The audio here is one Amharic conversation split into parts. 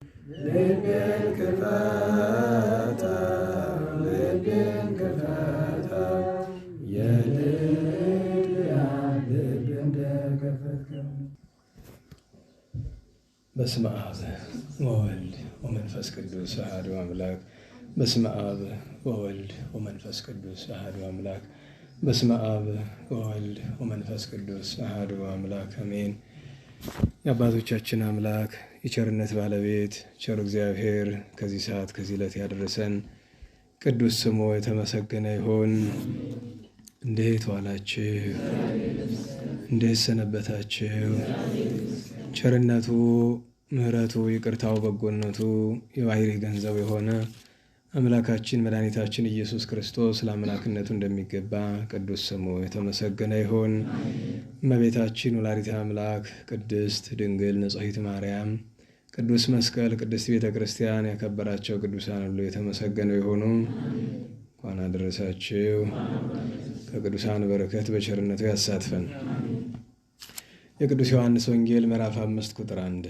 ልቤን ክፈታ የልድያ ልብ እንደከፈትከው። በስመ አብ ወወልድ ወመንፈስ ቅዱስ አሐዱ አምላክ። በስመ አብ ወወልድ ወመንፈስ ቅዱስ አሐዱ አምላክ። በስመ አብ ወወልድ ወመንፈስ ቅዱስ አሐዱ አምላክ አሜን። የአባቶቻችን አምላክ የቸርነት ባለቤት ቸር እግዚአብሔር ከዚህ ሰዓት ከዚህ ዕለት ያደረሰን ቅዱስ ስሙ የተመሰገነ ይሁን። እንዴት ዋላችሁ? እንዴት ሰነበታችሁ? ቸርነቱ፣ ምሕረቱ፣ ይቅርታው፣ በጎነቱ የባሕርይ ገንዘብ የሆነ አምላካችን መድኃኒታችን ኢየሱስ ክርስቶስ ለአምላክነቱ እንደሚገባ ቅዱስ ስሙ የተመሰገነ ይሁን። እመቤታችን ወላዲተ አምላክ ቅድስት ድንግል ንጽሕት ማርያም፣ ቅዱስ መስቀል፣ ቅድስት ቤተ ክርስቲያን ያከበራቸው ቅዱሳን ሁሉ የተመሰገኑ የሆኑ እንኳን አደረሳችሁ። ከቅዱሳን በረከት በቸርነቱ ያሳትፈን። የቅዱስ ዮሐንስ ወንጌል ምዕራፍ 5 ቁጥር 1።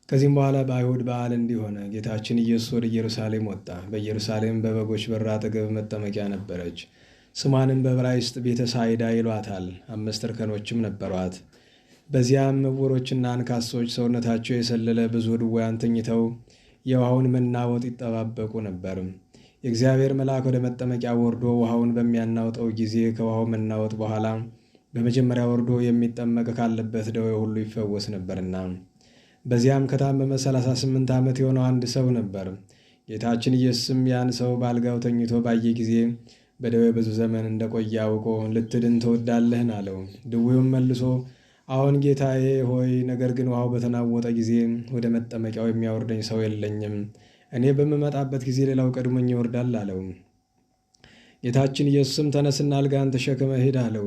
ከዚህም በኋላ በአይሁድ በዓል እንዲሆነ ጌታችን ኢየሱስ ወደ ኢየሩሳሌም ወጣ። በኢየሩሳሌም በበጎች በር አጠገብ መጠመቂያ ነበረች። ስሟንም በዕብራይስጥ ቤተ ሳይዳ ይሏታል። 5 እርከኖችም ነበሯት። በዚያም ዕውሮችና አንካሶች፣ ሰውነታቸው የሰለለ ብዙ ድውያን ተኝተው የውሃውን መናወጥ ይጠባበቁ ነበር። የእግዚአብሔር መልአክ ወደ መጠመቂያ ወርዶ ውሃውን በሚያናውጠው ጊዜ ከውሃው መናወጥ በኋላ በመጀመሪያ ወርዶ የሚጠመቅ ካለበት ደዌ ሁሉ ይፈወስ ነበርና። በዚያም ከታመመ 38 ዓመት የሆነው አንድ ሰው ነበር። ጌታችን ኢየሱስም ያን ሰው በአልጋው ተኝቶ ባየ ጊዜ በደዌ ብዙ ዘመን እንደቆየ አውቆ ልትድን ትወዳለህን? አለው። ድዌውም መልሶ አዎን ጌታዬ ሆይ፣ ነገር ግን ውሃው በተናወጠ ጊዜ ወደ መጠመቂያው የሚያወርደኝ ሰው የለኝም። እኔ በምመጣበት ጊዜ ሌላው ቀድሞኝ ይወርዳል አለው። ጌታችን ኢየሱስም ተነስና አልጋን ተሸክመ ሂድ አለው።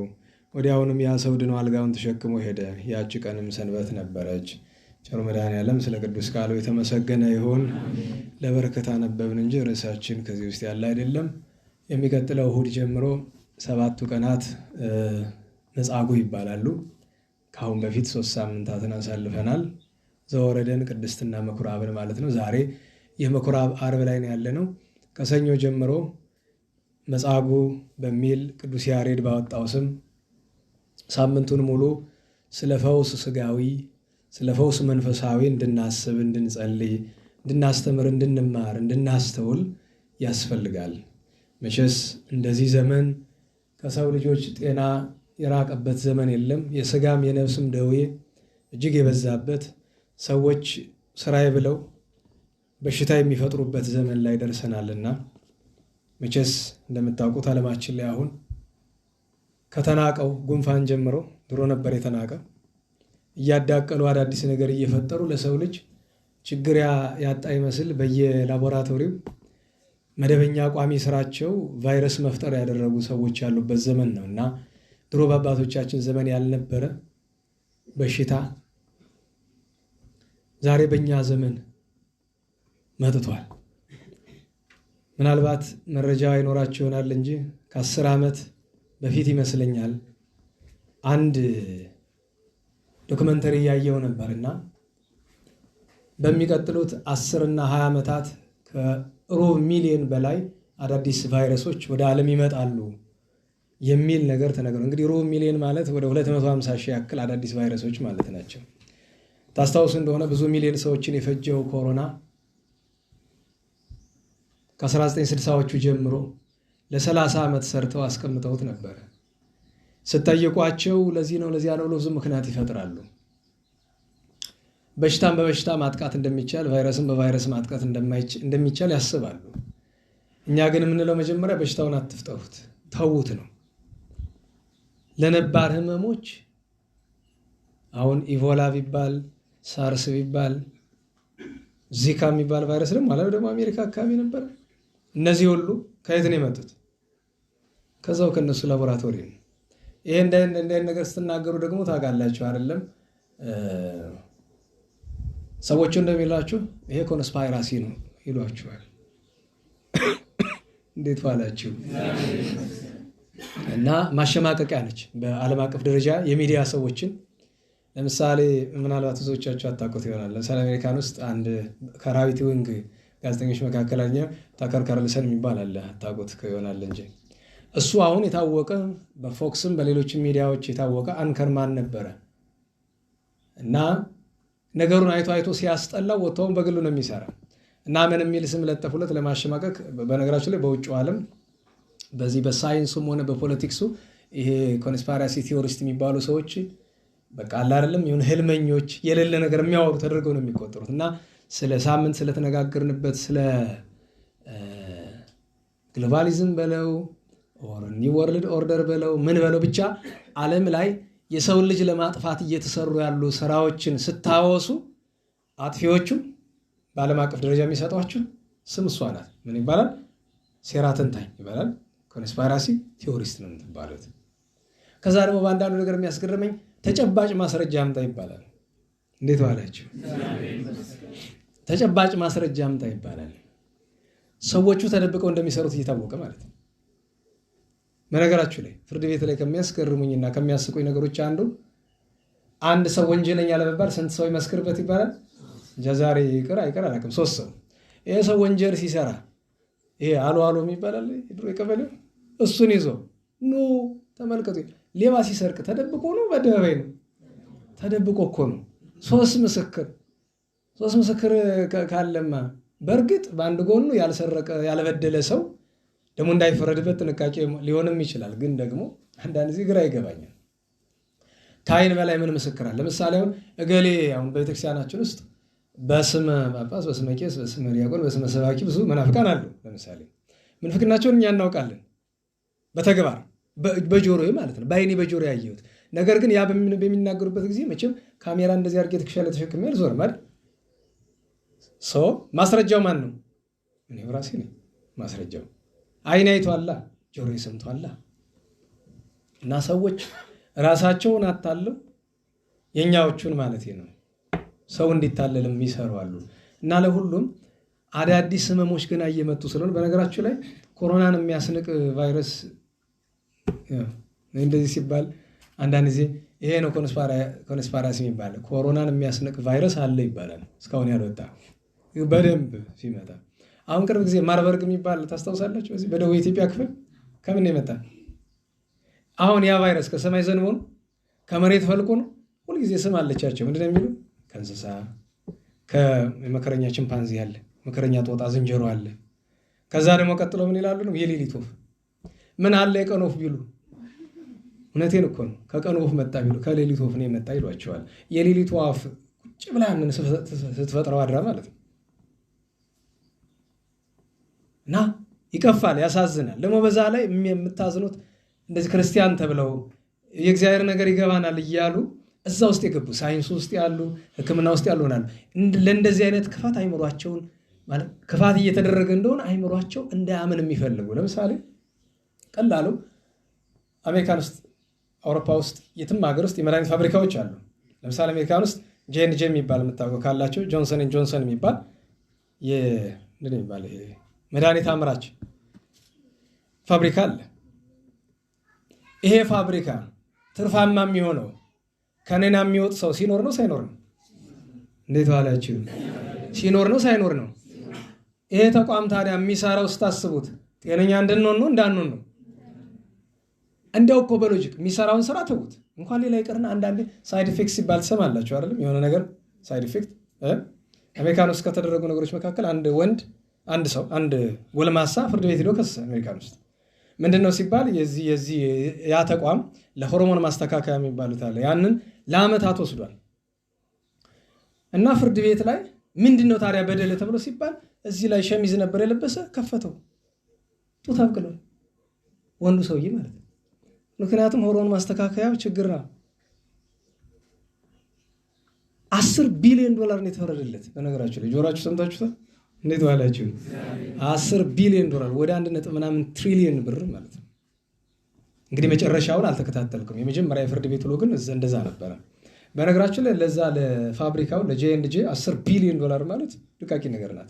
ወዲያውኑም ያ ሰው ድኖ አልጋውን ተሸክሞ ሄደ። ያች ቀንም ሰንበት ነበረች። ቸሩ መድኃኔዓለም ስለ ቅዱስ ቃሉ የተመሰገነ ይሁን። ለበረከት አነበብን እንጂ ርዕሳችን ከዚህ ውስጥ ያለ አይደለም። የሚቀጥለው እሁድ ጀምሮ 7ቱ ቀናት መጻጉዕ ይባላሉ። ከአሁን በፊት 3 ሳምንታትን አሳልፈናል። ዘወረደን ቅድስትና ምኩራብን ማለት ነው። ዛሬ የምኩራብ ዓርብ ላይ ነው ያለነው። ከሰኞ ጀምሮ መጻጉዕ በሚል ቅዱስ ያሬድ ባወጣው ስም ሳምንቱን ሙሉ ስለ ፈውስ ሥጋዊ፣ ስለ ፈውስ መንፈሳዊ እንድናስብ፣ እንድንጸልይ፣ እንድናስተምር፣ እንድንማር፣ እንድናስተውል ያስፈልጋል። መቼስ እንደዚህ ዘመን ከሰው ልጆች ጤና የራቀበት ዘመን የለም። የሥጋም የነፍስም ደዌ እጅግ የበዛበት፣ ሰዎች ስራዬ ብለው በሽታ የሚፈጥሩበት ዘመን ላይ ደርሰናልና መቼስ እንደምታውቁት ዓለማችን ላይ አሁን ከተናቀው ጉንፋን ጀምሮ ድሮ ነበር የተናቀ እያዳቀሉ አዳዲስ ነገር እየፈጠሩ ለሰው ልጅ ችግር ያጣ ይመስል በየላቦራቶሪው መደበኛ ቋሚ ስራቸው ቫይረስ መፍጠር ያደረጉ ሰዎች ያሉበት ዘመን ነው እና ድሮ በአባቶቻችን ዘመን ያልነበረ በሽታ ዛሬ በእኛ ዘመን መጥቷል። ምናልባት መረጃ ይኖራችሁ ይሆናል እንጂ ከ10 ዓመት በፊት ይመስለኛል አንድ ዶክመንተሪ እያየው ነበርና በሚቀጥሉት 10 እና 20 ዓመታት ከሩብ ሚሊዮን በላይ አዳዲስ ቫይረሶች ወደ ዓለም ይመጣሉ የሚል ነገር ተነግሯል። እንግዲህ ሩብ ሚሊዮን ማለት ወደ 250 ሺህ ያክል አዳዲስ ቫይረሶች ማለት ናቸው። ታስታውሱ እንደሆነ ብዙ ሚሊዮን ሰዎችን የፈጀው ኮሮና ከ1960ዎቹ ጀምሮ ለ30 ዓመት ሰርተው አስቀምጠውት ነበረ። ስጠይቋቸው ለዚህ ነው ለዚያ ነው ብዙ ምክንያት ይፈጥራሉ። በሽታን በበሽታ ማጥቃት እንደሚቻል፣ ቫይረስን በቫይረስ ማጥቃት እንደሚቻል ያስባሉ። እኛ ግን የምንለው መጀመሪያ በሽታውን አትፍጠሩት፣ ተዉት ነው። ለነባር ህመሞች አሁን ኢቮላ ቢባል፣ ሳርስ ቢባል፣ ዚካ የሚባል ቫይረስ ደግሞ አሜሪካ አካባቢ ነበር። እነዚህ ሁሉ ከየት ነው የመጡት? ከዛው ከነሱ ላቦራቶሪ ነው። ይሄ እንደ ነገር ስትናገሩ ደግሞ ታውቃላችሁ አይደለም? ሰዎቹ እንደሚላችሁ ይሄ ኮንስፓይራሲ ነው ይሏችኋል። እንዴት ዋላችሁ? እና ማሸማቀቂያ ነች። በዓለም አቀፍ ደረጃ የሚዲያ ሰዎችን ለምሳሌ ምናልባት ብዙዎቻችሁ አታውቁት ይሆናል። ለምሳሌ አሜሪካን ውስጥ አንድ ከራቢቲ ዊንግ ጋዜጠኞች መካከለኛ ታከር ካርልሰን የሚባል አለ። አታውቁት ይሆናል እንጂ እሱ አሁን የታወቀ በፎክስም በሌሎችም ሚዲያዎች የታወቀ አንከርማን ነበረ እና ነገሩን አይቶ ሲያስጠላው ወጥተውን በግሉ ነው የሚሰራ እና ምን የሚል ስም ለጠፉለት ለማሸማቀቅ። በነገራችን ላይ በውጭው ዓለም በዚህ በሳይንሱም ሆነ በፖለቲክሱ ይሄ ኮንስፓይራሲ ቲዮሪስት የሚባሉ ሰዎች በቃ አለ አይደለም ይሁን ህልመኞች የሌለ ነገር የሚያወሩ ተደርገው ነው የሚቆጠሩት። እና ስለ ሳምንት ስለተነጋገርንበት ስለ ግሎባሊዝም በለው ኒው ወርልድ ኦርደር በለው ምን በለው ብቻ ዓለም ላይ የሰውን ልጅ ለማጥፋት እየተሰሩ ያሉ ስራዎችን ስታወሱ አጥፊዎቹ በዓለም አቀፍ ደረጃ የሚሰጧችሁ ስም እሷ ናት። ምን ይባላል? ሴራ ተንታኝ ይባላል። ኮንስፓይራሲ ቲዮሪስት ነው የምትባሉት። ከዛ ደግሞ በአንዳንዱ ነገር የሚያስገርመኝ ተጨባጭ ማስረጃ አምጣ ይባላል። እንዴት ዋላችሁ? ተጨባጭ ማስረጃ አምጣ ይባላል። ሰዎቹ ተደብቀው እንደሚሰሩት እየታወቀ ማለት ነው። በነገራችሁ ላይ ፍርድ ቤት ላይ ከሚያስገርሙኝና ከሚያስቁኝ ነገሮች አንድ ሰው ወንጀለኛ ለመባል ስንት ሰው ይመስክርበት ይባላል? ዛሬ ይቅር አይቀር አላውቅም፣ 3 ሰው። ይሄ ሰው ወንጀል ሲሰራ ይሄ አሎ የሚባላል ድሮ የቀበሌው እሱን ይዞ ኑ ተመልከቱ። ሌባ ሲሰርቅ ተደብቆ ነው በአደባባይ ነው? ተደብቆ እኮ ነው። 3 ምስክር ካለማ በእርግጥ በአንድ ጎኑ ያልሰረቀ ያልበደለ ሰው ደግሞ እንዳይፈረድበት ጥንቃቄ ሊሆንም ይችላል። ግን ደግሞ አንዳንድ ጊዜ ግራ ይገባኛል። ከአይን በላይ ምን ምስክር አለ? ለምሳሌ አሁን እገሌ አሁን በቤተክርስቲያናችን ውስጥ በስመ ጳጳስ፣ በስመ ቄስ፣ በስመ ዲያቆን፣ በስመ ሰባኪ ብዙ መናፍቃን አሉ። ለምሳሌ ምንፍቅናቸውን እኛ እናውቃለን በተግባር በጆሮዬ ማለት ነው፣ በአይኔ በጆሮ ያየሁት ነገር። ግን ያ በሚናገሩበት ጊዜ መቼም ካሜራ እንደዚህ አድርጌ ትከሻ ተሸክሜ አልዞርም አይደል? ማስረጃው ማን ነው? እኔው ራሴ ነኝ ማስረጃው። አይን አይቷላ፣ ጆሮ ሰምቷላ። እና ሰዎች ራሳቸውን አታለው የኛዎቹን ማለት ነው ሰው እንዲታለልም ይሰሩ አሉ። እና ለሁሉም አዳዲስ ህመሞች ገና እየመጡ ስለሆነ በነገራችሁ ላይ ኮሮናን የሚያስንቅ ቫይረስ እንደዚህ ሲባል አንዳንድ ጊዜ ይሄ ነው ኮንስፓይራሲ የሚባል ኮሮናን የሚያስንቅ ቫይረስ አለ ይባላል። እስካሁን ያልወጣ በደንብ ሲመጣ አሁን ቅርብ ጊዜ ማርበርግ የሚባል ታስታውሳላችሁ? በዚህ በደቡብ ኢትዮጵያ ክፍል ከምን የመጣ አሁን ያ ቫይረስ ከሰማይ ዘንቦ ነው ከመሬት ፈልቆ ነው? ሁልጊዜ ስም አለቻቸው። ምንድን ነው የሚሉ? ከእንስሳ ከመከረኛ ቺምፓንዚ አለ፣ መከረኛ ጦጣ ዝንጀሮ አለ። ከዛ ደግሞ ቀጥሎ ምን ይላሉ ነው? የሌሊት ወፍ ምን አለ የቀን ወፍ ቢሉ እውነቴን እኮ ነው። ከቀን ወፍ መጣ ቢሉ ከሌሊት ወፍ ነው የመጣ ይሏቸዋል። የሌሊት ወፍ ቁጭ ብላ ምን ስትፈጥረው አድራ ማለት ነው። እና ይከፋል፣ ያሳዝናል። ደግሞ በዛ ላይ የምታዝኑት እንደዚህ ክርስቲያን ተብለው የእግዚአብሔር ነገር ይገባናል እያሉ እዛ ውስጥ የገቡ ሳይንስ ውስጥ ያሉ ሕክምና ውስጥ ያሉ ሆናሉ። ለእንደዚህ አይነት ክፋት አይምሯቸውን ማለት ክፋት እየተደረገ እንደሆነ አይምሯቸው እንዳያምን የሚፈልጉ ለምሳሌ ቀላሉ አሜሪካን ውስጥ አውሮፓ ውስጥ የትም ሀገር ውስጥ የመድኃኒት ፋብሪካዎች አሉ። ለምሳሌ አሜሪካን ውስጥ ጄ&ጄ የሚባል የምታውቀው ካላቸው ጆንሰን የሚባል መድኃኒት አምራች ፋብሪካ አለ። ይሄ ፋብሪካ ትርፋማ የሚሆነው ከኔና የሚወጥ ሰው ሲኖር ነው ሳይኖር ነው? እንዴት ዋላችሁ? ሲኖር ነው ሳይኖር ነው? ይሄ ተቋም ታዲያ የሚሰራው ስታስቡት ጤነኛ እንድንሆን ነው እንዳንሆን ነው? እንዲያው እኮ በሎጂክ የሚሰራውን ስራ ተውት እንኳን ሌላ ይቀርና አንዳንዴ ሳይድ ኢፌክት ሲባል ትሰማላችሁ አይደለም? የሆነ ነገር ሳይድ ኢፌክት አሜሪካን ውስጥ ከተደረጉ ነገሮች መካከል አንድ ጎልማሳ ፍርድ ቤት ሄዶ ከሰሰ። አሜሪካን ውስጥ ምንድነው ሲባል ያ ተቋም ለሆርሞን ማስተካከያ የሚባሉት አለ። ያንን ለአመታት ወስዷል እና ፍርድ ቤት ላይ ምንድነው ታዲያ በደለ ተብሎ ሲባል እዚህ ላይ ሸሚዝ ነበር የለበሰ ከፈተው ጡት አብቅሏል፣ ወንዱ ሰውዬ ማለት ነው። ምክንያቱም ሆርሞን ማስተካከያው ችግር ነው። $10 ቢሊዮን ነው የተፈረደለት። በነገራችሁ ላይ ጆሮአችሁ ሰምታችሁታል? እንዴት ዋላችሁ? $10 ቢሊዮን ወደ 1.ምናምን ትሪሊየን ብር ማለት ነው። እንግዲህ መጨረሻውን አልተከታተልኩም። የመጀመሪያ የፍርድ ቤት ውሎ ግን እንደዛ ነበረ። በነገራችሁ ላይ ለዛ ለፋብሪካው ለጄ&ጄ $10 ቢሊዮን ማለት ድቃቂ ነገር ናት፣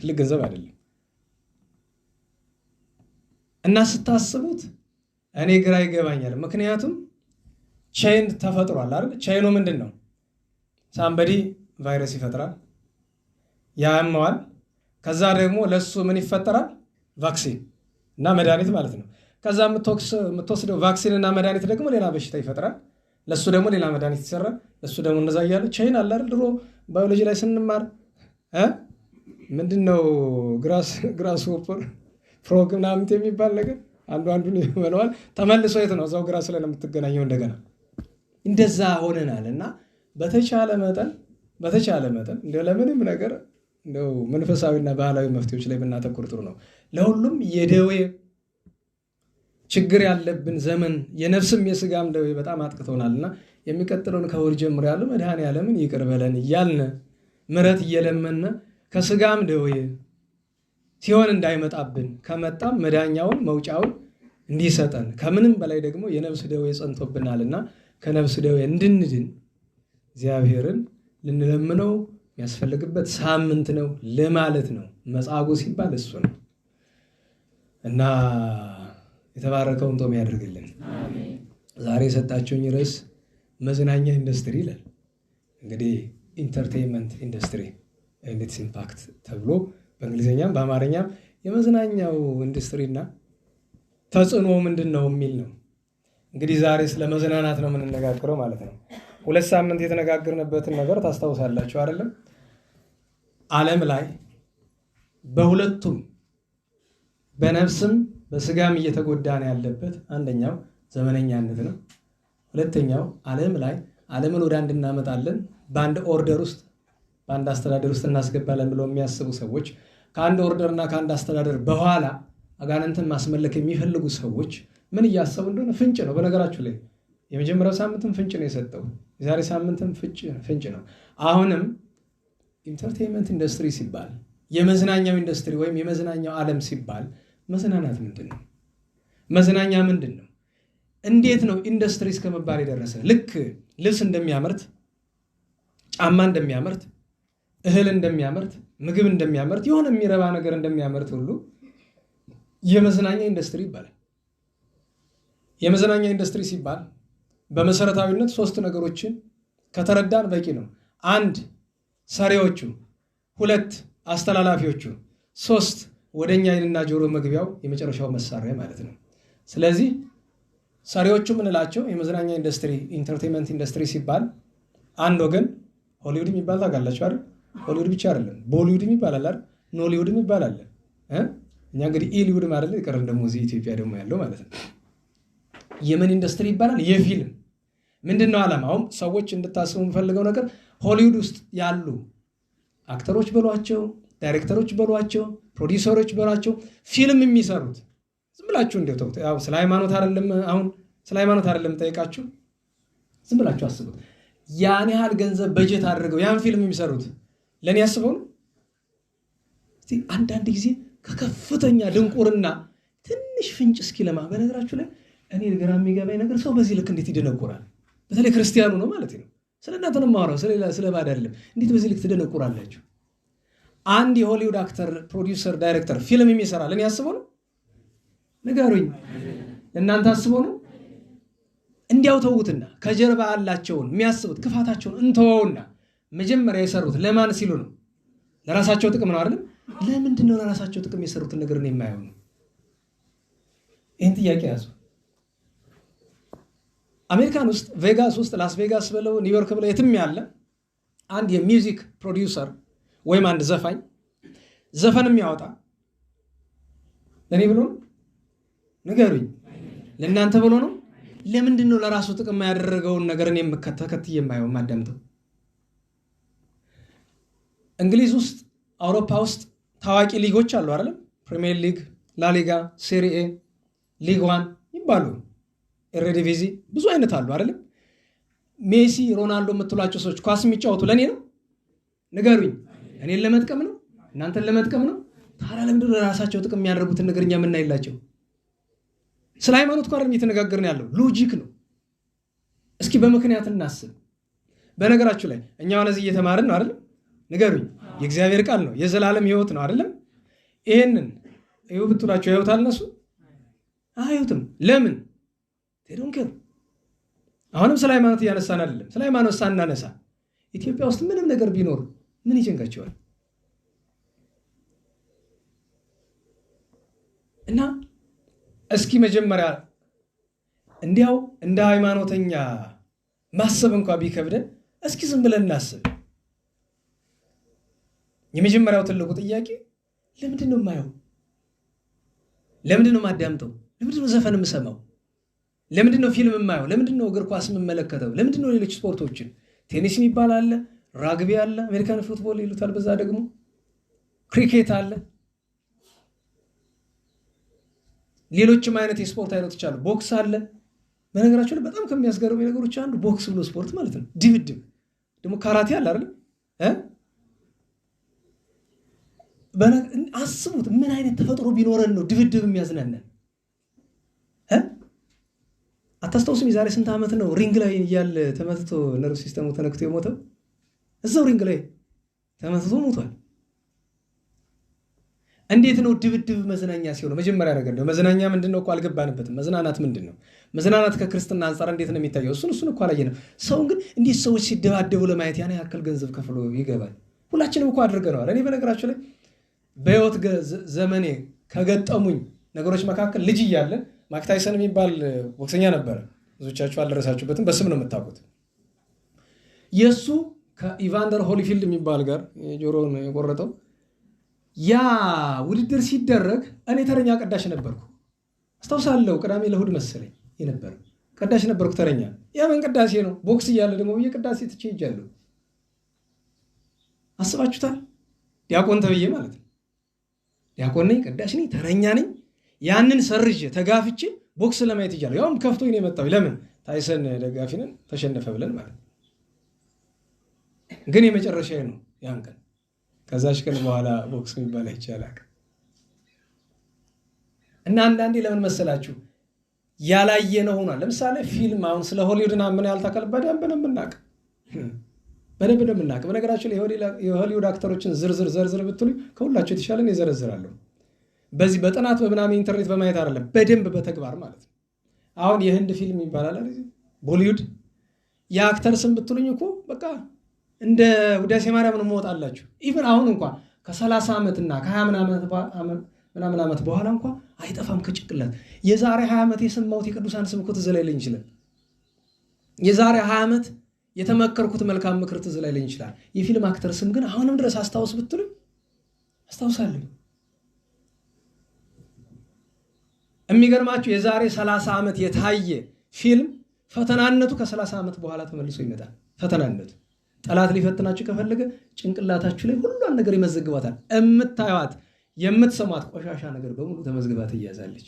ትልቅ ገንዘብ አይደለም። እና ስታስቡት እኔ ግራ ይገባኛል። ምክንያቱም ቼን ተፈጥሯል አይደል? ቼኑ ምንድን ነው? ሳምበዲ ቫይረስ ይፈጥራል፣ ያመዋል። ከዛ ደግሞ ለሱ ምን ይፈጠራል? ቫክሲን እና መድኃኒት ማለት ነው። ከዛ የምትወስደው ቫክሲን እና መድኃኒት ደግሞ ሌላ በሽታ ይፈጥራል። ለሱ ደግሞ ሌላ መድኃኒት ይሰራል። ለሱ ደግሞ እንደዛ እያለ ቼን አለ አይደል? ድሮ ባዮሎጂ ላይ ስንማር ምንድነው ግራስ ሆፐር ፍሮግ ምናምን የሚባል ነገር አንዱን ይበለዋል። ተመልሶ የት ነው? እዛው ግራስ ላይ ነው የምትገናኘው እንደገና። እንደዛ ሆነናል። እና በተቻለ መጠን እንደው ለምንም ነገር እንደው መንፈሳዊና ባህላዊ መፍትሄዎች ላይ ብናተኩር ጥሩ ነው። ለሁሉም የደዌ ችግር ያለብን ዘመን የነፍስም የስጋም ደዌ በጣም አጥቅቶናልና የሚቀጥለውን ከእሑድ ጀምሮ ያለው መድኃኔዓለምን ይቅር በለን እያልን ምሕረት እየለመነ ከስጋም ደዌ ሲሆን እንዳይመጣብን ከመጣም መዳኛውን መውጫውን እንዲሰጠን ከምንም በላይ ደግሞ የነፍስ ደዌ ጸንቶብናልና ከነፍስ ደዌ እንድንድን እግዚአብሔርን ልንለምነው የሚያስፈልግበት ሳምንት ነው ለማለት ነው። መጻጉዕ ሲባል እሱ ነው እና የተባረከውን ጦም ያደርግልን። ዛሬ የሰጣችሁኝ ርዕስ መዝናኛ ኢንዱስትሪ ይላል። እንግዲህ ኢንተርቴይንመንት ኢንዱስትሪ ኤንድ ኢትስ ኢምፓክት ተብሎ በእንግሊዝኛም በአማርኛም የመዝናኛው ኢንዱስትሪና ተጽዕኖ ምንድን ነው የሚል ነው። እንግዲህ ዛሬ ስለ መዝናናት ነው የምንነጋገረው ማለት ነው። 2 ሳምንት የተነጋገርንበትን ነገር ታስታውሳላችሁ አይደለም? ዓለም ላይ በሁለቱም በነፍስም በስጋም እየተጎዳን ያለበት አንደኛው ዘመነኛነት ነው። ሁለተኛው ዓለም ላይ ዓለምን ወደ አንድ እናመጣለን፣ በአንድ ኦርደር ውስጥ በአንድ አስተዳደር ውስጥ እናስገባለን ብለው የሚያስቡ ሰዎች ከአንድ ኦርደርና ከአንድ አስተዳደር በኋላ አጋንንትን ማስመለክ የሚፈልጉ ሰዎች ምን እያሰቡ እንደሆነ ፍንጭ ነው። በነገራችሁ ላይ የመጀመሪያው ሳምንትም ፍንጭ ነው የሰጠው፣ የዛሬ ሳምንትም ፍንጭ ነው። አሁንም ኢንተርቴይንመንት ኢንዱስትሪ ሲባል የመዝናኛው ኢንዱስትሪ ወይም የመዝናኛው ዓለም ሲባል መዝናናት ምንድን ነው? መዝናኛ ምንድን ነው? እንዴት ነው ኢንዱስትሪ እስከመባል የደረሰ? ልክ ልብስ እንደሚያመርት፣ ጫማ እንደሚያመርት፣ እህል እንደሚያመርት፣ ምግብ እንደሚያመርት፣ የሆነ የሚረባ ነገር እንደሚያመርት ሁሉ የመዝናኛ ኢንዱስትሪ ይባላል። የመዝናኛ ኢንዱስትሪ ሲባል በመሰረታዊነት 3 ነገሮችን ከተረዳን በቂ ነው። 1 ሰሪዎቹ፣ 2 አስተላላፊዎቹ፣ 3 ወደኛ ዓይንና ጆሮ መግቢያው የመጨረሻው መሳሪያ ማለት ነው። ስለዚህ ሰሪዎቹ ምንላቸው የመዝናኛ ኢንዱስትሪ ኢንተርቴይንመንት ኢንዱስትሪ ሲባል አንድ ወገን ሆሊውድ የሚባል ታውቃላችሁ አይደል? ሆሊውድ ብቻ አይደለም፣ ቦሊውድ የሚባል አለ፣ ኖሊውድ የሚባል አለ። እኛ እንግዲህ ኢሊውድ ማለት ይቀርም ደግሞ እዚህ ኢትዮጵያ ደግሞ ያለው ማለት ነው። የምን ኢንዱስትሪ ይባላል? የፊልም ምንድነው ዓላማውም? ሰዎች እንድታስቡ የምፈልገው ነገር ሆሊውድ ውስጥ ያሉ አክተሮች በሏቸው፣ ዳይሬክተሮች በሏቸው፣ ፕሮዲውሰሮች በሏቸው ፊልም የሚሰሩት ዝም ብላችሁ እንደው ተውት። ያው ስለ ሃይማኖት አይደለም፣ አሁን ስለ ሃይማኖት አይደለም ጠይቃችሁ፣ ዝም ብላችሁ አስቡት። ያን ያህል ገንዘብ በጀት አድርገው ያን ፊልም የሚሰሩት ለኔ ያስበው ነው። እስቲ አንዳንድ ጊዜ ከከፍተኛ ድንቁርና ትንሽ ፍንጭ እስኪለማ በነገራችሁ ላይ እኔ ግራ የሚገባኝ ነገር ሰው በዚህ ልክ እንዴት ይደነቁራል? በተለይ ክርስቲያኑ ነው ማለት ነው። ስለ እናንተ ነው የማወራው፣ ስለ ባድ አይደለም። እንዴት በዚህ ልክ ትደነቁራላችሁ? አንድ የሆሊውድ አክተር፣ ፕሮዲውሰር፣ ዳይሬክተር ፊልም የሚሰራ ለኔ ያስበው ነው? ንገሩኝ። ለእናንተ አስበው ነው? እንዲያው ተውትና ከጀርባ ያላቸውን የሚያስቡት ክፋታቸውን እንተወውና መጀመሪያ የሰሩት ለማን ሲሉ ነው? ለራሳቸው ጥቅም ነው አይደል? ለምንድን ነው ለራሳቸው ጥቅም የሰሩትን ነገር ነው የማየው ነው? ይህን ጥያቄ ያዙ። አሜሪካን ውስጥ ቬጋስ ውስጥ ላስ ቬጋስ ብለው ኒውዮርክ ብለው የትም ያለ አንድ የሚውዚክ ፕሮዲውሰር ወይም አንድ ዘፋኝ ዘፈን የሚያወጣ ለእኔ ብሎ ነው? ንገሩኝ። ለእናንተ ብሎ ነው? ለምንድን ነው ለራሱ ጥቅም ያደረገውን ነገር እኔ ተከትዬ የማየው የማዳምጠው? እንግሊዝ ውስጥ አውሮፓ ውስጥ ታዋቂ ሊጎች አሉ አይደለም? ፕሪሚየር ሊግ፣ ላሊጋ፣ ሴሪኤ፣ ሊግ 1 ይባሉ፣ ኤሬዲቪዚ ብዙ አይነት አሉ አይደለም? ሜሲ፣ ሮናልዶ የምትሏቸው ሰዎች ኳስ የሚጫወቱ ለእኔ ነው? ንገሩኝ። እኔን ለመጥቀም ነው? እናንተን ለመጥቀም ነው? ታዲያ ለምንድን ነው ለራሳቸው ጥቅም የሚያደርጉትን ነገር እኛ የምናይላቸው? ስለ ሃይማኖት እኮ አይደለም እየተነጋገርን ያለው፣ ሎጂክ ነው። እስኪ በምክንያት እናስብ። በነገራችሁ ላይ እኛ ወነዚህ እየተማርን ነው አይደለም? ንገሩኝ። የእግዚአብሔር ቃል ነው፣ የዘላለም ህይወት ነው አይደለም? ይሄንን ይኸው ብትሏቸው ያዩታል እነሱ? አያዩትም። ለምን? ቴዶንከር አሁንም ስለ ሃይማኖት እያነሳን አይደለም። ስለ ሃይማኖት ሳናነሳ ኢትዮጵያ ውስጥ ምንም ነገር ቢኖር ምን ይጨንቃቸዋል? እና እስኪ መጀመሪያ እንዲያው እንደ ሃይማኖተኛ ማሰብ እንኳ ቢከብደን እስኪ ዝም ብለን እናስብ። የመጀመሪያው ትልቁ ጥያቄ ለምንድን ነው የማየው? ለምንድን ነው የማዳምጠው? ለምንድን ነው ዘፈን የምሰማው? ለምንድን ነው ፊልም የማየው? ለምንድን ነው እግር ኳስ የምመለከተው? ለምንድን ነው ሌሎች ስፖርቶችን፣ ቴኒስ የሚባል አለ፣ ራግቢ አለ፣ አሜሪካን ፉትቦል ይሉታል፣ በዛ ደግሞ ክሪኬት አለ፣ ሌሎችም አይነት የስፖርት አይነቶች አሉ፣ ቦክስ አለ። በነገራቸው ላይ በጣም ከሚያስገርሙ ነገሮች አንዱ ቦክስ ብሎ ስፖርት ማለት ነው። ድብድብ ደግሞ ካራቴ አለ አይደል? አስቡት፣ ምን አይነት ተፈጥሮ ቢኖረን ነው ድብድብ የሚያዝናናን? አታስታውሱም? የዛሬ ስንት ዓመት ነው ሪንግ ላይ እያለ ተመትቶ ነርቭ ሲስተሙ ተነክቶ የሞተው? እዛው ሪንግ ላይ ተመትቶ ሞቷል። እንዴት ነው ድብድብ መዝናኛ ሲሆን? መጀመሪያ ነገር ነው መዝናኛ ምንድን ነው እኮ አልገባንበትም። መዝናናት ምንድን ነው? መዝናናት ከክርስትና አንጻር እንዴት ነው የሚታየው? እሱን እኮ አላየንም። ሰውን ግን እንዴት ሰዎች ሲደባደቡ ለማየት ያን ያክል ገንዘብ ከፍሎ ይገባል? ሁላችንም እኮ አድርገነዋል። እኔ በነገራችሁ ላይ በህይወት ዘመኔ ከገጠሙኝ ነገሮች መካከል ልጅ እያለ ማይክ ታይሰን የሚባል ቦክሰኛ ነበረ። ብዙዎቻችሁ አልደረሳችሁበትም፣ በስም ነው የምታውቁት። የእሱ ከኢቫንደር ሆሊፊልድ የሚባል ጋር ጆሮውን የቆረጠው ያ ውድድር ሲደረግ እኔ ተረኛ ቀዳሽ ነበርኩ። አስታውሳለሁ። ቅዳሜ ለእሑድ መሰለኝ የነበረ ቀዳሽ ነበርኩ ተረኛ። ያምን ቅዳሴ ነው። ቦክስ እያለ ደግሞ ቅዳሴ ትቼ ሄጃለሁ። አስባችሁታል? ዲያቆን ተብዬ ማለት ነው። ዲያቆን ነኝ፣ ቀዳሽ ነኝ፣ ተረኛ ነኝ። ያንን ሰርዤ ተጋፍቼ ቦክስ ለማየት ይቻላል። ያውም ከፍቶኝ ነው የመጣው። ለምን? ታይሰን ደጋፊ ነን ተሸነፈ ብለን ማለት ነው። ግን የመጨረሻዬ ነው ያን ቀን። ከዛች ቀን በኋላ ቦክስ የሚባል አይቻላል። እና አንዳንዴ ለምን መሰላችሁ ያላየነው ሆኗል። ለምሳሌ ፊልም አሁን ስለ ሆሊውድና ምን ያልታከል በደንብ ነው የምናውቅ። በነገራችሁ ላይ የሆሊውድ አክተሮችን ዝርዝር ብትሉ ከሁላቸው የተሻለን የዘረዝራለሁ። በዚህ በጥናት በምናምን ኢንተርኔት በማየት አይደለም፣ በደንብ በተግባር ማለት ነው። አሁን የህንድ ፊልም ይባላል ቦሊውድ። የአክተር ስም ብትሉኝ እኮ በቃ እንደ ውዳሴ ማርያም ነው መወጣላችሁ። ኢቨን አሁን እንኳን ከ30 ዓመትና ከ20 ምናምን ዓመት በኋላ እንኳን አይጠፋም ከጭንቅላት። የዛሬ 20 ዓመት የሰማሁት የቅዱሳን ስም እኮ ትዝ ላይለኝ ይችላል። የዛሬ 20 ዓመት የተመከርኩት መልካም ምክር ትዝ ላይለኝ ይችላል። የፊልም አክተር ስም ግን አሁንም ድረስ አስታውስ ብትሉኝ አስታውሳለሁ። የሚገርማችሁ የዛሬ 30 ዓመት የታየ ፊልም ፈተናነቱ ከ30 ዓመት በኋላ ተመልሶ ይመጣል። ፈተናነቱ ጠላት ሊፈትናችሁ ከፈለገ ጭንቅላታችሁ ላይ ሁሉን ነገር ይመዘግባታል። የምታዩት የምትሰማት ቆሻሻ ነገር በሙሉ ተመዝግባ ትያዛለች።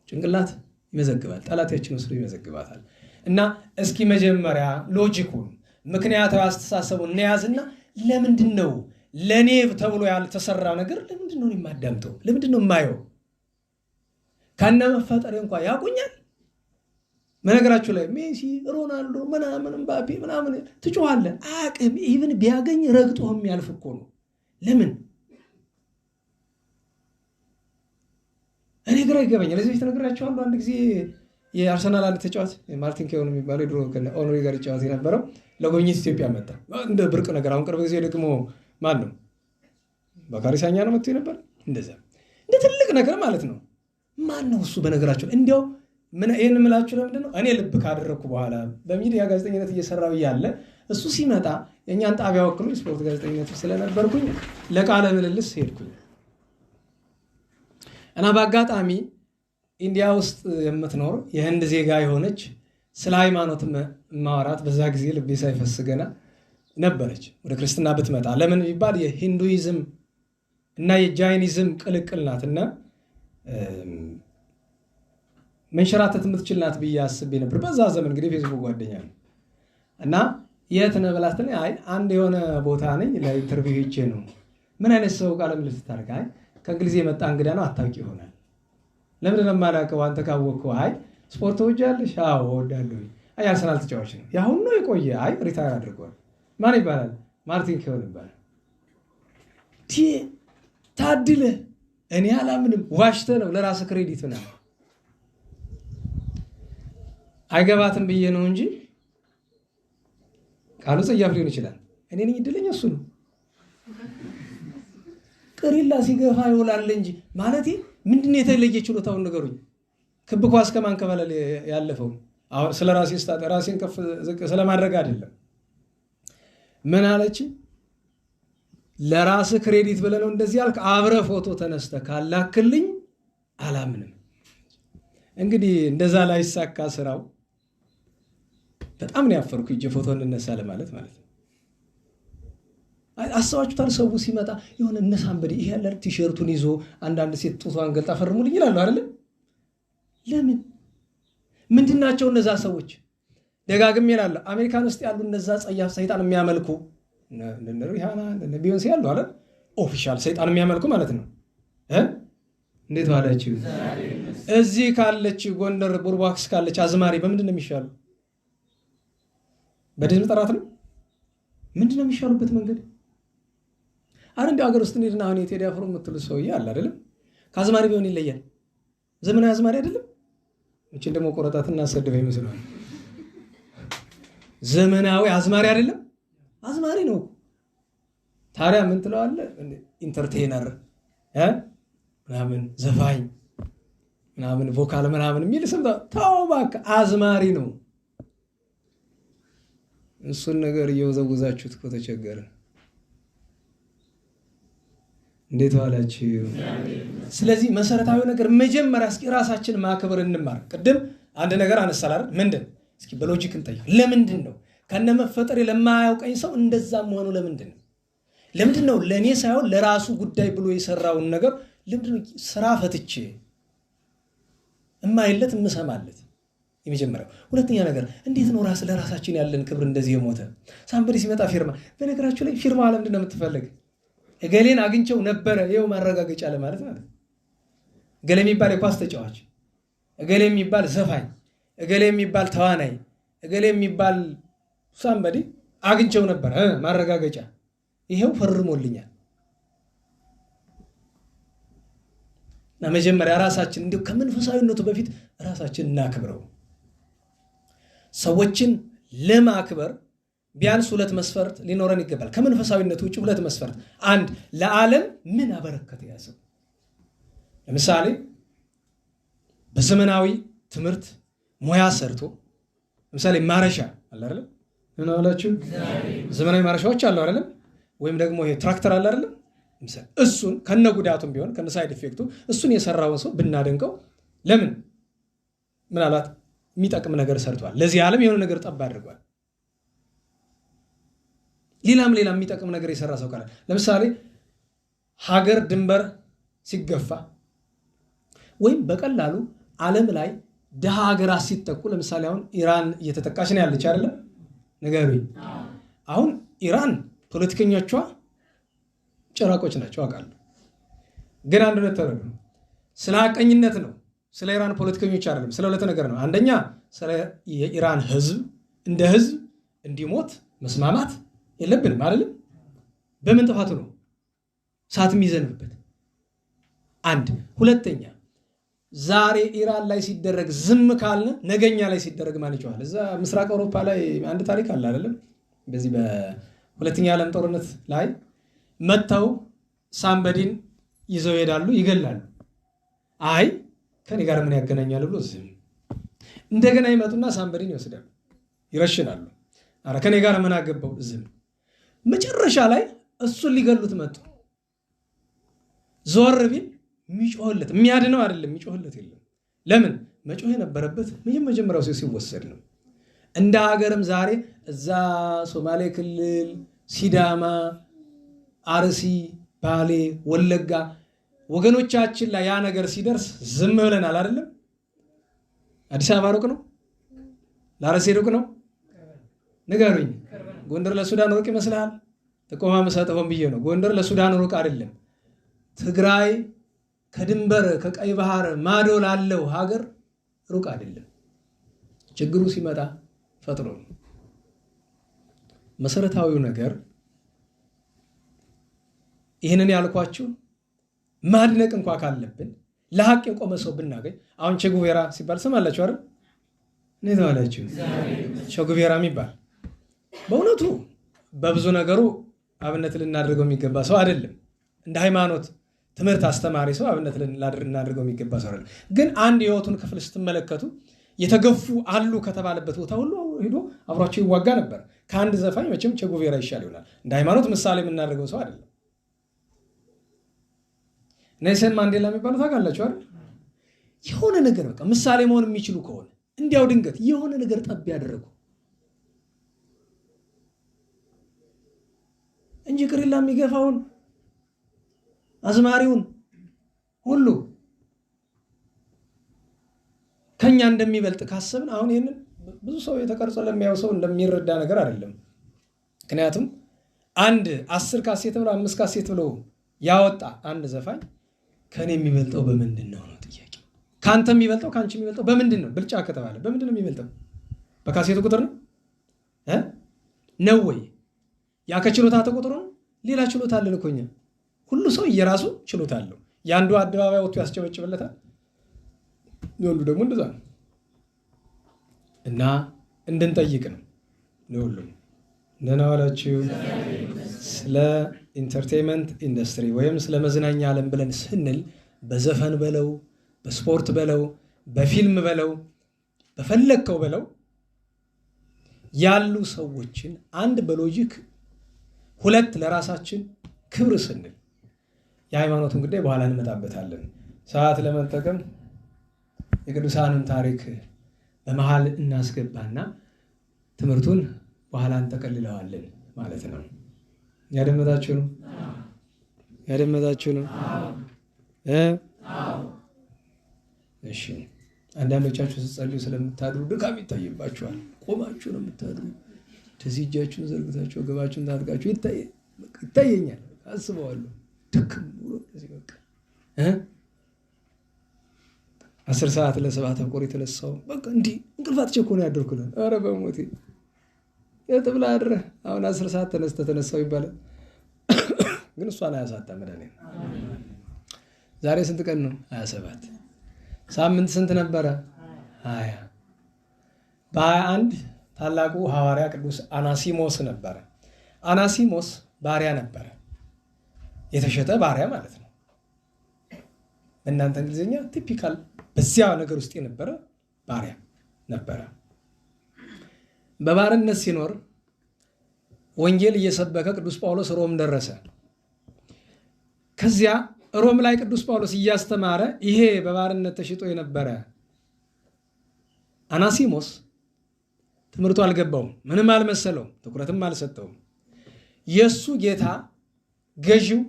ጭንቅላት ይመዘግባል። ጠላት ያችን ወስዶ ይመዘግባታል። እና እስኪ መጀመሪያ ሎጂኩን ምክንያታዊ አስተሳሰቡን እንያዝና ለምንድን ነው ለኔ ተብሎ ያልተሰራ ነገር ለምንድን ነው የማዳምጠው? ለምንድን ነው የማየው? ከነ መፈጠሬ እንኳን ያቁኛል። በነገራችሁ ላይ ሜሲ፣ ሮናልዶ ምናምን ምባፔ ምናምን ትጮኻለህ። አቅም ኢቭን ቢያገኝ ረግጦህም ያልፍ እኮ ነው። ለምን? እኔ ግራ ይገባኛል። ለዚህ ቤት ነግራችኋለሁ። አንድ ጊዜ የአርሰናል አንድ ተጫዋች ማርቲን ኬውን የሚባለው ድሮ ከኦኖሪ ጋር ይጫወት የነበረው ለጎብኝት ኢትዮጵያ መጣ። እንደ ብርቅ ነገር። አሁን ቅርብ ጊዜ ደግሞ ማን ነው በካሪ ሳኛ ነው መጥቶ ነበር። እንደዛ እንደ ትልቅ ነገር ማለት ነው። ማን ነው እሱ? በነገራችሁ እንዲያው ይህን የምላችሁ ለምንድን ነው? እኔ ልብ ካደረግኩ በኋላ በሚዲያ ጋዜጠኝነት እየሰራው እያለ እሱ ሲመጣ የእኛን ጣቢያ ወክሎ ስፖርት ጋዜጠኝነት ስለነበርኩኝ ለቃለ ምልልስ ሄድኩኝ እና በአጋጣሚ ኢንዲያ ውስጥ የምትኖር የህንድ ዜጋ የሆነች ስለ ሃይማኖት ማውራት በዛ ጊዜ ልቤ ሳይፈስ ገና ነበረች። ወደ ክርስትና ብትመጣ ለምን ቢባል የሂንዱይዝም እና የጃይኒዝም ቅልቅል ናትና መንሸራተት የምትችል ናት ብዬ አስቤ ነበር። በዛ ዘመን እንግዲህ ፌስቡክ ጓደኛ ነው እና የት ነህ ብላ ስትለኝ አይ አንድ የሆነ ቦታ ነኝ ለኢንተርቪው ሄጄ ነው። ምን አይነት ሰው ቃለ ምልልስ ታደርግ? አይ ከእንግሊዝ የመጣ እንግዳ ነው አታውቂ ይሆናል። ለምንድን ነው የማላውቀው? አንተ ካወቅከው። አይ ስፖርት ትወጃለሽ? አዎ እወዳለሁ። አይ አርሰናል ተጫዋች ነው። ያሁን ነው የቆየ? አይ ሪታየር አድርጓል። ማን ይባላል? ማርቲን ኬውን ይባላል። ታድለህ። እኔ አላምንም። ዋሽተህ ነው ለራስህ ክሬዲት ምናምን አይገባትም ብዬ ነው እንጂ ቃሉ ጸያፍ ሊሆን ይችላል። እኔ ነኝ እድለኛ፣ እሱ ነው። ቅሪላ ሲገፋ ይውላል እንጂ ማለቴ ምንድን ነው የተለየ ችሎታውን ንገሩኝ። ክብ ኳስ ከማንከባለል ያለፈው አሁን ስለ ራሴ ስታጠ ራሴን ከፍ ዝቅ ስለማድረግ አይደለም። ምን አለች? ለራስ ክሬዲት ብለህ ነው እንደዚህ ያልክ፣ አብረ ፎቶ ተነስተ ካላክልኝ አላምንም። እንግዲህ እንደዛ ላይ ሳካ ስራው በጣም ነው ያፈርኩ እጄ ፎቶ እንነሳ ለማለት ማለት ነው። አስተዋችሁታል? ሰው ሲመጣ የሆነ እነሳንበዲ ይሄ ያለ ቲሸርቱን ይዞ አንዳንድ ሴት ጡቷን ገልጣ ፈርሙልኝ ይላሉ አይደል? ለምን? ምንድናቸው እነዛ ሰዎች? ደጋግሜ እላለሁ አሜሪካን ውስጥ ያሉ እነዛ ጸያፍ ሰይጣን የሚያመልኩ እነ ሪሃና እነ ቢዮንሴ ያሉ አይደል? ኦፊሻል ሰይጣን የሚያመልኩ ማለት ነው። እንዴት ዋላችሁ? እዚህ ካለች ጎንደር ቡርባክስ ካለች አዝማሪ በምንድን ነው የሚሻሉ? በድምፅ ጥራት ነው? ምንድን ነው የሚሻሉበት መንገድ? አረ እንዲያው ሀገር ውስጥ እንሂድና አሁን የቴዲ አፍሮ የምትሉት ሰውዬ አለ አይደለም? ከአዝማሪ ቢሆን ይለያል። ዘመናዊ አዝማሪ አይደለም። እቺን ደግሞ ቆረጣትና አሰደበ ይመስላል። ዘመናዊ አዝማሪ አይደለም፣ አዝማሪ ነው። ታዲያ ምን ትለዋለህ? ኢንተርቴይነር ምናምን ዘፋኝ ምናምን ቮካል ምናምን የሚል ስም ተው እባክህ፣ አዝማሪ ነው። እሱን ነገር እየወዘወዛችሁት እኮ ተቸገረ። እንዴት ዋላችሁ? ስለዚህ መሰረታዊ ነገር መጀመሪያ እስኪ ራሳችን ማክበር እንማር። ቅድም አንድ ነገር አነሳል አይደል? ምንድን እስኪ በሎጂክ እንጠይቅ። ለምንድን ነው ከነመፈጠሬ ለማያውቀኝ ሰው እንደዛ መሆኑ? ለምንድን ነው ለእኔ ሳይሆን ለራሱ ጉዳይ ብሎ የሰራውን ነገር ለምንድን ነው ስራ ፈትቼ እማይለት እምሰማለት? የመጀመሪያው። ሁለተኛ ነገር እንዴት ነው ለራሳችን ያለን ክብር እንደዚህ የሞተ? ሳምበዲ ሲመጣ ፊርማ፣ በነገራችሁ ላይ ፊርማ ለምንድን ነው የምትፈልግ? እገሌን አግኝቸው ነበረ ይኸው ማረጋገጫ ለማለት ማለት። እገሌ የሚባል የኳስ ተጫዋች፣ እገሌ የሚባል ዘፋኝ፣ እገሌ የሚባል ተዋናይ፣ እገሌ የሚባል ሳምበዲ አግኝቸው ነበረ ማረጋገጫ ይሄው ፈርሞልኛል። እና መጀመሪያ ራሳችን እንዲሁ ከመንፈሳዊነቱ በፊት ራሳችን እናክብረው። ሰዎችን ለማክበር ቢያንስ 2 መስፈርት ሊኖረን ይገባል። ከመንፈሳዊነቱ ውጭ 2 መስፈርት። አንድ፣ ለዓለም ምን አበረከተ ያ ሰው። ለምሳሌ በዘመናዊ ትምህርት ሙያ ሰርቶ ለምሳሌ ማረሻ አለ አይደል? ምን አላችሁ? ዘመናዊ ማረሻዎች አሉ አይደል? ወይም ደግሞ ይሄ ትራክተር አለ አይደል? ለምሳሌ እሱን ከነጉዳቱም ቢሆን ከነሳይድ ኢፌክቱ እሱን የሰራውን ሰው ብናደንቀው፣ ለምን? ምናልባት የሚጠቅም ነገር ሰርቷል። ለዚህ ዓለም የሆነ ነገር ጠብ አድርጓል። ሌላም የሚጠቅም ነገር የሰራ ሰው ካለ ለምሳሌ ሀገር ድንበር ሲገፋ ወይም በቀላሉ ዓለም ላይ ደሃ ሀገራት ሲጠቁ፣ ለምሳሌ አሁን ኢራን እየተጠቃች ነው ያለች አይደለም? ንገሩኝ። አሁን ኢራን ፖለቲከኞቿ ጭራቆች ናቸው አውቃለሁ። ግን አንድ ነገር ተረዱ። ስለ ሀቀኝነት ነው፣ ስለ ኢራን ፖለቲከኞች አይደለም። ስለ 2 ነገር ነው። አንደኛ ስለ የኢራን ህዝብ እንደ ህዝብ እንዲሞት መስማማት የለብንም አይደለም? በምን ጥፋቱ ነው እሳት የሚዘንብበት? አንድ። ሁለተኛ ዛሬ ኢራን ላይ ሲደረግ ዝም ካልነ ነገኛ ላይ ሲደረግ ማን ይችዋል? እዛ ምስራቅ አውሮፓ ላይ አንድ ታሪክ አለ አይደለም? በዚህ በሁለተኛ ዓለም ጦርነት ላይ መተው ሳምበዲን ይዘው ይሄዳሉ፣ ይገላሉ። አይ ከኔ ጋር ምን ያገናኛል ብሎ ዝም። እንደገና ይመጡና ሳምበዲን ይወስዳሉ፣ ይረሽናሉ። አረ ከኔ ጋር ምን አገባው? ዝም። መጨረሻ ላይ እሱን ሊገሉት መጡ። ዞር ቢል የሚጮህለት የሚያድነው አይደለም፣ የሚጮህለት የለም። ለምን? መጮህ የነበረበት መጀመሪያው ሲወሰድ ነው። እንደ ሀገርም ዛሬ እዛ ሶማሌ ክልል፣ ሲዳማ፣ አርሲ፣ ባሌ፣ ወለጋ ወገኖቻችን ላይ ያ ነገር ሲደርስ ዝም ብለናል አይደለም? አዲስ አበባ ሩቅ ነው? ለአርሲ ሩቅ ነው? ንገሩኝ። ጎንደር ለሱዳን ሩቅ ይመስልሃል? ጥቆማ መሳጠፎም ብዬ ነው። ጎንደር ለሱዳን ሩቅ አይደለም። ትግራይ ከድንበር ከቀይ ባህር ማዶ ላለው ሀገር ሩቅ አይደለም። ችግሩ ሲመጣ ፈጥሮ መሰረታዊው ነገር ይህንን ያልኳችሁ ማድነቅ እንኳ ካለብን ለሐቅ የቆመ ሰው ብናገኝ፣ አሁን ቼ ጉቬራ ሲባል ሰማላችሁ አይደል? እንዴት ዋላችሁ? ቸጉቬራ የሚባል በእውነቱ በብዙ ነገሩ አብነት ልናደርገው የሚገባ ሰው አይደለም። እንደ ሃይማኖት ትምህርት አስተማሪ ሰው አብነት ልናደርገው የሚገባ ሰው አይደለም። ግን አንድ የህይወቱን ክፍል ስትመለከቱ የተገፉ አሉ ከተባለበት ቦታ ሁሉ ሄዶ አብሯቸው ይዋጋ ነበር። ከአንድ ዘፋኝ መቼም ቸጉቬራ ይሻል ይሆናል። እንደ ሃይማኖት ምሳሌ የምናደርገው ሰው አይደለም። ኔልሰን ማንዴላ የሚባሉ ታውቃላችሁ አይደል? የሆነ ነገር በቃ ምሳሌ መሆን የሚችሉ ከሆነ እንዲያው ድንገት የሆነ ነገር ጠብ ያደረጉ እንጂ ቅሪላ የሚገፋውን አዝማሪውን ሁሉ ከኛ እንደሚበልጥ ካሰብን አሁን ይሄንን ብዙ ሰው የተቀርጾ ለሚያው ሰው እንደሚረዳ ነገር አይደለም። ምክንያቱም አንድ 10 ካሴት ብሎ 5 ካሴት ብሎ ያወጣ አንድ ዘፋኝ ከኔ የሚበልጠው በምንድን ነው ጥያቄ። ካንተ የሚበልጠው ካንቺ የሚበልጠው በምንድን ነው? ብልጫ ከተባለ በምንድን ነው የሚበልጠው? በካሴቱ ቁጥር ነው ነው ወይ? ያ ከችሎታ ተቆጥሮ ነው? ሌላ ችሎታ አለን እኮ እኛ። ሁሉ ሰው የራሱ ችሎታ አለው። ያንዱ አደባባይ ወጥቶ ያስጨበጭበለታል፣ የወንዱ ደግሞ እንደዛ ነው። እና እንድንጠይቅ ነው ለሁሉም። ደህና ዋላችሁ። ስለ ኢንተርቴይንመንት ኢንዱስትሪ ወይም ስለ መዝናኛ ዓለም ብለን ስንል በዘፈን በለው፣ በስፖርት በለው፣ በፊልም በለው፣ በፈለግከው በለው ያሉ ሰዎችን አንድ በሎጂክ ሁለት ለራሳችን ክብር ስንል የሃይማኖቱን ጉዳይ በኋላ እንመጣበታለን። ሰዓት ለመጠቀም የቅዱሳንን ታሪክ በመሃል እናስገባና ትምህርቱን በኋላ እንጠቀልለዋለን ማለት ነው። ያደመጣችሁ ነው? ያደመጣችሁ ነው? እሺ። አንዳንዶቻችሁ ስትጸልዩ ስለምታድሩ ድካም ይታይባችኋል። ቆማችሁ ነው የምታድሩ። እንደዚህ እጃችሁን ዘርግታችሁ ወገባችሁን ታጥቃችሁ ይታየኛል። አስበዋለሁ። ድክም ብሎ እንደዚህ በቃ 10 ሰዓት ለ7 ተቆር የተነሳው በቃ እንዲህ እንቅልፋት ቸኮ ነው ያደርኩልን። ኧረ በሞቴ የጥብላ አድረ አሁን 10 ሰዓት ተነሳው ይባላል። ግን እሷን አያሳጣም መድኃኒዓለም። ዛሬ ስንት ቀን ነው? 27። ሳምንት ስንት ነበረ? 20። በ21 ታላቁ ሐዋርያ ቅዱስ አናሲሞስ ነበረ። አናሲሞስ ባሪያ ነበረ፣ የተሸጠ ባሪያ ማለት ነው። በእናንተ እንግሊዝኛ ቲፒካል በዚያ ነገር ውስጥ የነበረ ባሪያ ነበረ። በባርነት ሲኖር ወንጌል እየሰበከ ቅዱስ ጳውሎስ ሮም ደረሰ። ከዚያ ሮም ላይ ቅዱስ ጳውሎስ እያስተማረ ይሄ በባርነት ተሽጦ የነበረ አናሲሞስ ትምህርቱ አልገባውም፣ ምንም አልመሰለውም፣ ትኩረትም አልሰጠውም። የእሱ ጌታ ገዢው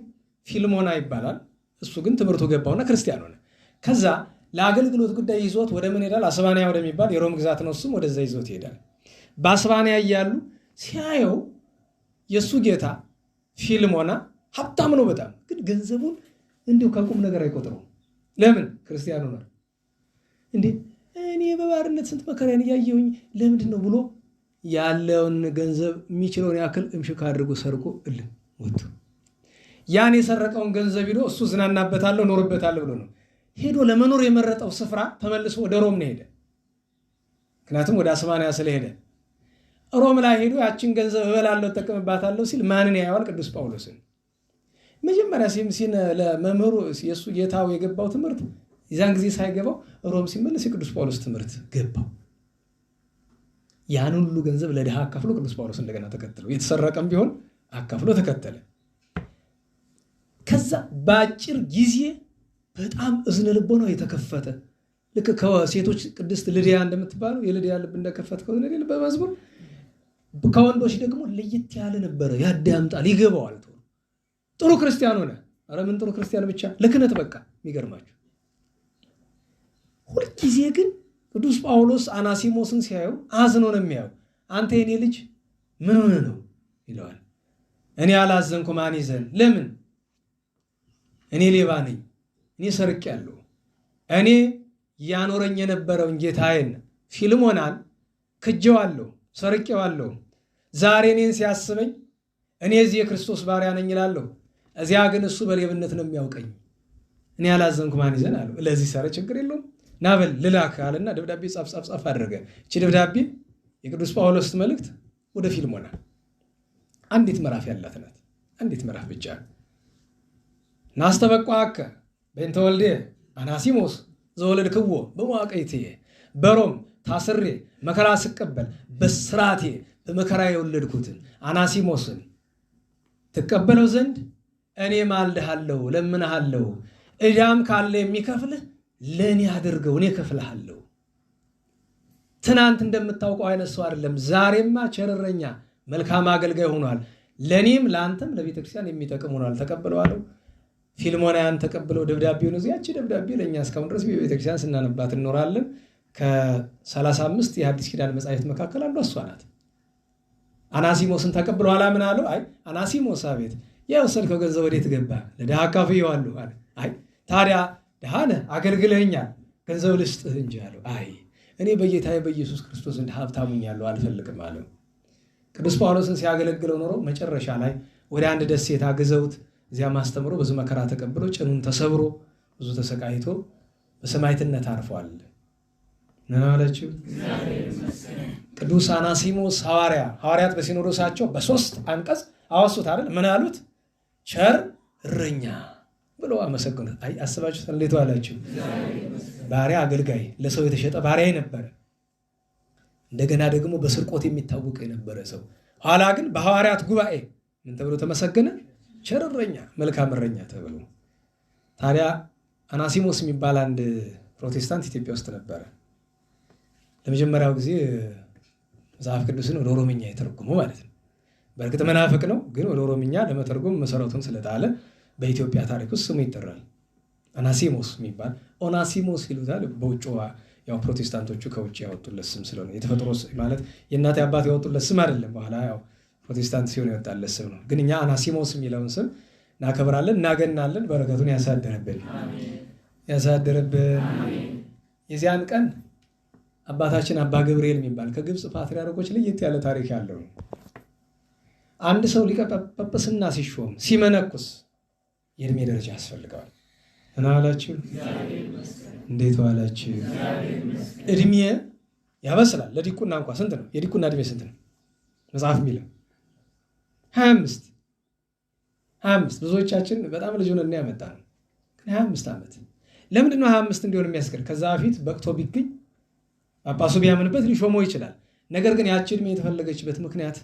ፊልሞና ይባላል። እሱ ግን ትምህርቱ ገባውና ክርስቲያን ሆነ። ከዛ ለአገልግሎት ጉዳይ ይዞት ወደ ምን ሄዳል? አስባንያ ወደሚባል የሮም ግዛት ነው። እሱም ወደዛ ይዞት ይሄዳል። በአስባንያ እያሉ ሲያየው የእሱ ጌታ ፊልሞና ሀብታም ነው በጣም፣ ግን ገንዘቡን እንዲሁ ከቁም ነገር አይቆጥረው። ለምን? ክርስቲያን ሆኗል። እንዴ እኔ በባርነት ስንት መከራን እያየሁኝ ለምንድን ነው ብሎ ያለውን ገንዘብ የሚችለውን ያክል እምሽካ አድርጎ ሰርቆ እልም ወጥቶ ያን የሰረቀውን ገንዘብ ሄዶ እሱ ዝናናበታለሁ ኖርበታለሁ ብሎ ነው ሄዶ ለመኖር የመረጠው ስፍራ ተመልሶ ወደ ሮም ነው ሄደ። ምክንያቱም ወደ አስባንያ ስለሄደ ሮም ላይ ሄዶ ያችን ገንዘብ እበላለሁ እጠቀምባታለሁ ሲል ማንን ያየዋል? ቅዱስ ጳውሎስን። መጀመሪያ ሲን ለመምህሩ የእሱ ጌታው የገባው ትምህርት የዛን ጊዜ ሳይገባው ሮም ሲመለስ የቅዱስ ጳውሎስ ትምህርት ገባው። ያን ሁሉ ገንዘብ ለድሃ አካፍሎ ቅዱስ ጳውሎስ እንደገና ተከተለው። የተሰረቀም ቢሆን አካፍሎ ተከተለ። ከዛ በአጭር ጊዜ በጣም እዝነ ልቦናው የተከፈተ ልክ ከሴቶች ቅድስት ልድያ እንደምትባለው የልድያ ልብ እንደከፈተው ነገር በመዝሙር ከወንዶች ደግሞ ለየት ያለ ነበረ። ያዳምጣል፣ ይገባዋል። ጥሩ ክርስቲያን ሆነ። ኧረ ምን ጥሩ ክርስቲያን ብቻ ለክህነት በቃ። የሚገርማችሁ ሁልጊዜ ግን ቅዱስ ጳውሎስ አናሲሞስን ሲያየው አዝኖ ነው የሚያየው። አንተ የኔ ልጅ ምን ሆነ ነው ይለዋል። እኔ አላዘንኩ ማን ይዘን? ለምን? እኔ ሌባ ነኝ፣ እኔ ሰርቄያለሁ። እኔ ያኖረኝ የነበረውን ጌታዬን ፊልሞናን ክጄዋለሁ፣ ሰርቄዋለሁ። ዛሬ እኔን ሲያስበኝ እኔ እዚህ የክርስቶስ ባሪያ ነኝ እላለሁ። እዚያ ግን እሱ በሌብነት ነው የሚያውቀኝ። እኔ አላዘንኩ ማን ይዘን አለው። ለዚህ ሰረ ችግር የለውም ናበል ልላክ አለና ደብዳቤ ጻፍ አደረገ። እቺ ደብዳቤ የቅዱስ ጳውሎስ መልእክት ወደ ፊልሞና አንዲት ምዕራፍ ያላት ናት። አንዲት ምዕራፍ ብቻ። ናስተበቋከ በእንተ ወልደ አናሲሞስ ዘወለድክዎ በመዋቅይትየ በሮም ታስሬ መከራ ስቀበል በስራቴ በመከራ የወለድኩትን አናሲሞስን ትቀበለው ዘንድ እኔ ማልድሃለሁ፣ ለምንሃለሁ። ዕዳም ካለ የሚከፍልህ ለእኔ አድርገው፣ እኔ እከፍልሃለሁ። ትናንት እንደምታውቀው አይነት ሰው አይደለም። ዛሬማ ቸርረኛ መልካም አገልጋይ ሆኗል። ለእኔም ለአንተም ለቤተክርስቲያን የሚጠቅም ሆኗል። ተቀብለዋለሁ። ፊልሞናያን ተቀብለው ደብዳቤውን እዚያች ደብዳቤ ለእኛ እስካሁን ድረስ በቤተክርስቲያን ስናነባት እንኖራለን። ከ35 የሐዲስ ኪዳን መጻሕፍት መካከል አንዷ እሷ ናት። አናሲሞስን ተቀብለው ምን አለው? አይ አናሲሞስ አቤት፣ የወሰድከው ገንዘብ ወዴት ገባ? ለድሃ አካፍዬዋለሁ አለ። አይ ታዲያ ድሃ ነህ አገልግለኸኛል፣ ገንዘብ ልስጥህ እንጂ አለው። አይ እኔ በጌታዬ በኢየሱስ ክርስቶስ እንደ ሀብታም ሆኛለሁ አልፈልግም አለው። ቅዱስ ጳውሎስን ሲያገለግለው ኖሮ መጨረሻ ላይ ወደ አንድ ደሴት አግዘውት እዚያ ማስተምሮ ብዙ መከራ ተቀብሎ ጭኑን ተሰብሮ ብዙ ተሰቃይቶ በሰማዕትነት አርፏል። ምን አላችሁ? ቅዱስ አናሲሞስ ሐዋርያት በሲኖዶሳቸው በ3 አንቀጽ አወሱት አይደል? ምን አሉት? ቸር እረኛ ብለው አመሰግኑት። አይ አስባችሁት እንዴት ዋላችሁ? ባሪያ አገልጋይ፣ ለሰው የተሸጠ ባሪያ የነበረ እንደገና ደግሞ በስርቆት የሚታወቅ የነበረ ሰው፣ ኋላ ግን በሐዋርያት ጉባኤ ምን ተብሎ ተመሰገነ? ቸር እረኛ፣ መልካም እረኛ ተብሎ። ታዲያ አናሲሞስ የሚባል አንድ ፕሮቴስታንት ኢትዮጵያ ውስጥ ነበረ። ለመጀመሪያው ጊዜ መጽሐፍ ቅዱስን ወደ ኦሮምኛ የተረጎመው ማለት ነው። በእርግጥ መናፍቅ ነው፣ ግን ወደ ኦሮምኛ ለመተርጎም መሰረቱን ስለጣለ በኢትዮጵያ ታሪክ ውስጥ ስሙ ይጠራል። አናሲሞስ የሚባል ኦናሲሞስ ይሉታል በውጭ። ያው ፕሮቴስታንቶቹ ከውጭ ያወጡለት ስም ስለሆነ የተፈጥሮ ማለት የእናት አባት ያወጡለት ስም አይደለም። በኋላ ያው ፕሮቴስታንት ሲሆን ያወጣለት ስም ነው። ግን እኛ አናሲሞስ የሚለውን ስም እናከብራለን፣ እናገናለን። በረከቱን ያሳደረብን። የዚያን ቀን አባታችን አባ ገብርኤል የሚባል ከግብፅ ፓትርያርኮች ለየት ያለ ታሪክ ያለው ነው። አንድ ሰው ሊቀ ጳጳስና ሲሾም ሲመነኩስ የእድሜ ደረጃ ያስፈልገዋል። እና አላችሁ እንዴት ዋላችሁ? እድሜ ያበስላል። ለዲቁና እንኳ ስንት ነው? የዲቁና እድሜ ስንት ነው? መጽሐፍ የሚለው 25። ብዙዎቻችን በጣም ልጅ ሆነን ያመጣ ነው። ግን 25 ዓመት ለምንድን ነው 25 እንዲሆን የሚያስገድ? ከዛ በፊት በቅቶ ቢገኝ ጳጳሱ ቢያምንበት ሊሾመው ይችላል። ነገር ግን ያቺ እድሜ የተፈለገችበት ምክንያት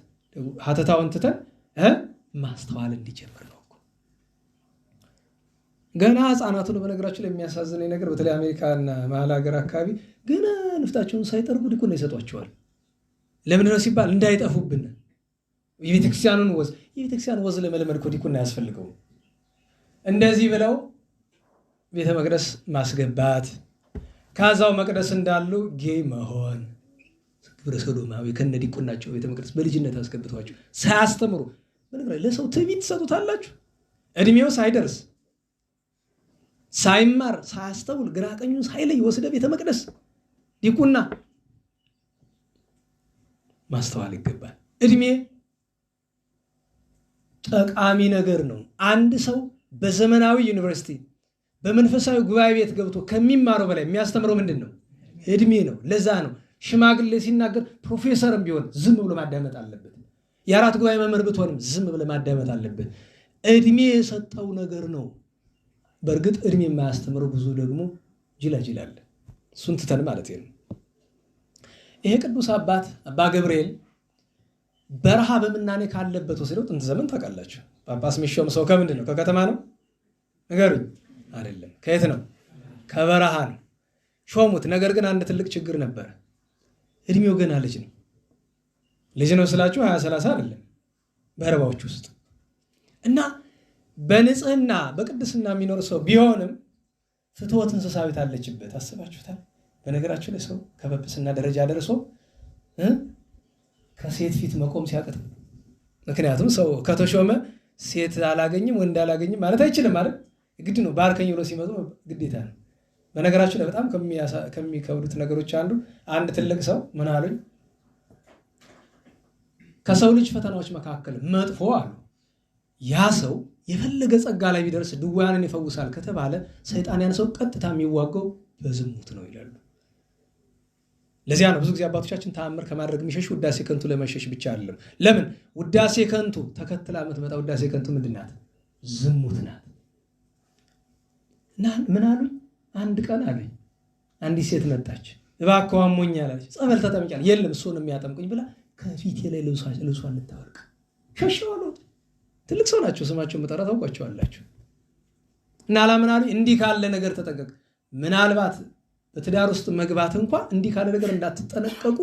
ሀተታውን ትተን ማስተዋል እንዲጀምር ነው። ገና ህፃናቱ ነው። በነገራችን ላይ የሚያሳዝነኝ ነገር በተለይ አሜሪካና መሀል ሀገር አካባቢ ገና ንፍታቸውን ሳይጠርጉ ዲቁና ይሰጧቸዋል። ለምንድን ነው ሲባል እንዳይጠፉብን። የቤተክርስቲያን ወዝ ለመለመድ እኮ ዲቁና ያስፈልገው። እንደዚህ ብለው ቤተ መቅደስ ማስገባት፣ ከዛው መቅደስ እንዳሉ ጌይ መሆን፣ ግብረ ሰዶማዊ ከነ ዲቁናቸው ቤተ መቅደስ በልጅነት አስገብቷቸው ሳያስተምሩ። በነገራችን ለሰው ትዕቢት ትሰጡታላችሁ። እድሜው ሳይደርስ ሳይማር ሳያስተውል ግራ ቀኙን ሳይለይ ወስደ ቤተ መቅደስ ዲቁና ማስተዋል ይገባል። እድሜ ጠቃሚ ነገር ነው። አንድ ሰው በዘመናዊ ዩኒቨርሲቲ በመንፈሳዊ ጉባኤ ቤት ገብቶ ከሚማረው በላይ የሚያስተምረው ምንድን ነው? እድሜ ነው። ለዛ ነው ሽማግሌ ሲናገር ፕሮፌሰርም ቢሆን ዝም ብሎ ማዳመጥ አለበት። የአራት ጉባኤ መምህር ብትሆንም ዝም ብሎ ማዳመጥ አለበት። እድሜ የሰጠው ነገር ነው። በእርግጥ እድሜ የማያስተምረው ብዙ ደግሞ ጅላጅል አለ። እሱን ትተን ማለት ነው። ይሄ ቅዱስ አባት አባ ገብርኤል በረሃ በምናኔ ካለበት ወስደው ጥንት ዘመን ታውቃላችሁ። ጳጳስ የሚሾም ሰው ከምንድን ነው? ከከተማ ነው? ንገሩኝ። አይደለም። ከየት ነው? ከበረሃ ነው ሾሙት። ነገር ግን አንድ ትልቅ ችግር ነበረ። እድሜው ገና ልጅ ነው። ልጅ ነው ስላችሁ 20-30 አይደለም፣ በአርባዎች ውስጥ እና በንጽህና በቅድስና የሚኖር ሰው ቢሆንም ፍትወት እንስሳዊት አለችበት። አስባችሁታል? በነገራችሁ ላይ ሰው ከጵጵስና ደረጃ ደርሶ ከሴት ፊት መቆም ሲያቅት፣ ምክንያቱም ሰው ከተሾመ ሴት አላገኝም ወንድ አላገኝም ማለት አይችልም ማለት ግድ ነው። ባርከኝ ብሎ ሲመጡ ግዴታ ነው። በነገራችሁ ላይ በጣም ከሚከብዱት ነገሮች አንድ ትልቅ ሰው ምን አሉኝ፣ ከሰው ልጅ ፈተናዎች መካከል መጥፎ አሉ ያ ሰው የፈለገ ጸጋ ላይ ቢደርስ ድውያንን ይፈውሳል ከተባለ ሰይጣን ያን ሰው ቀጥታ የሚዋገው በዝሙት ነው ይላሉ። ለዚያ ነው ብዙ ጊዜ አባቶቻችን ተአምር ከማድረግ የሚሸሽ ውዳሴ ከንቱ ለመሸሽ ብቻ አይደለም። ለምን ውዳሴ ከንቱ ተከትላ የምትመጣ ውዳሴ ከንቱ ምንድን ናት? ዝሙት ናት። እና ምን አሉኝ? አንድ ቀን አሉኝ አንዲት ሴት መጣች። እባክህ አሞኛል አለች። ጸበል ተጠምቂያለሁ? የለም እሱን የሚያጠምቁኝ ብላ ከፊቴ ላይ ልብሷን ልታወልቅ ሸሸው አሉ። ትልቅ ሰው ናቸው፣ ስማቸውን መጠራ ታውቋቸዋላችሁ። እና አላምን አሉኝ እንዲህ ካለ ነገር ተጠንቀቅ። ምናልባት በትዳር ውስጥ መግባት እንኳን እንዲህ ካለ ነገር እንዳትጠነቀቁ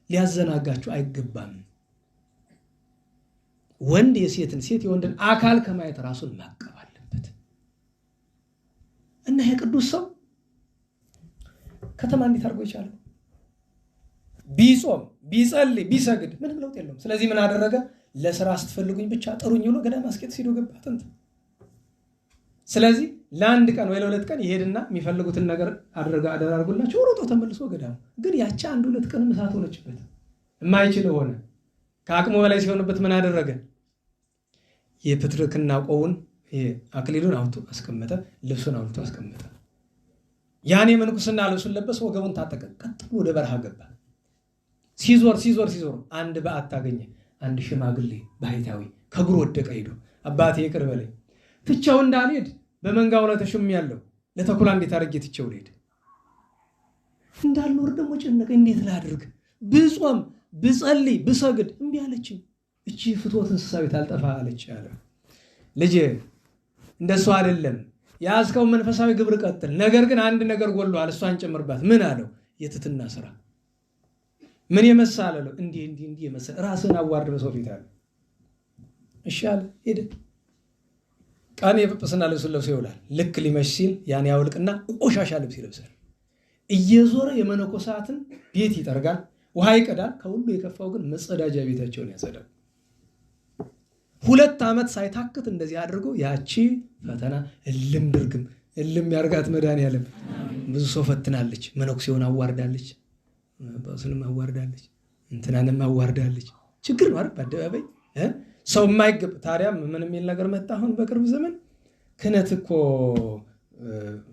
ሊያዘናጋችሁ አይገባም። ወንድ የሴትን ሴት የወንድን አካል ከማየት ራሱን ማቀብ አለበት። እና ይሄ ቅዱስ ሰው ከተማ እንዴት አድርጎ ይቻላል? ቢጾም ቢጸልይ ቢሰግድ ምንም ለውጥ የለውም። ስለዚህ ምን አደረገ? ለስራ ስትፈልጉኝ ብቻ ጥሩኝ ብሎ ገዳም አስቄጥስ ሄዶ ገባ ጥንት። ስለዚህ ለአንድ ቀን ወይ ለሁለት ቀን ይሄድና የሚፈልጉትን ነገር አደራርጉላቸው ሮጦ ተመልሶ ገዳሙ። ግን ያቺ አንድ ሁለት ቀን እሳት ሆነችበት፣ የማይችል ሆነ። ከአቅሙ በላይ ሲሆንበት ምን አደረገ? የፕትርክና ቆቡን አክሊሉን አውጥቶ አስቀመጠ፣ ልብሱን አውጥቶ አስቀመጠ። ያን የምንኩስና ልብሱን ለበሰ፣ ወገቡን ታጠቀ፣ ቀጥ ብሎ ወደ በረሃ ገባ። ሲዞር አንድ በዓት አገኘ። አንድ ሽማግሌ ባህታዊ ከእግሩ ወደቀ። ሄዶ አባቴ ይቅር በለኝ፣ ትቼው እንዳልሄድ በመንጋው ላይ ተሾሜያለሁ፣ ለተኩላ እንዴት አድርጌ ትቼው ልሄድ? እንዳልኖር ደግሞ ጨነቀኝ፣ እንዴት ላድርግ? ብጾም ብጸልይ ብሰግድ እምቢ አለችኝ። እቺ ፍትወት እንስሳዊት አልጠፋ አለች አለ። ልጄ እንደሱ አይደለም፣ ያዝከው መንፈሳዊ ግብር ቀጥል። ነገር ግን አንድ ነገር ጎሏል፣ እሷን ጨምርባት። ምን አለው? የትትና ስራ። ምን የመሰለ አለው? እንዲህ የመሰለ ራስን አዋርድ በሰው ፊት አለ። እሺ አለ፣ ሄደ። ቀን የጵጵስና ልብሱን ለብሶ ይውላል። ልክ ሊመሽ ሲል ያን ያውልቅና ቆሻሻ ልብስ ይለብሳል። እየዞረ የመነኮሳትን ቤት ይጠርጋል፣ ውሃ ይቀዳል። ከሁሉ የከፋው ግን መጸዳጃ ቤታቸውን ያጸዳል። 2 ዓመት ሳይታክት እንደዚህ አድርጎ ያቺ ፈተና እልም ድርግም እልም ያርጋት መድኃኒዓለም። ብዙ ሰው ፈትናለች፣ መነኩሴውን አዋርዳለች፣ ጳጳሱንም አዋርዳለች፣ እንትናንም አዋርዳለች። ችግር ነው አይደል? በአደባባይ ሰው የማይገባ ታዲያ ምን የሚል ነገር መጣ? አሁን በቅርብ ዘመን ክህነት እኮ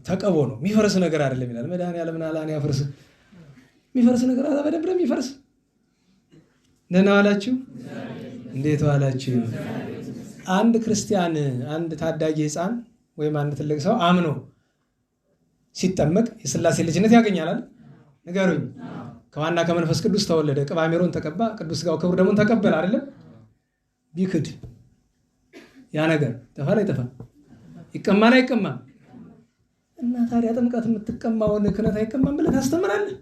ተቀቦ ነው፣ የሚፈርስ ነገር አይደለም ይላል መድኃኒዓለም። አላን ያፈርስ የሚፈርስ ነገር አለ፣ በደንብ ነው የሚፈርስ። ደህና ዋላችሁ? እንዴት ዋላችሁ? አንድ ክርስቲያን አንድ ታዳጊ ሕፃን ወይም አንድ ትልቅ ሰው አምኖ ሲጠመቅ የሥላሴ ልጅነት ያገኛል አይደል? ንገሩኝ። ከዋና ከመንፈስ ቅዱስ ተወለደ፣ ቅባ ሜሮን ተቀባ፣ ቅዱስ ሥጋው ክቡር ደሙን ተቀበለ አይደለም? ቢክድ ያ ነገር ተፋላ ይጠፋ ይቀማል አይቀማም? እና ታዲያ ጥምቀት የምትቀማውን ክህነት አይቀማም ብለህ ታስተምራለህ?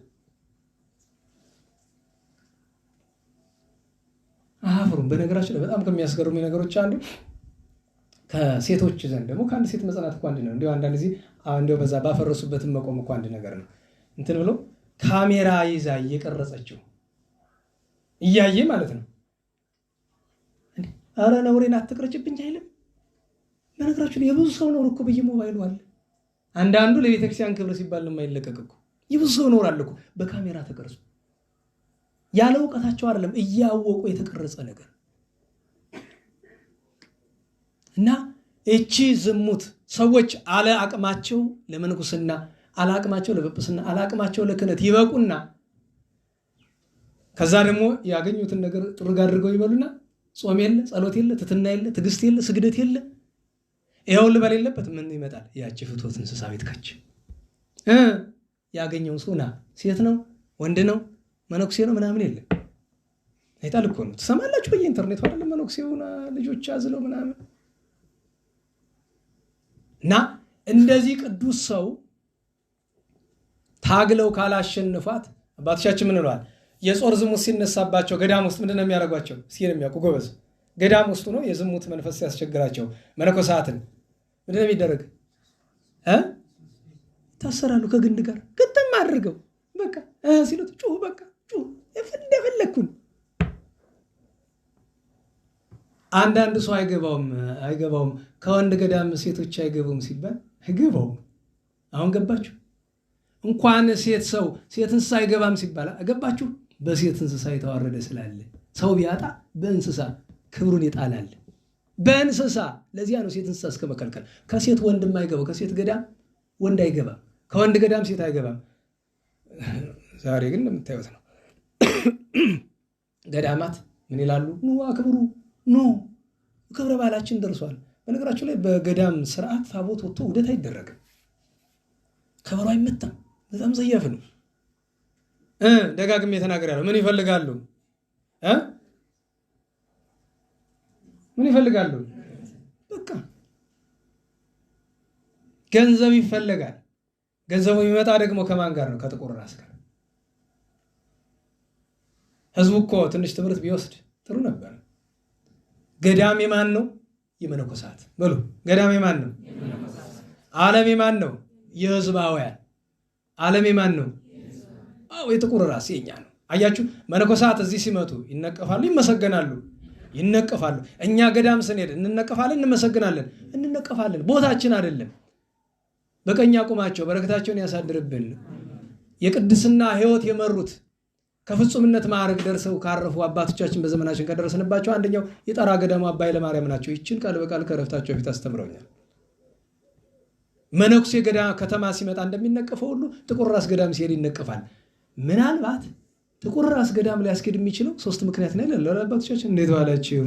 አፍሩም። በነገራችን ላይ በጣም ከሚያስገርሙ ነገሮች አንዱ ከሴቶች ዘንድ ደግሞ ከአንድ ሴት መጽናት እኮ አንድ ነው። እንዲሁ አንዳንድ ጊዜ እንዲሁ በዛ ባፈረሱበትም መቆም እኮ አንድ ነገር ነው። እንትን ብሎ ካሜራ ይዛ እየቀረጸችው እያየ ማለት ነው። አረ ነውሬን አትቅረጭብኝ አይልም። በነገራችን ላይ የብዙ ሰው ነውር እኮ በየሞባይሉ አለ። አንዳንዱ ለቤተክርስቲያን ክብር ሲባል የማይለቀቅ እኮ የብዙ ሰው ነውር አለ እኮ በካሜራ ተቀርጾ፣ ያለ እውቀታቸው አይደለም እያወቁ የተቀረጸ ነገር እና እቺ ዝሙት ሰዎች አለ አቅማቸው ለመንኩስና፣ አለ አቅማቸው ለጵጵስና፣ አለ አቅማቸው ለክህነት ይበቁና ከዛ ደግሞ ያገኙትን ነገር ጥርግ አድርገው ይበሉና ጾም የለ፣ ጸሎት የለ፣ ትትና የለ፣ ትዕግስት የለ፣ ስግደት የለ። ይኸው ልበል የለበት ምን ይመጣል? ያቺ ፍትወት እንስሳዊት ከች ያገኘውን ሰውና ሴት ነው ወንድ ነው መነኩሴ ነው ምናምን የለም። አይጣል እኮ ነው። ትሰማላችሁ በየኢንተርኔቱ አይደለም? መነኩሴውና ልጆች አዝለው ምናምን እና እንደዚህ ቅዱስ ሰው ታግለው ካላሸንፏት አባቶቻችን ምን ይሏል? የጾር ዝሙት ሲነሳባቸው ገዳም ውስጥ ምንድነው የሚያደርጓቸው? እስኪ የሚያውቁ ጎበዝ። ገዳም ውስጥ ነው የዝሙት መንፈስ ሲያስቸግራቸው መነኮሳትን ምንድነው የሚደረግ? ይታሰራሉ ከግንድ ጋር ግጥም አድርገው በቃ ሲሉት ጩሁ፣ በቃ ጩሁ እንደፈለግኩን። አንዳንድ ሰው አይገባውም ከወንድ ገዳም ሴቶች አይገቡም ሲባል አይገባውም። አሁን ገባችሁ? እንኳን ሴት ሰው ሴት እንስሳ አይገባም ሲባል ገባችሁ? በሴት እንስሳ የተዋረደ ስላለ ሰው ቢያጣ በእንስሳ ክብሩን ይጣላል። በእንስሳ ለዚያ ነው ሴት እንስሳ እስከ መከልከል። ከሴት ወንድ የማይገባው ከሴት ገዳም ወንድ አይገባም፣ ከወንድ ገዳም ሴት አይገባም። ዛሬ ግን እንደምታዩት ነው። ገዳማት ምን ይላሉ? ኑ አክብሩ፣ ኑ ክብረ በዓላችን ደርሷል። በነገራችሁ ላይ በገዳም ስርዓት ታቦት ወጥቶ ውደት አይደረግም፣ ከበሮ አይመታም። በጣም ዘያፍ ነው። ደጋግሜ ተናግሬያለሁ። ምን ይፈልጋሉ? ምን ይፈልጋሉ? በቃ ገንዘብ ይፈልጋል። ገንዘቡ የሚመጣ ደግሞ ከማን ጋር ነው? ከጥቁር ራስ ጋር። ህዝቡ እኮ ትንሽ ትምህርት ቢወስድ ጥሩ ነበር። ገዳም የማን ነው? የመነኮሳት በሉ። ገዳም የማን ነው? ዓለም የማን ነው? የህዝባውያን። ዓለም የማን ነው? አዎ የጥቁር ራስ የኛ ነው። አያችሁ፣ መነኮሳት እዚህ ሲመጡ ይነቀፋሉ፣ ይመሰገናሉ፣ ይነቀፋሉ። እኛ ገዳም ስንሄድ እንነቀፋለን፣ እንመሰግናለን፣ እንነቀፋለን። ቦታችን አይደለም። በቀኝ አቁማቸው በረከታቸውን ያሳድርብን። የቅድስና ህይወት የመሩት ከፍጹምነት ማዕረግ ደርሰው ካረፉ አባቶቻችን በዘመናችን ከደረስንባቸው አንደኛው የጠራ ገዳሙ አባ ኃይለማርያም ናቸው። ይችን ቃል በቃል ከረፍታቸው በፊት አስተምረውኛል። መነኩሴ ገዳም ከተማ ሲመጣ እንደሚነቀፈው ሁሉ ጥቁር ራስ ገዳም ሲሄድ ይነቀፋል። ምናልባት ጥቁር ራስ ገዳም ሊያስኬድ የሚችለው 3 ምክንያት ነው ይላል አባቶቻችን። እንዴት ዋላችሁ?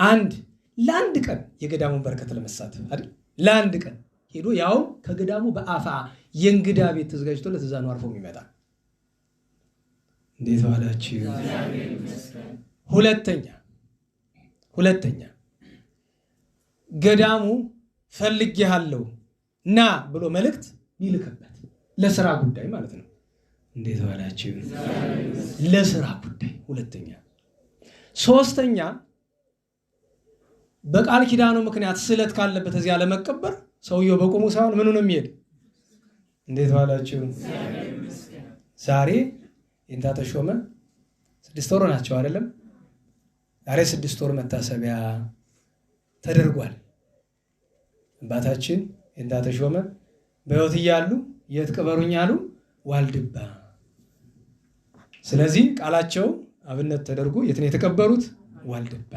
አንድ ለአንድ ቀን የገዳሙን በረከት ለመሳተፍ አይደል? ለአንድ ቀን ሄዶ ያው ከገዳሙ በአፋ የእንግዳ ቤት ተዘጋጅቶለት እዛ ነው አርፎ የሚመጣ። እንዴት ዋላችሁ? ሁለተኛ ገዳሙ ፈልጌሃለሁ ና ብሎ መልእክት ይልክበት ለስራ ጉዳይ ማለት ነው። እንዴት ዋላችሁ? ለስራ ጉዳይ። ሁለተኛ። ሶስተኛ በቃል ኪዳኑ ምክንያት ስለት ካለበት እዚያ ለመቀበር ሰውየው በቁሙ ሳይሆን ምኑ ነው የሚሄድ? እንዴት ዋላችሁ? ዛሬ የእንታ ተሾመ 6 ወር ናቸው አይደለም? ዛሬ 6 ወር መታሰቢያ ተደርጓል። አባታችን የእንታ ተሾመ በሕይወት እያሉ የት ቅበሩኝ አሉ? ዋልድባ። ስለዚህ ቃላቸው አብነት ተደርጎ የት ነው የተቀበሩት? ዋልድባ።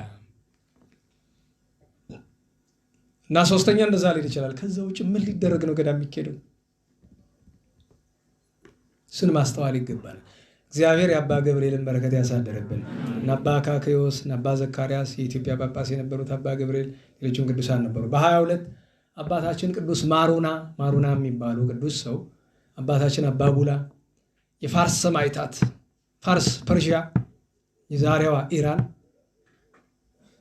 እና ሶስተኛ እንደዛ ሊል ይችላል። ከዛ ውጭ ምን ሊደረግ ነው ገዳም የሚካሄደው? እሱን ማስተዋል ይገባል። እግዚአብሔር የአባ ገብርኤልን በረከት ያሳደረብን። እና አባ አካክዮስ እና አባ ዘካርያስ የኢትዮጵያ ጳጳስ የነበሩት አባ ገብርኤል ሌሎችም ቅዱሳን ነበሩ። በ22 አባታችን ቅዱስ ማሩና የሚባሉ ቅዱስ ሰው አባታችን አባ ቡላ የፋርስ ሰማዕታት፣ ፋርስ ፐርሺያ የዛሬዋ ኢራን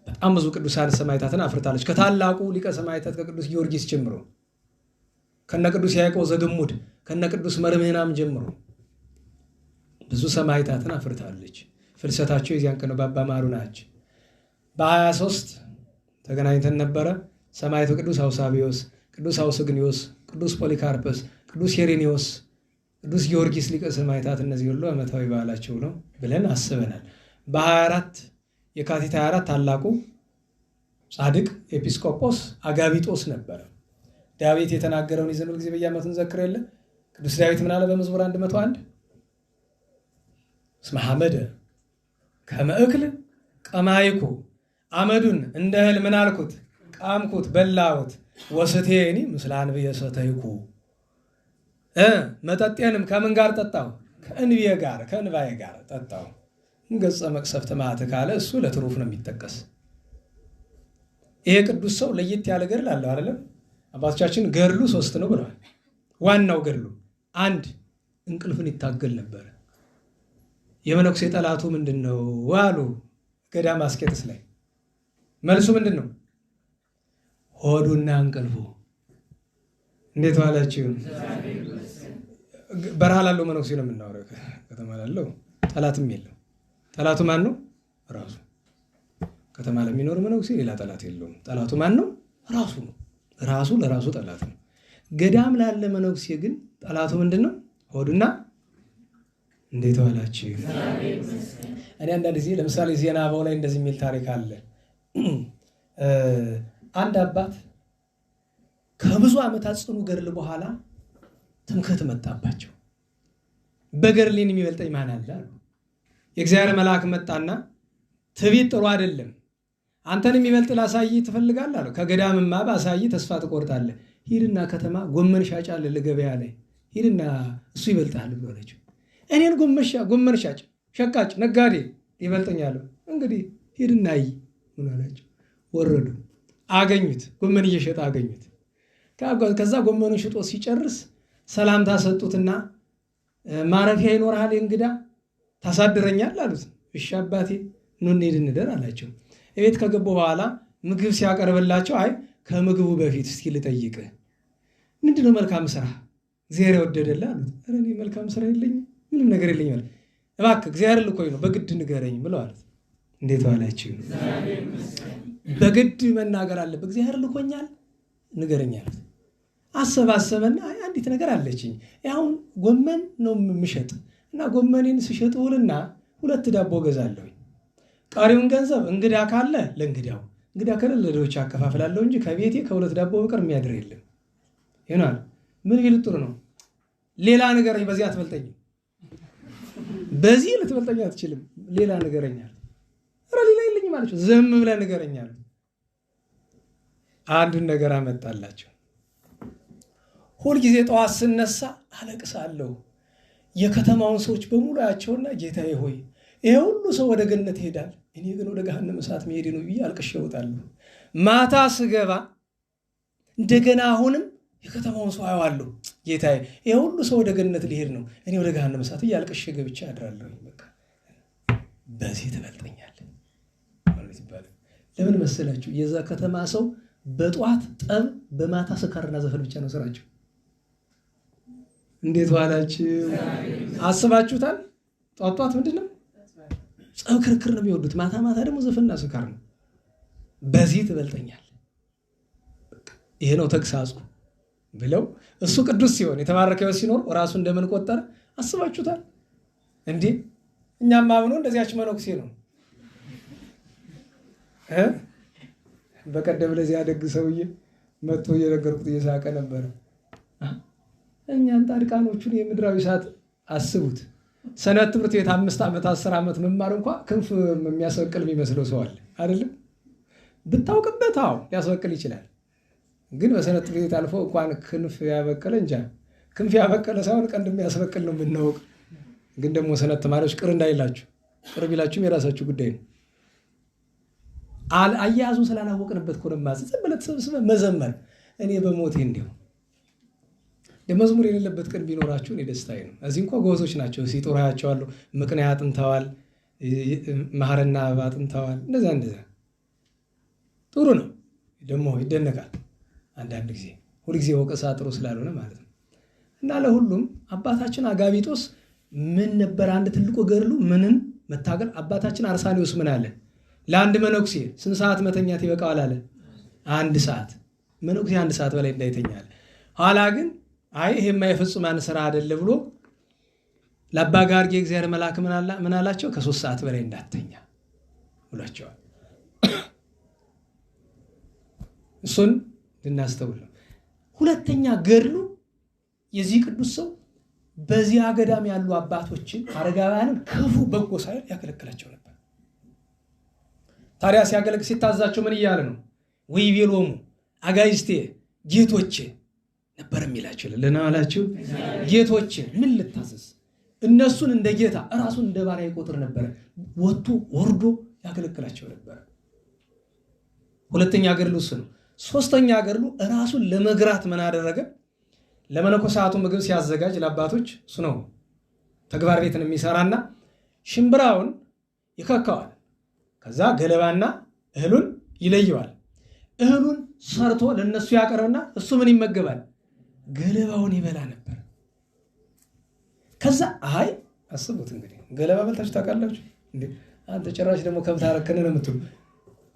በጣም ብዙ ቅዱሳን ሰማዕታትን አፍርታለች። ከታላቁ ሊቀ ሰማዕታት ከቅዱስ ጊዮርጊስ ጀምሮ ከነ ቅዱስ ያዕቆብ ዘግሙድ ከነ ቅዱስ መርምህናም ጀምሮ ብዙ ሰማዕታትን አፍርታለች። ፍልሰታቸው የዚያን ቀን በአባ ማሩናች በ23 ተገናኝተን ነበረ። ሰማዕቱ ቅዱስ አውሳቢዮስ፣ ቅዱስ አውስግኒዮስ፣ ቅዱስ ፖሊካርፐስ፣ ቅዱስ ሄሬኔዎስ፣ ቅዱስ ጊዮርጊስ ሊቀ ሰማዕታት እነዚህ ሁሉ ዓመታዊ በዓላቸው ነው ብለን አስበናል። በ24 የካቲት 24 ታላቁ ጻድቅ ኤጲስቆጶስ አጋቢጦስ ነበረ። ዳዊት የተናገረውን ይዘን ሁልጊዜ በየዓመቱ እንዘክር የለ። ቅዱስ ዳዊት ምን አለ በመዝሙር 101? እስመ ሐመደ ከመ እክል ቀማይኩ፣ አመዱን እንደ እህል ምን አልኩት? ቃምኩት፣ በላሁት። ወስቴኒ ምስለ አንብየ ሰተይኩ፣ መጠጤንም ከምን ጋር ጠጣሁ? ከእንብየ ጋር ከእንባዬ ጋር ጠጣሁ። ገጸ መቅሰፍት ማት ካለ እሱ ለትሩፍ ነው የሚጠቀስ። ይሄ ቅዱስ ሰው ለየት ያለ ገድል አለው አይደለም? አባቶቻችን ገድሉ 3 ነው ብለዋል። ዋናው ገድሉ 1 እንቅልፍን ይታገል ነበር። የመነኩሴ ጠላቱ ምንድን ነው አሉ ገዳመ አስቄጥስ ላይ። መልሱ ምንድን ነው? ሆዱና እንቅልፉ። እንዴት ዋላችሁ? በረሃ ላለው መነኩሴ ነው የምናወራው። ከተማ ላለው ጠላትም የለው። ጠላቱ ማን ነው? ራሱ። ከተማ ለሚኖር መነኩሴ ሌላ ጠላት የለውም። ጠላቱ ማን ነው? ራሱ ነው። ራሱ ለራሱ ጠላት ነው። ገዳም ላለ መነኩሴ ግን ጠላቱ ምንድን ነው? ሆዱና። እንዴት ዋላችሁ? እኔ አንዳንድ ጊዜ ለምሳሌ ዜና አበው ላይ እንደዚህ የሚል ታሪክ አለ። አንድ አባት ከብዙ ዓመታት ጽኑ ገድል በኋላ ትምክህት መጣባቸው። በገድሌን የሚበልጠኝ ማን አለ አሉ። የእግዚአብሔር መልአክ መጣና ትዕቢት ጥሩ አይደለም፣ አንተን የሚበልጥ ላሳይ ትፈልጋለህ አለው። ከገዳምማ ባሳይ ተስፋ ትቆርጣለህ። ሂድና ከተማ ጎመን ሻጭ አለ ለገበያ ላይ ሂድና እሱ ይበልጣል ብሎ አለችው። እኔን ጎመን ሻጭ ሸቃጭ ነጋዴ ይበልጠኛል እንግዲህ ሂድና አይ ብሎ አላቸው። ወረዱ፣ አገኙት። ጎመን እየሸጠ አገኙት። ከዛ ጎመኑን ሽጦ ሲጨርስ ሰላምታ ሰጡትና ማረፊያ ይኖርሃል እንግዳ ታሳድረኛል አሉት። እሺ አባቴ ኑ እንሂድ እንደር አላቸው። እቤት ከገቡ በኋላ ምግብ ሲያቀርብላቸው አይ ከምግቡ በፊት እስኪ ልጠይቅህ ምንድነው መልካም ስራ እግዚአብሔር የወደደልህ አሉት። ኧረ እኔ መልካም ስራ የለኝም ምንም ነገር የለኝም አለ። እባክህ እግዚአብሔር ልኮኝ ነው በግድ ንገረኝ ብለው አሉት። እንዴት ዋላችሁ? በግድ መናገር አለበት። እግዚአብሔር ልኮኛል ንገረኝ አሉት። አሰባሰበና አንዲት ነገር አለችኝ አሁን ጎመን ነው የምሸጥ እና ጎመኔን ስሸጥ ውልና 2 ዳቦ ገዛለሁ። ቀሪውን ገንዘብ እንግዳ ካለ ለእንግዳው እንግዳ ከሌለ ለድሆች አከፋፍላለሁ እንጂ ከቤቴ ከ2 ዳቦ በቀር የሚያድር የለም ይሆናል። ምን ቢል ጥሩ ነው? ሌላ ንገረኝ፣ በዚህ አትበልጠኝም፣ በዚህ ልትበልጠኝ አትችልም፣ ሌላ ንገረኛል። ኧረ ሌላ የለኝም አለችው። ዝም ብለህ ንገረኛል። አንዱን ነገር አመጣላቸው። ሁልጊዜ ጠዋት ስነሳ አለቅሳለሁ። የከተማውን ሰዎች በሙሉ ያቸውና ጌታዬ ሆይ ይሄ ሁሉ ሰው ወደ ገነት ይሄዳል፣ እኔ ግን ወደ ገሃነመ እሳት መሄድ ነው ብዬ አልቅሼ እወጣለሁ። ማታ ስገባ እንደገና አሁንም የከተማውን ሰው አየዋለሁ። ጌታዬ ይሄ ሁሉ ሰው ወደ ገነት ሊሄድ ነው፣ እኔ ወደ ገሃነመ እሳት እያልቅሼ ገብቼ አድራለሁ። በቃ በዚህ ትበልጠኛለህ ማለት ይባላል። ለምን መሰላችሁ? የዛ ከተማ ሰው በጧት ጠብ፣ በማታ ስካርና ዘፈን ብቻ ነው ስራቸው። እንዴት ዋላችሁ? አስባችሁታል? ጧት ምንድን ነው? ጸብ፣ ክርክር ነው የሚወዱት። ማታ ማታ ደግሞ ዘፈንና ስካር ነው። በዚህ ትበልጠኛል፣ ይሄ ነው ተግሳጹ ብለው እሱ ቅዱስ ሲሆን የተባረከ ሕይወት ሲኖር ራሱ እንደምን ቆጠረ አስባችሁታል እንዴ? እኛም አምኖ እንደዚያች መነኩሴ ነው። በቀደም ለዚያ ደግ ሰውዬ መጥቶ እየነገርኩት እየሳቀ ነበረ። እኛን ጻድቃኖቹን የምድራዊ ሰዓት አስቡት። ሰንበት ትምህርት ቤት 5 ዓመት 10 ዓመት መማር እንኳ ክንፍ የሚያስበቅል የሚመስለው ሰው አለ አይደለም? ብታውቅበት አዎ ሊያስበቅል ይችላል። ግን በሰንበት ትምህርት ቤት አልፎ እንኳን ክንፍ ያበቀለ እንጃ ክንፍ ያበቀለ ሳይሆን ቀንድ የሚያስበቅል ነው የምናውቅ። ግን ደግሞ ሰንበት ተማሪዎች ቅር እንዳይላችሁ፣ ቅር ቢላችሁም የራሳችሁ ጉዳይ ነው። አያያዙን ስላላወቅንበት ኮነማ ዝም ብለህ ተሰብስበህ መዘመር እኔ በሞቴ እንዲሁ መዝሙር የሌለበት ቀን ቢኖራችሁ እኔ ደስታዬ ነው። እዚህ እንኳ ጎበዞች ናቸው ሲጦር ያቸዋለሁ። ምክንያት አጥንተዋል፣ መሐረና አበባ አጥንተዋል። እንደዛ ጥሩ ነው ደግሞ ይደነቃል። አንዳንድ ጊዜ ሁልጊዜ ወቀሳ ጥሩ ስላልሆነ ማለት ነው። እና ለሁሉም አባታችን አጋቢጦስ ምን ነበር አንድ ትልቁ ገድሉ ምንም መታገል። አባታችን አርሳኒዎስ ምን አለ? ለአንድ መነኩሴ ስንት ሰዓት መተኛት ይበቃዋል አለ? 1 ሰዓት። መነኩሴ 1 ሰዓት በላይ እንዳይተኛል። ኋላ ግን አይ ይሄማ የፍጹማን ስራ አይደለ ብሎ ለአባ ጋርጌ እግዚአብሔር መልአክ ምን አላቸው? ከ3 ሰዓት በላይ እንዳትተኛ ብሏቸዋል። እሱን ልናስተውል ነው። ሁለተኛ ገድሉ የዚህ ቅዱስ ሰው በዚህ ገዳም ያሉ አባቶችን አረጋውያንን ክፉ በጎ ሳይል ያከለክላቸው ነበር። ታዲያ ሲያገለግል ሲታዛቸው ምን እያለ ነው? ወይቤሎሙ አጋይስቴ ጌቶቼ ነበር የሚላቸው። ለናላችሁ ጌቶቼ ምን ልታዘዝ? እነሱን እንደ ጌታ እራሱን እንደ ባሪያ ይቆጥር ነበር። ወጥቶ ወርዶ ያገለግላቸው ነበር። ሁለተኛ ገድሉ እሱ ነው። ሶስተኛ ገድሉ እራሱን ለመግራት ምን አደረገ? ለመነኮሳቱ ምግብ ሲያዘጋጅ ለአባቶች እሱ ነው ተግባር ቤትን የሚሰራና ሽምብራውን ይከካዋል። ከዛ ገለባና እህሉን ይለየዋል። እህሉን ሰርቶ ለነሱ ያቀርብና እሱ ምን ይመገባል? ገለባውን ይበላ ነበር። ከዛ አይ አስቡት እንግዲህ ገለባ በልታችሁ ታውቃላችሁ እንዴ? አንተ ጭራሽ ደግሞ ከብት አረከነ ነው የምትሉ።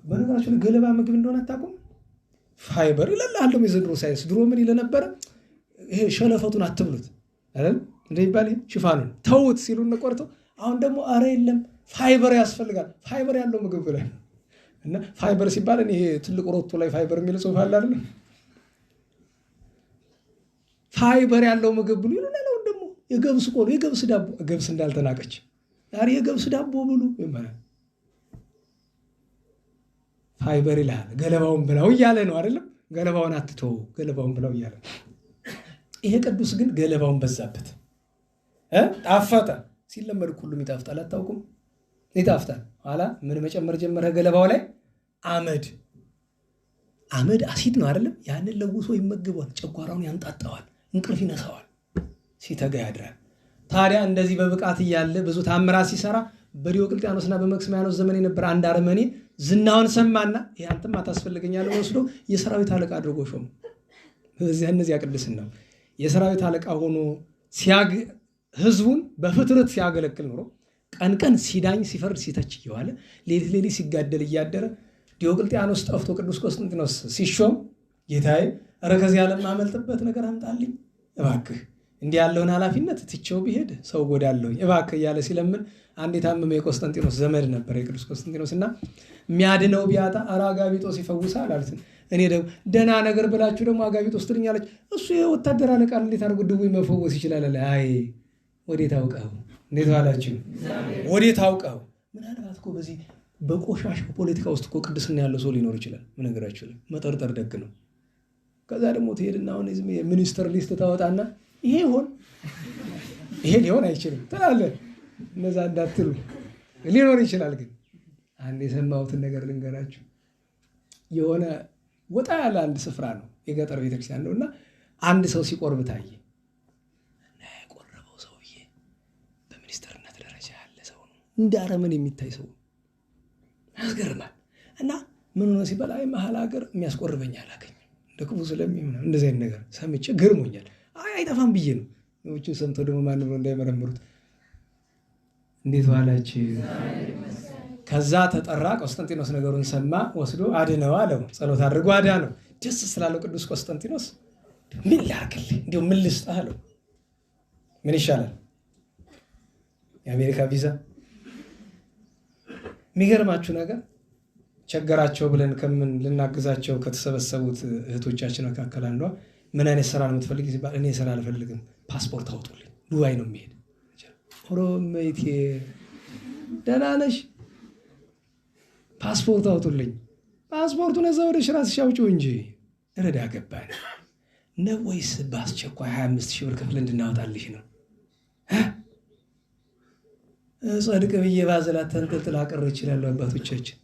በነገራችሁ ገለባ ምግብ እንደሆነ አታውቁም? ፋይበር ይላል ደግሞ የዘንድሮ ሳይንስ። ድሮ ምን ይለ ነበር? ይሄ ሸለፈቱን አትብሉት አይደል እንደሚባል ሽፋኑን ተውት ሲሉን ቆርጠው፣ አሁን ደግሞ አረ የለም ፋይበር ያስፈልጋል። ፋይበር ያለው ምግብ ብለ እና ፋይበር ሲባል ይሄ ትልቅ ሮቶ ላይ ፋይበር የሚል ጽሑፍ አለ አይደል? ፋይበር ያለው ምግብ ብሉ ይሉናል። አሁን ደግሞ የገብስ ቆሎ፣ የገብስ ዳቦ፣ ገብስ እንዳልተናቀች ዛሬ የገብስ ዳቦ ብሉ ይባላል። ፋይበር ይልሃል። ገለባውን ብላው እያለ ነው አይደለም? ገለባውን አትተው፣ ገለባውን ብላው እያለ። ይሄ ቅዱስ ግን ገለባውን በዛበት ጣፈጠ። ሲለመድ ሁሉም ይጣፍጣል። አታውቁም? ይጣፍጣል። ኋላ ምን መጨመር ጀመረ? ገለባው ላይ አመድ አሲድ ነው አይደለም? ያንን ለውሶ ይመገባል። ጨጓራውን ያንጣጣዋል፣ እንቅልፍ ይነሳዋል፣ ሲተጋ ያድራል። ታዲያ እንደዚህ በብቃት እያለ ብዙ ታምራት ሲሰራ በዲዮቅልጥያኖስና በመክስሚያኖስ ዘመን የነበረ አንድ አረመኔ ዝናውን ሰማና ይህ አንተም አታስፈልገኛለህ ወስዶ የሰራዊት አለቃ አድርጎ ሾመ። እነዚያ ቅድስናው የሰራዊት አለቃ ሆኖ ህዝቡን በፍትርት ሲያገለግል ኖሮ ቀን ቀን ሲዳኝ ሲፈርድ ሲተች እየዋለ ሌሊት ሌሊት ሲጋደል እያደረ ዲዮቅልጥያኖስ ጠፍቶ ቅዱስ ቆስጠንጢኖስ ሲሾም ጌታዬ ኧረ ከዚህ ዓለም ማመልጥበት ነገር አምጣልኝ እባክህ፣ እንዲህ ያለውን ኃላፊነት ትቼው ቢሄድ ሰው ጎዳለሁኝ እባክህ እያለ ሲለምን አንድ የታመመ የቆስጠንጢኖስ ዘመድ ነበር የቅዱስ ቆስጠንጢኖስ እና የሚያድነው ቢያጣ ኧረ አጋቢጦስ ይፈውሳል አሉት። እኔ ደግሞ ደህና ነገር ብላችሁ ደግሞ አጋቢጦስ ትልኛለች፣ እሱ የወታደር አለቃ እንዴት አድርጎ ድውይ መፈወስ ይችላል? አይ ወዴት አውቀው? እንዴት ዋላችሁ? ወዴት አውቀው? ምናልባት እኮ በዚህ በቆሻሻ ፖለቲካ ውስጥ እኮ ቅድስና ያለው ሰው ሊኖር ይችላል። ምነግራችሁ መጠርጠር ደግ ነው። ከዛ ደግሞ ትሄድና አሁን የሚኒስተር ሊስት ታወጣና ይሄ ሊሆን አይችልም ትላለህ። እነዛ እንዳትሉ ሊኖር ይችላል። ግን አንድ የሰማሁትን ነገር ልንገራችሁ። የሆነ ወጣ ያለ አንድ ስፍራ ነው፣ የገጠር ቤተክርስቲያን ነው እና አንድ ሰው ሲቆርብ ታየ እና የቆረበው ሰውዬ በሚኒስተርነት ደረጃ ያለ ሰው ነው። እንደ አረመን የሚታይ ሰው ያስገርማል። እና ምን ሆነ ሲባል አይ መሀል ሀገር የሚያስቆርበኝ አላገኝም እንደ ክፉ ስለሚሆን እንደዚህ አይነት ነገር ሰምቼ ገርሞኛል። አይጠፋም ብዬ ነው። ሌሎችን ሰምተው ደግሞ ማንም ነው እንዳይመረምሩት። እንዴት ዋላችሁ? ከዛ ተጠራ። ቆስጠንጢኖስ ነገሩን ሰማ፣ ወስዶ አድነው አለው። ጸሎት አድርጎ አዳነው። ደስ ስላለው ቅዱስ ቆስጠንጢኖስ ምን ላድርግልህ እንዲሁ ምን ልስጥህ አለው። ምን ይሻላል? የአሜሪካ ቪዛ። የሚገርማችሁ ነገር ቸገራቸው ብለን ከምን ልናግዛቸው ከተሰበሰቡት እህቶቻችን መካከል አንዷ ምን አይነት ስራ ነው የምትፈልግ ሲባል እኔ ስራ አልፈልግም፣ ፓስፖርት አውጡልኝ፣ ዱባይ ነው የሚሄድ። ኦሮሜቴ ደህና ነሽ? ፓስፖርት አውጡልኝ። ፓስፖርቱን እዛ ወደ ሽራ ሲሻውጪው እንጂ እረዳ ገባን ነው ወይስ በአስቸኳይ 25 ሺህ ብር ክፍል እንድናወጣልሽ ነው? ጸድቅ ብዬ ባዘላት ተንጠልጥላ ቀረ ይችላሉ አባቶቻችን።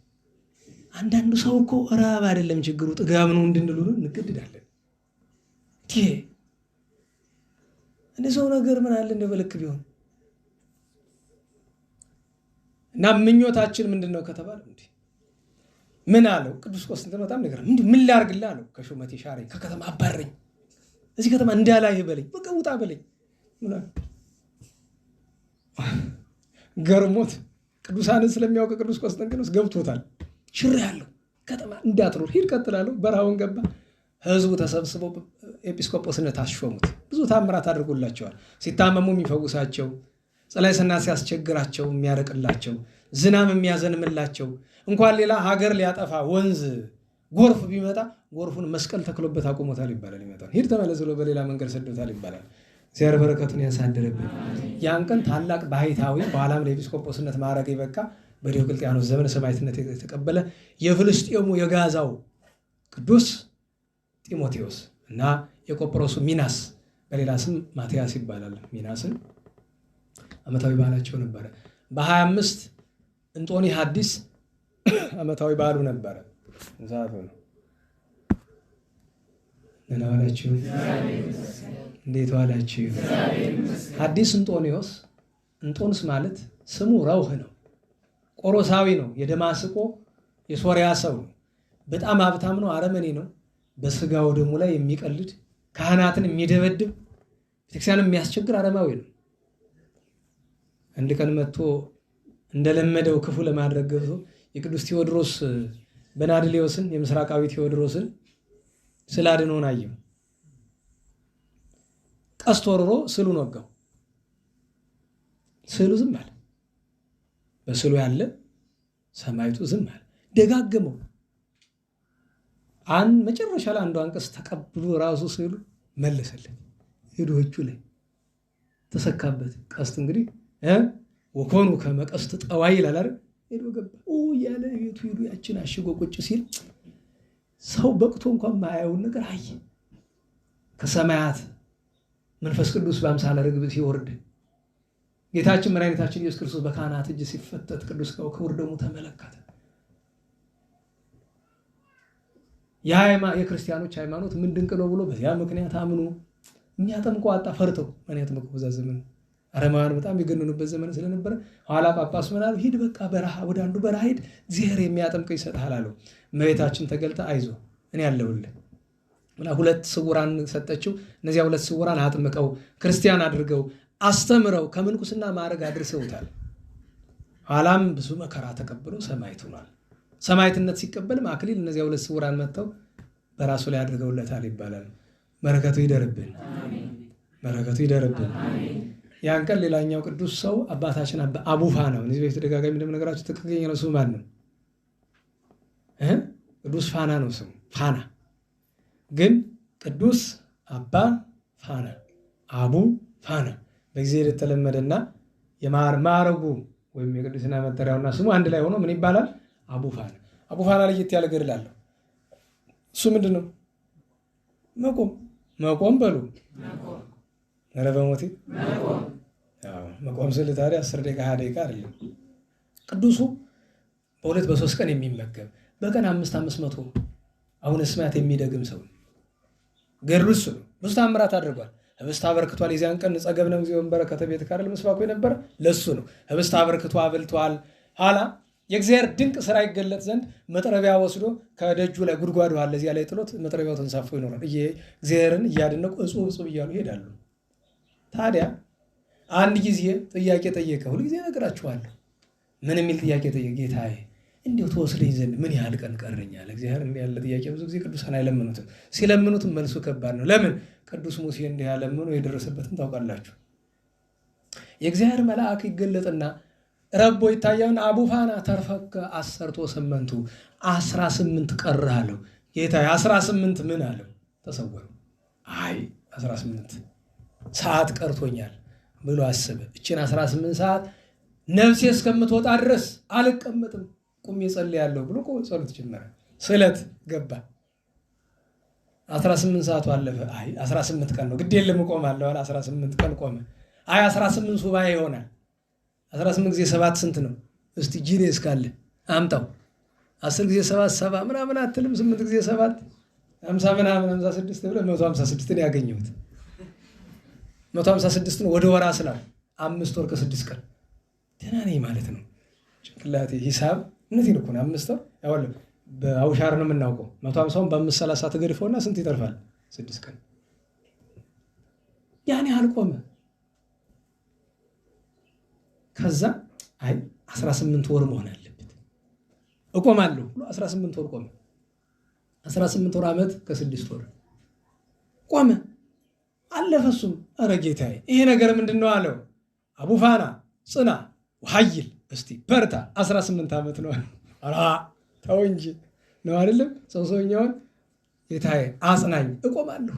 አንዳንዱ ሰው እኮ ራብ አይደለም ችግሩ ጥጋብ ነው እንድንሉ እንገድዳለን። እንደ ሰው ነገር ምን አለ እንደ በልክ ቢሆን እና ምኞታችን ምንድን ነው ከተባለ እንዴ ምን አለው ቅዱስ ቆስጠንጢኖስ በጣም ነገር ምን ላርግልህ አለው። ከሹመቴ ሻረኝ፣ ከከተማ አባረኝ፣ እዚህ ከተማ እንዳላይህ በለኝ፣ በቃ ውጣ በለኝ። ገርሞት ቅዱሳንን ስለሚያውቅ ቅዱስ ቆስጠንጢኖስ ገብቶታል። ሽር ያለው ከተማ እንዳትኖር ሂድ ቀጥላለሁ። በረሃውን ገባ። ህዝቡ ተሰብስበው ኤጲስቆጶስነት አስሾሙት። ብዙ ታምራት አድርጎላቸዋል። ሲታመሙ የሚፈውሳቸው፣ ጸላይሰና ሲያስቸግራቸው የሚያረቅላቸው፣ ዝናም የሚያዘንምላቸው፣ እንኳን ሌላ ሀገር ሊያጠፋ ወንዝ ጎርፍ ቢመጣ ጎርፉን መስቀል ተክሎበት አቁሞታል ይባላል። ይመጣል ሂድ ተመለስ ብሎ በሌላ መንገድ ሰዶታል ይባላል። እግዚአብሔር በረከቱን ያሳድርብን። ያን ቀን ታላቅ ባህታዊ በኋላም ለኤጲስቆጶስነት ማዕረግ የበቃ በዲዮቅልጥያኖስ ዘመን ሰማዕትነት የተቀበለ የፍልስጤሙ የጋዛው ቅዱስ ጢሞቴዎስ እና የቆጵሮሱ ሚናስ በሌላ ስም ማትያስ ይባላል። ሚናስን ዓመታዊ በዓላቸው ነበረ። በ25 እንጦኒ ሐዲስ ዓመታዊ በዓሉ ነበረ። ዛቱ ነው። ደህና ዋላችሁ? እንዴት ዋላችሁ? ሐዲስ እንጦኒዎስ፣ እንጦንስ ማለት ስሙ ረውህ ነው። ቆሮሳዊ ነው። የደማስቆ የሶሪያ ሰው ነው። በጣም ሀብታም ነው። አረመኔ ነው። በስጋው ደሙ ላይ የሚቀልድ ካህናትን የሚደበድብ ቤተክርስቲያንን የሚያስቸግር አረማዊ ነው። አንድ ቀን መጥቶ እንደለመደው ክፉ ለማድረግ ገብቶ የቅዱስ ቴዎድሮስ በናድሌዎስን የምስራቃዊ ቴዎድሮስን ስላድኖን አየው። ቀስት ወርሮ ስዕሉን ወጋው። ስዕሉ ዝም አለ። በስዕሉ ያለ ሰማዕቱ ዝም አለ። ደጋገመው። መጨረሻ ላይ አንዱ አንቀጽ ተቀብሎ ራሱ ስዕሉ መለሰለት። ሄዶቹ ላይ ተሰካበት። ቀስት እንግዲህ ወኮኑ ከመቀስት ጠዋይ ይላል አይደል? ሄዶ ገባ እያለ ቤቱ ሄዶ ያችን አሽጎ ቁጭ ሲል ሰው በቅቶ እንኳን ማያየውን ነገር አየ። ከሰማያት መንፈስ ቅዱስ በአምሳለ ርግብ ሲወርድ ጌታችን መድኃኒታችን ኢየሱስ ክርስቶስ በካህናት እጅ ሲፈተት ቅዱስ ክቡር ደሙ ተመለከተ። የክርስቲያኖች ሃይማኖት ምን ድንቅ ነው ብሎ በዚያ ምክንያት አምኖ የሚያጠምቁ አጣ። ፈርተው ማን ያጥምቁ? በዛ ዘመን አረማውያን በጣም የገነኑበት ዘመን ስለነበረ ኋላ ጳጳሱ ምን አሉ? ሂድ በቃ በረሃ ወደ አንዱ በረሃ ሂድ፣ እግዚአብሔር የሚያጠምቀው ይሰጥሃል አለው። እመቤታችን ተገልጣ አይዞ እኔ አለሁልህ ብላ 2 ስውራን ሰጠችው። እነዚያ 2 ስውራን አጥምቀው ክርስቲያን አድርገው አስተምረው ከምንኩስና ማዕረግ አድርሰውታል። ኋላም ብዙ መከራ ተቀብሎ ሰማዕት ሆኗል። ሰማዕትነት ሲቀበል አክሊል እነዚያ 2 ስውራን መጥተው በራሱ ላይ አድርገውለታል ይባላል። በረከቱ ይደርብን፣ በረከቱ ይደርብን። ያን ቀን ሌላኛው ቅዱስ ሰው አባታችን አቡፋና ነው። እዚህ በፊት ደጋጋሚ እንደምነግራችሁ ትክክለኛ ነው ስሙ ማን ነው? ቅዱስ ፋና ነው ስሙ። ፋና ግን ቅዱስ አባ ፋና አቡ ፋና በጊዜ የተለመደና የማዕረጉ ወይም የቅዱስና መጠሪያውና ስሙ አንድ ላይ ሆኖ ምን ይባላል? አቡ ፋና። አቡ ፋና ለየት ያለ ገድል አለው። እሱ ምንድን ነው? መቆም በሉ ኧረ በሞቴ መቆም ስል ታዲያ 10 ደቂቃ 20 ደቂቃ አይደለም። ቅዱሱ በ2 በ3 ቀን የሚመገብ በቀን 500 አሁን ስማት የሚደግም ሰው ገድሉ እሱ ነው። ብዙ ታምራት አድርጓል። ህብስት አበርክቷል። የዚያን ቀን ጸገብ ነው ጊዜ በረከተ ቤት ካረል መስዋዕቱ የነበረ ለሱ ነው። ህብስት አበርክቶ አብልቷል። ኋላ የእግዚአብሔር ድንቅ ስራ ይገለጥ ዘንድ መጥረቢያ ወስዶ ከደጁ ላይ ጉድጓዱ አለ፣ እዚያ ላይ ጥሎት መጥረቢያው ተንሳፎ ይኖራል። እግዚአብሔርን እያደነቁ እጹብ እያሉ ይሄዳሉ። ታዲያ አንድ ጊዜ ጥያቄ ጠየቀ። ሁልጊዜ እነግራችኋለሁ። ምን የሚል ጥያቄ ጠየቀ? ጌታዬ እንዲያው ተወስደኝ ዘንድ ምን ያህል ቀን ቀረኛል? እግዚአብሔር እንዲህ ያለ ጥያቄ ብዙ ጊዜ ቅዱሳን አይለምኑትም። ሲለምኑትም መልሱ ከባድ ነው። ለምን? ቅዱስ ሙሴ እንዲህ ያለምኑ የደረሰበትን ታውቃላችሁ። የእግዚአብሔር መልአክ ይገለጥና ረቦ ይታያውን አቡ ፋና ተርፈከ 18 18 ቀረህ አለው። ጌታዬ 18 ምን አለው? ተሰወረ። አይ 18 ሰዓት ቀርቶኛል ብሎ አሰበ። እችን 18 ሰዓት ነፍሴ እስከምትወጣ ድረስ አልቀመጥም ቁሜ ጸልያለሁ ብሎ ጸሎት ጀመረ። ስለት ገባ። 18 ሰዓቱ አለፈ። አይ 18 ቀን ነው ግድ የለም እቆማለሁ አለ። 18 ቀን ቆመ። አይ 18 ሱባኤ ይሆናል። 18 ጊዜ 7 ስንት ነው? እስቲ ጂኔስ ካለ አምጣው። 10 ጊዜ 7 70 ምናምን አትልም? 8 ጊዜ 7 50 ምናምን 56 ብለህ 156 ነው ያገኘሁት። 156 ነው ወደ ወራ ስላው 5 ወር ከ6 ቀን ደህና ነኝ ማለት ነው። ጭንቅላቴ ሂሳብ እነዚህ ነው እኮ 5 ወር ያወለ በአውሻር ነው የምናውቀው። 150ውን በ530 ተገድፈውና ስንት ይተርፋል? 6 ቀን ያኔ አልቆመ። ከዛ አይ 18 ወር መሆን አለበት እቆማለሁ ብሎ 18 ወር ቆመ። 18 ወር ዓመት ከ6 ወር ቆመ። አለፈሱም። ኧረ ጌታዬ ይሄ ነገር ምንድነው አለው። አቡ ፋና ጽና ወኃይል እስቲ በርታ 18 ዓመት ነው። ኧረ ተው እንጂ ነው አይደለም። ሰውኛውን ጌታዬ አጽናኝ እቆማለሁ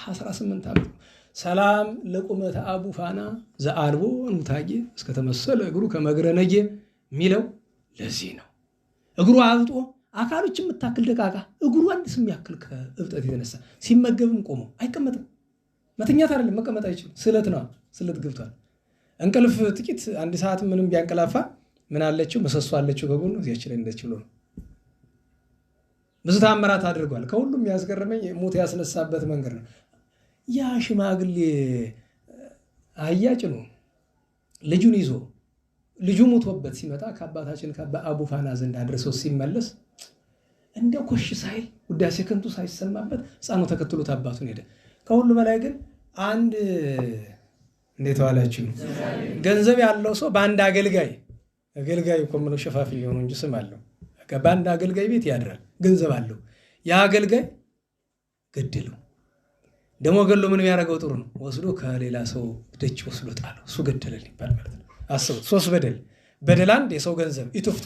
18 ዓመት። ሰላም ለቁመተ አቡ ፋና ዘአልቦ እንታጌ እስከተመሰለ እግሩ ከመግረነጌ የሚለው ለዚህ ነው። እግሩ አብጦ አካሎች የምታክል ደቃቃ እግሩ አንድ ስም ያክል ከእብጠት የተነሳ ሲመገብም ቆሞ አይቀመጥም። መተኛት አይደለም መቀመጥ አይችልም። ስለት ነው፣ ስለት ገብቷል። እንቅልፍ ጥቂት 1 ሰዓት ምንም ቢያንቀላፋ ምን አለችው? መሰሶ አለችው ከጎኑ እዚያች ላይ እንደች ብሎ ነው። ብዙ ታምራት አድርጓል። ከሁሉም ያስገረመኝ ሞት ያስነሳበት መንገድ ነው። ያ ሽማግሌ አያጭ ነው ልጁን ይዞ ልጁ ሞቶበት ሲመጣ ከአባታችን ከአባ አቡ ፋና ዘንድ አድርሰው ሲመለስ እንዲያው ኮሽ ሳይል ውዳሴ ከንቱ ሳይሰማበት ሕፃኑ ተከትሎት አባቱን ሄደ። ከሁሉ በላይ ግን አንድ እንዴት ዋላችሁ ገንዘብ ያለው ሰው በአንድ አገልጋይ እኮ ምነው ሸፋፍኝ ሆኖ እንጂ ስም አለው። በአንድ አገልጋይ ቤት ያድራል። ገንዘብ አለው። ያ አገልጋይ ገደለው። ደሞ ገሎ ምን የሚያደርገው ጥሩ ነው? ወስዶ ከሌላ ሰው ደጅ ወስዶ ጣለው። እሱ ገደለል ይባል ማለት ነው። አስቡት። 3 በደል አንድ የሰው ገንዘብ ይትፍቱ።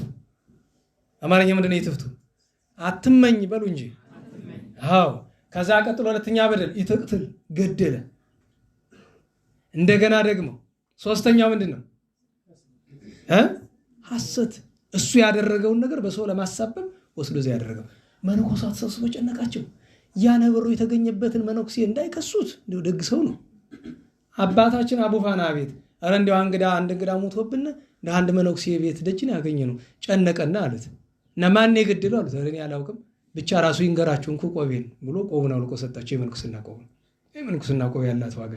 አማርኛ ምንድነው ይትፍቱ? አትመኝ በሉ እንጂ። አዎ። ከዛ ቀጥሎ ሁለተኛ በደል ይትቅትል ገደለ። እንደገና ደግሞ ሶስተኛው ምንድነው? ሐሰት እሱ ያደረገውን ነገር በሰው ለማሳበብ ወስዶ እዚያ ያደረገው። መነኮሳት ሰብስቦ ጨነቃቸው። ያ ነብሮ የተገኘበትን መነኩሴ እንዳይከሱት፣ እንደው ደግ ሰው ነው አባታችን አቡፋና ቤት። ኧረ እንደው አንድ እንግዳ ሞቶብን እንደ አንድ መነኩሴ ቤት ደጅን ያገኘነው ጨነቀና አሉት። እና ማን የገደለው አሉት። እኔ አላውቅም ብቻ ራሱ ይንገራችሁ እንኩ ቆቤን ብሎ ቆቡን አውልቆ ሰጣቸው። የምንኩስና ቆብ የምንኩስና ቆብ ያላት ዋጋ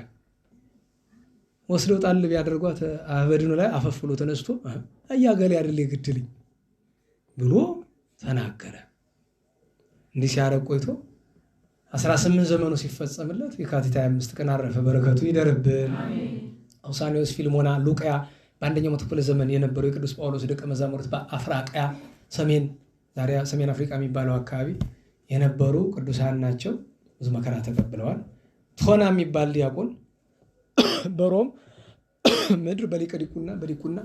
ወስደው ጣል ቢያደርጓት በድኑ ላይ አፈፍሎ ተነስቶ አያገሌ አይደል የገደለኝ ብሎ ተናገረ። እንዲህ ሲያረግ ቆይቶ 18 ዘመኑ ሲፈጸምለት የካቲት 25 ቀን አረፈ። በረከቱ ይደርብን። አውሳኒዮስ፣ ፊልሞና፣ ሉቃያ በአንደኛው መቶ ክፍለ ዘመን የነበሩ የቅዱስ ጳውሎስ ደቀ መዛሙርት በአፍራቃያ ዛሬ ሰሜን አፍሪካ የሚባለው አካባቢ የነበሩ ቅዱሳን ናቸው። ብዙ መከራ ተቀብለዋል። ቶና የሚባል ዲያቆን በሮም ምድር በዲቁና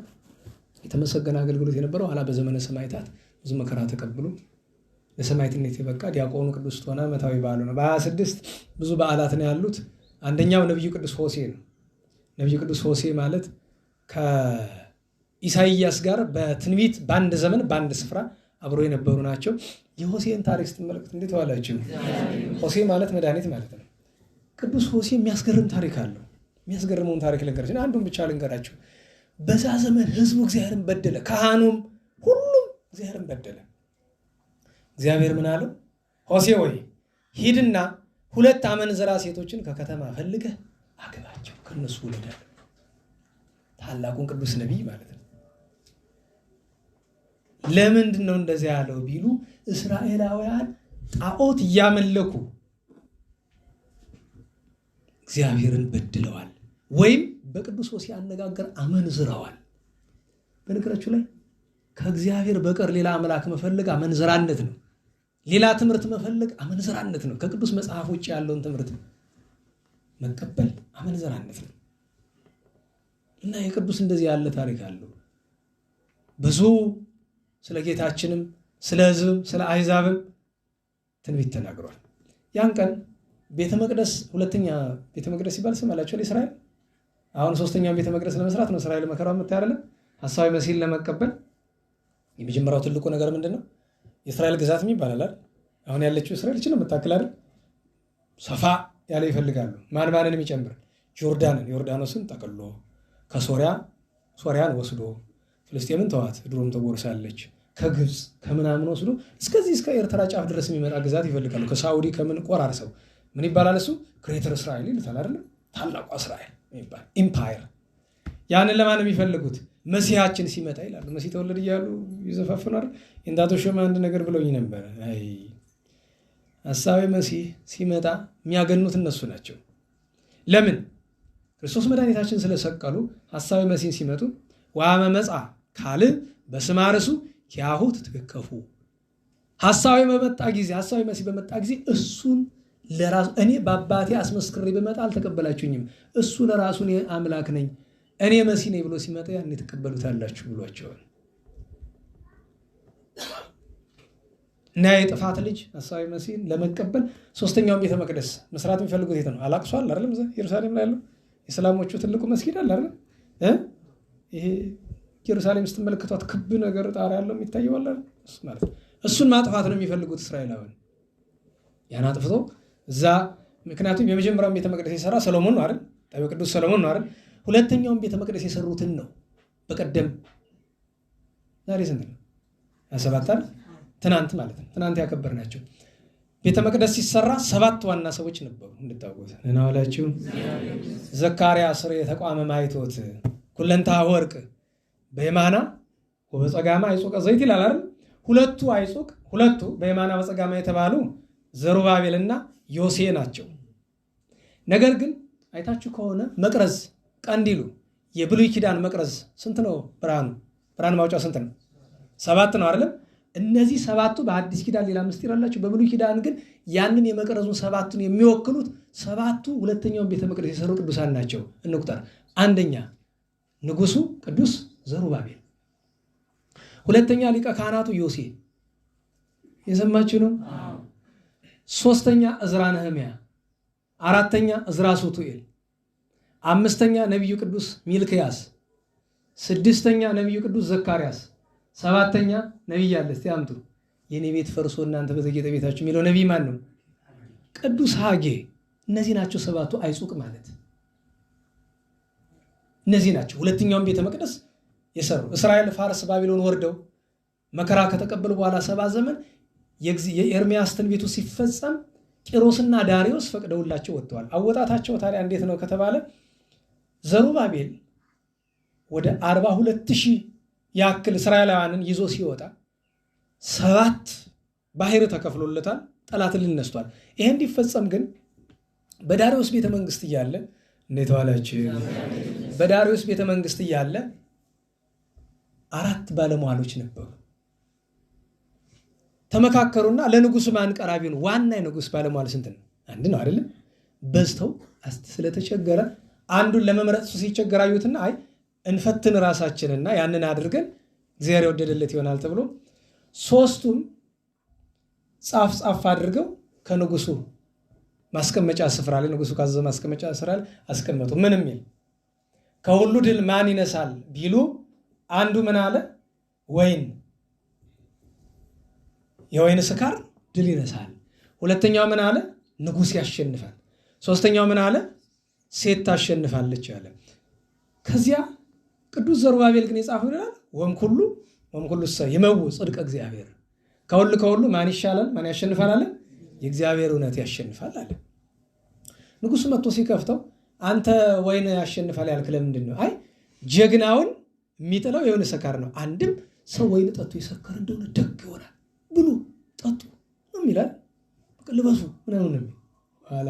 የተመሰገነ አገልግሎት የነበረው ኋላ በዘመነ ሰማዕታት ብዙ መከራ ተቀብሎ ለሰማዕትነት የበቃ ዲያቆኑ ቅዱስ ቶና ዓመታዊ በዓሉ ነው። በ26 ብዙ በዓላት ነው ያሉት። አንደኛው ነቢዩ ቅዱስ ሆሴ ነው። ነቢዩ ቅዱስ ሆሴ ማለት ከኢሳይያስ ጋር በትንቢት በአንድ ዘመን በአንድ ስፍራ አብሮ የነበሩ ናቸው። የሆሴን ታሪክ ስትመለከት እንዴት ዋላችሁ? ሆሴ ማለት መድኃኒት ማለት ነው። ቅዱስ ሆሴ የሚያስገርም ታሪክ አለው። የሚያስገርመውን ታሪክ ልንገራችሁ። አንዱን ብቻ ልንገራችሁ። በዛ ዘመን ህዝቡ እግዚአብሔርን በደለ። ካህኑም ሁሉም እግዚአብሔርን በደለ። እግዚአብሔር ምን አለው? ሆሴ ወይ ሂድና 2 አመንዝራ ሴቶችን ከከተማ ፈልገህ አግባቸው፣ ከነሱ ውለዳል። ታላቁን ቅዱስ ነቢይ ማለት ነው። ለምንድን ነው እንደዚያ ያለው ቢሉ እስራኤላውያን ጣዖት እያመለኩ እግዚአብሔርን በድለዋል፣ ወይም በቅዱስ ሆሴዕ አነጋገር አመንዝረዋል። በነገራችሁ ላይ ከእግዚአብሔር በቀር ሌላ አምላክ መፈለግ አመንዝራነት ነው። ሌላ ትምህርት መፈለግ አመንዝራነት ነው። ከቅዱስ መጽሐፍ ውጭ ያለውን ትምህርት መቀበል አመንዝራነት ነው። እና የቅዱስ እንደዚህ ያለ ታሪክ አለው። ብዙ ስለ ጌታችንም ስለ ሕዝብም ስለ አሕዛብም ትንቢት ተናግሯል። ያን ቀን ቤተ መቅደስ ሁለተኛ ቤተ መቅደስ ሲባል ስማላችሁ እስራኤል አሁን ሶስተኛውን ቤተ መቅደስ ለመስራት ነው እስራኤል መከራው የምታያለ ሐሳዊ መሲህን ለመቀበል የመጀመሪያው ትልቁ ነገር ምንድነው? የእስራኤል ግዛት የሚባል አሁን ያለችው እስራኤል እቺ ነው የምታክል አይደል? ሰፋ ያለ ይፈልጋሉ። ማንንም የሚጨምር ዮርዳኖስን ጠቅሎ ሶሪያን ወስዶ ፍልስጤምን ተዋት፣ ድሮም ተጎርሳለች። ከግብፅ ከምናምን ወስዶ እስከዚህ እስከ ኤርትራ ጫፍ ድረስ የሚመጣ ግዛት ይፈልጋሉ። ከሳውዲ ከምን ቆራርሰው ምን ይባላል እሱ? ግሬተር እስራኤል ይሉታል አይደል? ታላቋ እስራኤል የሚባል ኢምፓየር። ያንን ለማን የሚፈልጉት? መሲሐችን ሲመጣ ይላሉ። መሲህ ተወለደ እያሉ ይዘፋፍናል። እንዳቶ ሸማ አንድ ነገር ብለውኝ ነበር። አይ ሐሳዊ መሲህ ሲመጣ የሚያገኑት እነሱ ናቸው። ለምን? ክርስቶስ መድኃኒታችን ስለሰቀሉ ሐሳዊ መሲህን ሲመጡ ወአመመጻ ካል በስመ ርሱ ኪያሁ ትትከፉ። ሐሳዊ መሲህ በመጣ ጊዜ እሱን ለራሱ እኔ በአባቴ አስመስክሬ በመጣ አልተቀበላችሁኝም፣ እሱ ለራሱ እኔ አምላክ ነኝ እኔ መሲህ ነኝ ብሎ ሲመጣ ያን ተቀበሉታላችሁ ብሏቸዋል። እና የጥፋት ልጅ ሐሳዊ መሲህን ለመቀበል ሶስተኛውን ቤተ መቅደስ መስራት የሚፈልጉት የት ነው? አላቅሷል አይደለም? ኢየሩሳሌም ላይ ያለው የእስላሞቹ ትልቁ መስጊድ አለ አይደል? ይሄ ኢየሩሳሌም ስትመለከቷት ክብ ነገር ጣራ ያለው የሚታየው አለ እሱ ማለት ነው። እሱን ማጥፋት ነው የሚፈልጉት እስራኤላውያን። ያን አጥፍቶ እዛ ምክንያቱም የመጀመሪያውን ቤተ መቅደስ የሰራ ሰሎሞን ነው አይደል? ጠቢው ቅዱስ ሰሎሞን ነው አይደል? ሁለተኛውን ቤተ መቅደስ የሰሩትን ነው በቀደም ዛሬ ስንት ነው? 27 ትናንት ማለት ነው። ትናንት ያከበርናቸው ቤተ መቅደስ ሲሰራ 7 ዋና ሰዎች ነበሩ እንድታውቁት። እናውላችሁ ዘካርያስ የተቋመ ማይቶት ኩለንታ ወርቅ በየማና ወበጸጋማ አይጾቀ ዘይት ይላል አይደል? ሁለቱ በየማና በጸጋማ የተባሉ ዘሩባቤልና ዮሴ ናቸው። ነገር ግን አይታችሁ ከሆነ መቅረዝ ቀንዲሉ የብሉይ ኪዳን መቅረዝ ስንት ነው? ብርሃን ማውጫው ስንት ነው? 7 ነው አይደል? እነዚህ 7ቱ በአዲስ ኪዳን ሌላ ምስጢር አላቸው። በብሉይ ኪዳን ግን ያንን የመቅረዙን 7ቱን የሚወክሉት 7ቱ ሁለተኛውን ቤተ መቅደስ የሰሩ ቅዱሳን ናቸው። እንቁጠር። አንደኛ ንጉሱ ቅዱስ ዘሩባቤል፣ ሁለተኛ ሊቀ ካህናቱ ዮሴ፣ የሰማችሁ ነው። ሶስተኛ እዝራ ነህምያ፣ አራተኛ እዝራ ሱቱኤል፣ አምስተኛ ነቢዩ ቅዱስ ሚልክያስ፣ ስድስተኛ ነቢዩ ቅዱስ ዘካርያስ፣ 7ኛ ነቢይ አለ። እስቲ አምጡ። የኔ ቤት ፈርሶ እናንተ በዘጌጠ ቤታችሁ የሚለው ነቢይ ማን ነው? ቅዱስ ሐጌ። እነዚህ ናቸው 7ቱ አይጹቅ ማለት እነዚህ ናቸው። ሁለተኛውን ቤተ መቅደስ የሰሩ እስራኤል ፋርስ ባቢሎን ወርደው መከራ ከተቀበሉ በኋላ 70 ዘመን የኤርምያስ ትንቢቱ ሲፈጸም ቂሮስና ዳሪዮስ ፈቅደውላቸው ወጥተዋል። አወጣታቸው ታዲያ እንዴት ነው ከተባለ ዘሩባቤል ወደ 42,000 ያክል እስራኤላውያንን ይዞ ሲወጣ 7 ባህር ተከፍሎለታል። ጠላትን ልነስቷል። ይሄ እንዲፈጸም ግን በዳሪዮስ ቤተ መንግስት እያለ እንዴት ዋላችሁ? በዳሪዮስ ቤተ መንግስት እያለ 4 ባለሟሎች ነበሩ። ተመካከሩና ለንጉሱ ማን ቀራቢ ነው? ዋና የንጉስ ባለሟል ስንት ነው? አንድ ነው አይደለም? በዝተው ስለተቸገረ አንዱን ለመምረጥ ሲቸገር አዩትና አይ እንፈትን ራሳችንና ያንን አድርገን እግዚአብሔር የወደደለት ይሆናል ተብሎ 3ቱም ጻፍ አድርገው ከንጉሱ ማስቀመጫ ስፍራ ላይ ንጉሱ ካዘዘ ማስቀመጫ ስፍራ ላይ አስቀመጡ። ምንም ይል ከሁሉ ድል ማን ይነሳል ቢሉ አንዱ ምን አለ? ወይን የወይን ስካር ድል ይነሳል። ሁለተኛው ምን አለ? ንጉስ ያሸንፋል። ሶስተኛው ምን አለ? ሴት ታሸንፋለች አለ። ከዚያ ቅዱስ ዘሩባቤል ግን የጻፈው ይላል ወምኩሉ ይመው ጽድቀ እግዚአብሔር፣ ከሁሉ ማን ይሻላል? ማን ያሸንፋል አለ? የእግዚአብሔር እውነት ያሸንፋል አለ። ንጉሱ መጥቶ ሲከፍተው አንተ ወይን ያሸንፋል ያልክ ለምንድን ነው? አይ ጀግናውን የሚጥለው የወይን ስካር ነው። አንድም ሰው ወይን ጠጡ የሰከረ እንደሆነ ደግ ይሆናል፣ ብሉ ጠጡ ነው ይላል። ልበሱ ምናምን ነው ኋላ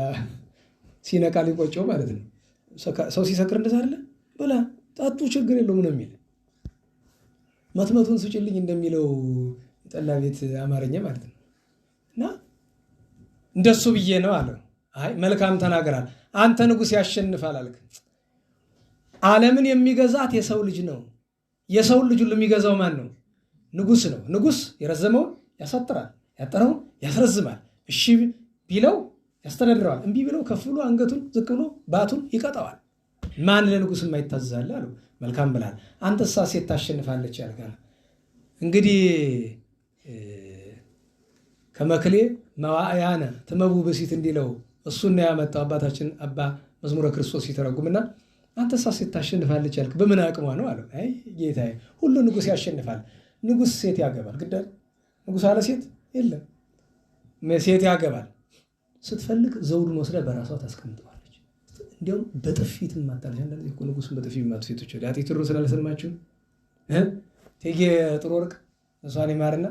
ሲነቃ ሊቆጨው ማለት ነው። ሰው ሲሰክር እንደዛ አይደለ? ብላ ጠጡ ችግር የለውም ነው የሚል መትመቱን ስጭልኝ እንደሚለው ጠላ ቤት አማርኛ ማለት ነው። እና እንደሱ ብዬ ነው አለ። አይ መልካም ተናገራል። አንተ ንጉስ ያሸንፋል አልክ። ዓለምን የሚገዛት የሰው ልጅ ነው። የሰው ልጅ ሁሉ የሚገዛው ማን ነው? ንጉስ ነው። ንጉስ የረዘመውን ያሳጥራል፣ ያጠረውን ያስረዝማል። እሺ ቢለው ያስተዳድረዋል፣ እምቢ ቢለው ከፍ ብሎ አንገቱን ዝቅ ብሎ ባቱን ይቀጣዋል። ማን ለንጉስ የማይታዘዛል አሉ። መልካም ብላል። አንተሳ ሴት ታሸንፋለች ያልካል። እንግዲህ ከመክሌ መዋዕያነ ትመቡ በሲት እንዲለው እሱን ነው ያመጣው አባታችን አባ መዝሙረ ክርስቶስ ሲተረጉምና አንተሳ ሴት ታሸንፋለች ያልክ በምን አቅሟ ነው አለው። አይ ጌታዬ ሁሉ ንጉስ ያሸንፋል። ንጉስ ሴት ያገባል። ግዳል ንጉስ አለ ሴት የለም። ሴት ያገባል። ስትፈልግ ዘውዱን ወስዳ በራሷ ታስቀምጠዋለች። እንዲያውም በጥፊት ማታለች። አንዳንዴ እኮ ንጉስን በጥፊ ማቱ ሴቶች አለ። አጤ ቴዎድሮስ ስላልሰማችሁ እቴጌ ጥሩ ወርቅ እሷን ይማርና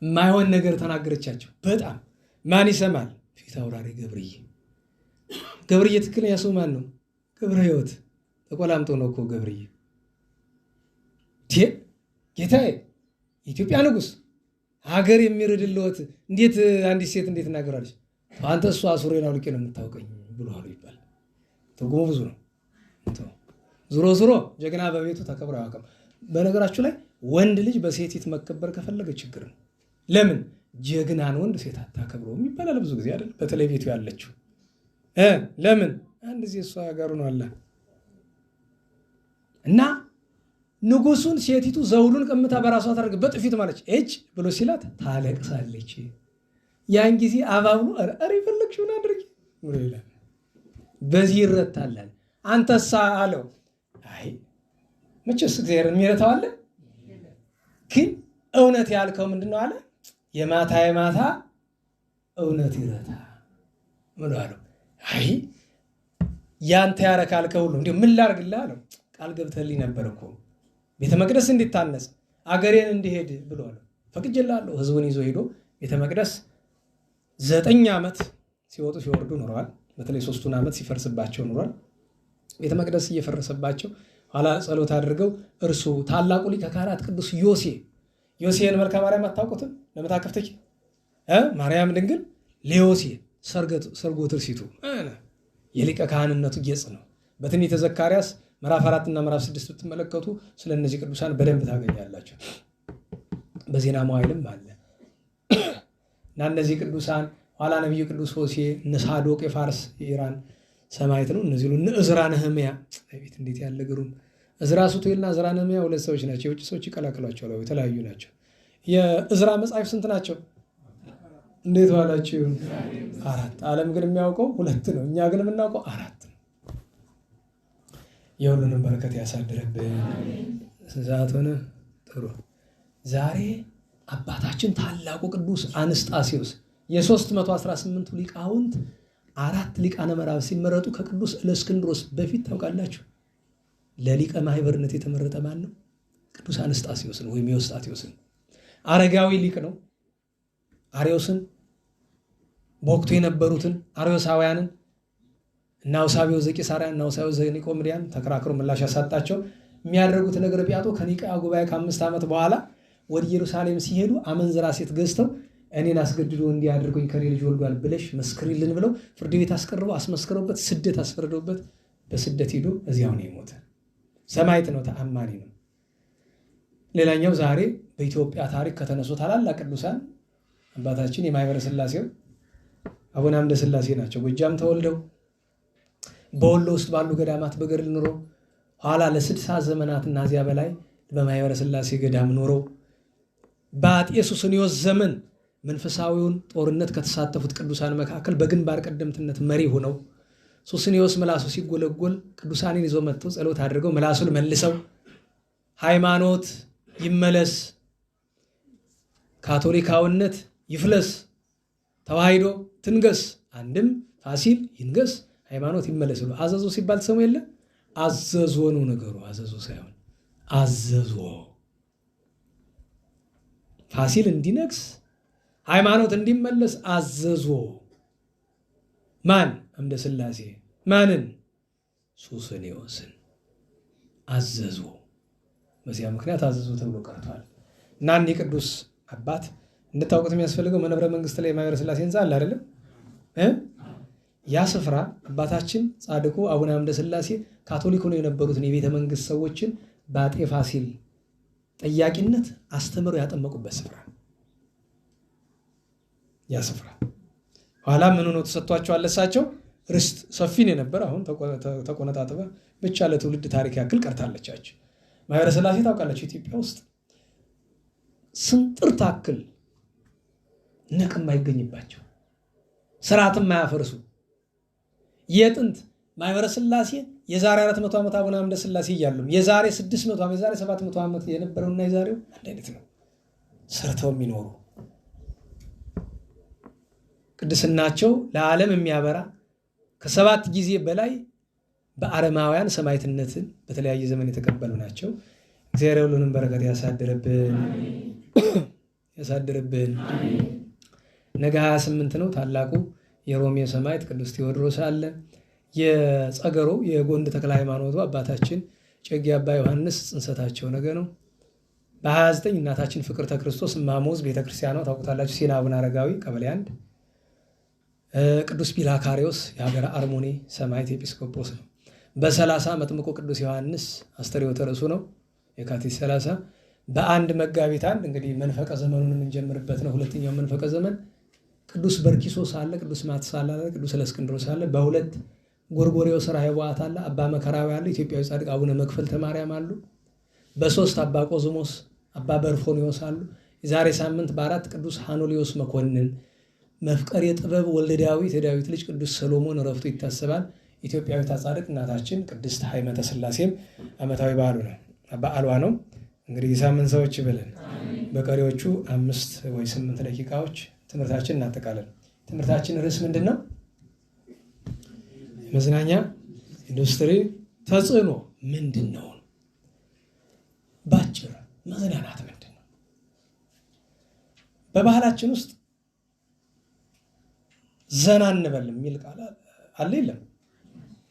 የማይሆን ነገር ተናገረቻቸው። በጣም ማን ይሰማል? ፊት አውራሪ ገብርዬ ትክክለኛ ሰው ማን ነው? ገብረ ሕይወት ተቆላምጦ ነው እኮ ገብርዬ። ጌታዬ የኢትዮጵያ ንጉስ ሀገር የሚርድልዎት እንዴት አንዲት ሴት እንዴት እናገራለች? አንተ እሷ ሱሬን አውልቄ ነው የምታውቀኝ ብሎሃል ይባል። ትርጉሙ ብዙ ነው። ዙሮ ጀግና በቤቱ ተከብሮ አያውቅም። በነገራችሁ ላይ ወንድ ልጅ በሴቲት መከበር ከፈለገ ችግር ነው። ለምን ጀግናን ወንድ ሴት አታከብረውም ይባላል ብዙ ጊዜ አይደል? በተለይ ቤቱ ያለችው ለምን አንድ ጊዜ እሷ ሀገሩ ነው አለ እና ንጉሱን ሴቲቱ ዘውዱን ቀምታ በራሷ ታደርግ በጥፊት ማለች እጅ ብሎ ሲላት ታለቅሳለች። ያን ጊዜ አባብሎ አረ ይፈልግሽውን አድርጊ ብሎ ይላል። በዚህ ይረታላል። አንተሳ አለው አይ መቼስ እግዚአብሔርን የሚረታው አለ። ግን እውነት ያልከው ምንድነው አለ? የማታ እውነት ይረታ ብሎ አለው። አይ ያንተ ያረካል ከሁሉ እንዴ ምን ላርግልህ አለው። ቃል ገብተልኝ ነበር እኮ ቤተ መቅደስ እንዲታነጽ አገሬን እንዲሄድ ብሏል። ፈቅጄልሃለሁ። ህዝቡን ይዞ ሄዶ ቤተ መቅደስ 9 ዓመት ሲወጡ ሲወርዱ ኖረዋል። በተለይ 3ቱን ዓመት ሲፈርስባቸው ኖሯል። ቤተ መቅደስ እየፈረሰባቸው ኋላ ጸሎት አድርገው እርሱ ታላቁ ሊቀ ካህናት ቅዱስ ዮሴን መልክአ ማርያም አታውቁትም? ለምታከፍተች ማርያም ድንግል ለዮሴ ሰርጎ ትርሲቱ የሊቀ ካህንነቱ ጌጽ ነው። በትንቢተ ዘካርያስ ምዕራፍ 4 እና ምዕራፍ 6 ብትመለከቱ ስለ እነዚህ ቅዱሳን በደንብ ታገኛላችሁ። በዜና መዋዕልም አለ እና እነዚህ ቅዱሳን ኋላ ነቢዩ ቅዱስ ሆሴዕ እነ ሳዶቅ የፋርስ የኢራን ሰማዕት ነው። እነዚህ ሁሉ እነ ዕዝራ ነህምያ ቤት እንዴት ያለ ግሩም እዝራ ሱቱኤልና እዝራ ነህምያ ሁለት ሰዎች ናቸው። የውጭ ሰዎች ይቀላቅሏቸዋል፣ የተለያዩ ናቸው። የእዝራ መጽሐፍ ስንት ናቸው? እንዴት ዋላችሁ? 4። ዓለም ግን የሚያውቀው 2 ነው። እኛ ግን የምናውቀው 4 ነው። የሁሉንም በረከት ያሳድርብን። ሰዓት ሆነ። ጥሩ። ዛሬ አባታችን ታላቁ ቅዱስ አንስጣሴዎስ የ318ቱ ሊቃውንት 4 ሊቃነ መራብዕት ሲመረጡ ከቅዱስ እለእስክንድሮስ በፊት ታውቃላችሁ ለሊቀ ማህበርነት የተመረጠ ማን ነው? ቅዱስ አንስጣሴዎስ ነው፣ ወይም ኤዎስጣቴዎስ ነው። አረጋዊ ሊቅ ነው። አርዮስን በወቅቱ የነበሩትን አርዮሳውያንን እና አውሳቢው ዘቂሳርያ እና አውሳቢው ዘኒቆምዲያን ተከራክሮ ምላሽ ያሳጣቸው የሚያደርጉት ነገር ቢያጡ ከኒቅያ ጉባኤ ከ5 ዓመት በኋላ ወደ ኢየሩሳሌም ሲሄዱ አመንዝራ ሴት ገዝተው እኔን አስገድዶ እንዲያደርጉኝ ከኔ ልጅ ወልዷል ብለሽ መስክሪልን ብለው ፍርድ ቤት አስቀርበው አስመስክረውበት ስደት አስፈርደውበት በስደት ሄዶ እዚያው ነው የሞተ። ሰማዕት ነው፣ ተአማኒ ነው። ሌላኛው ዛሬ በኢትዮጵያ ታሪክ ከተነሱ ታላላቅ ቅዱሳን አባታችን የማኅበረ ሥላሴው አቡነ አምደ ሥላሴ ናቸው። ጎጃም ተወልደው በወሎ ውስጥ ባሉ ገዳማት በገድል ኑሮ ኋላ ለ60 ዘመናትና እዚያ በላይ በማኅበረ ሥላሴ ገዳም ኑሮ በአጤ ሱስንዮስ ዘመን መንፈሳዊውን ጦርነት ከተሳተፉት ቅዱሳን መካከል በግንባር ቀደምትነት መሪ ሆነው ሱስንዮስ ምላሱ ሲጎለጎል ቅዱሳንን ይዞ መጥተው ጸሎት አድርገው ምላሱን መልሰው ሃይማኖት ይመለስ፣ ካቶሊካውነት ይፍለስ፣ ተዋሕዶ ትንገስ፣ አንድም ፋሲል ይንገስ፣ ሃይማኖት ይመለስ ብሎ አዘዞ ሲባል ተሰሙ የለ? አዘዞ ነው ነገሩ፣ አዘዞ ሳይሆን አዘዞ። ፋሲል እንዲነግስ ሃይማኖት እንዲመለስ አዘዞ። ማን? አምደ ሥላሴ። ማንን? ሱስንዮስን አዘዞ። በዚያ ምክንያት አዘዞ ተብሎ ቀርቷል። እና እንዲህ ቅዱስ አባት እንድታውቁት የሚያስፈልገው መንበረ መንግስት ላይ የማኅበረ ሥላሴ ሕንፃ አለ አይደለም? ያ ስፍራ አባታችን ጻድቁ አቡነ አምደ ሥላሴ ካቶሊክ ሆነው የነበሩትን የቤተ መንግስት ሰዎችን በአጤ ፋሲል ጠያቂነት አስተምረው ያጠመቁበት ስፍራ ያ ስፍራ ኋላ ምን ሆኖ ተሰጥቷቸዋል? እሳቸው ርስት ሰፊን የነበር አሁን ተቆነጣጥበ ብቻ ለትውልድ ታሪክ ያክል ቀርታለቻች። ማኅበረ ሥላሴ ታውቃላችሁ ኢትዮጵያ ውስጥ ስንጥር ታክል ነቅ የማይገኝባቸው ስርዓትም ማያፈርሱ የጥንት ማኅበረ ሥላሴ የዛሬ 400 ዓመት አቡነ አምደ ሥላሴ እያሉም የዛሬ 600 ዓመት የዛሬ 700 ዓመት የነበረውና የዛሬው አንድ አይነት ነው። ሰርተው የሚኖሩ ቅድስናቸው ለዓለም የሚያበራ ከ7 ጊዜ በላይ በአረማውያን ሰማዕትነትን በተለያየ ዘመን የተቀበሉ ናቸው። እግዚአብሔር ሁሉንም በረከት ያሳድርብን ያሳድርብን። ነገ 28 ነው። ታላቁ የሮሜ ሰማዕት ቅዱስ ቴዎድሮስ አለ። የጸገሮ የጎንድ ተክለ ሃይማኖቱ አባታችን እጨጌ አባ ዮሐንስ ጽንሰታቸው ነገ ነው። በ29 እናታችን ፍቅርተ ክርስቶስ እማሞዝ ቤተክርስቲያኗ ታውቁታላችሁ። ሲና አቡነ አረጋዊ ቀበሌ 1 ቅዱስ ቢላካሪዮስ የሀገረ አርሞኒ ሰማዕት ኤጲስቆጶስ ነው። በ30 መጥምቁ ቅዱስ ዮሐንስ አስተርእዮተ ርእሱ ነው የካቲት 30። በአንድ መጋቢት 1 እንግዲህ መንፈቀ ዘመኑን የምንጀምርበት ነው። ሁለተኛው መንፈቀ ዘመን ቅዱስ በርኪሶስ አለ፣ ቅዱስ ማትስ አለ፣ ቅዱስ እለእስክንድሮስ አለ። በ2 ጎርጎርዮስ ራሄቦአት አለ፣ አባ መከራዊ አለ፣ ኢትዮጵያዊ ጻድቅ አቡነ መክፈልተ ማርያም አሉ። በ3 አባ ቆዝሞስ፣ አባ በርፎኒዮስ አሉ። የዛሬ ሳምንት በ4 ቅዱስ ሃኖሊዮስ መኮንን መፍቀር የጥበብ ወልደ ዳዊት የዳዊት ልጅ ቅዱስ ሰሎሞን ዕረፍቱ ይታሰባል። ኢትዮጵያዊት ጻድቅ እናታችን ቅድስት ሀይመተ ሥላሴም ዓመታዊ በዓሏ ነው። እንግዲህ የሳምንት ሰዎች ይበለን። በቀሪዎቹ 5 ወይ 8 ደቂቃዎች ትምህርታችን እናጠቃለን። ትምህርታችን ርዕስ ምንድን ነው? መዝናኛ ኢንዱስትሪ ተጽዕኖ ምንድን ነው? ባጭር መዝናናት ምንድን ነው? በባህላችን ውስጥ ዘና እንበል የሚል ቃል አለ የለም?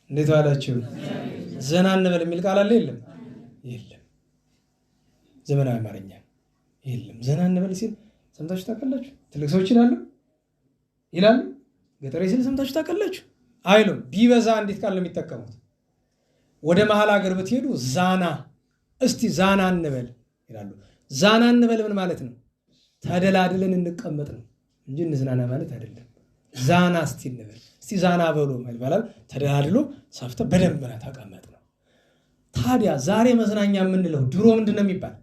እንዴት ዋላችሁ? ዘና እንበል የሚል ቃል አለ የለም? የለም። ዘመናዊ አማርኛ የለም። ዘና እንበል ሲል ሰምታችሁ ታውቃላችሁ? ትልቅ ሰዎች ይላሉ ገጠሬ ሲል ሰምታችሁ ታውቃላችሁ? አይሉም። ቢበዛ እንዴት ቃል ነው የሚጠቀሙት? ወደ መሀል ሀገር ብትሄዱ ዛና፣ እስቲ ዛና እንበል ይላሉ። ዛና እንበል ምን ማለት ነው? ተደላድለን እንቀመጥ ነው እንጂ እንዝናና ማለት አይደለም። ዛና እስቲ እንበል፣ እስቲ ዛና በሉ ይባላል። ተደላድሎ ሰፍተ በደንብ ተቀመጥ ነው። ታዲያ ዛሬ መዝናኛ የምንለው ድሮ ምንድን ነው የሚባል?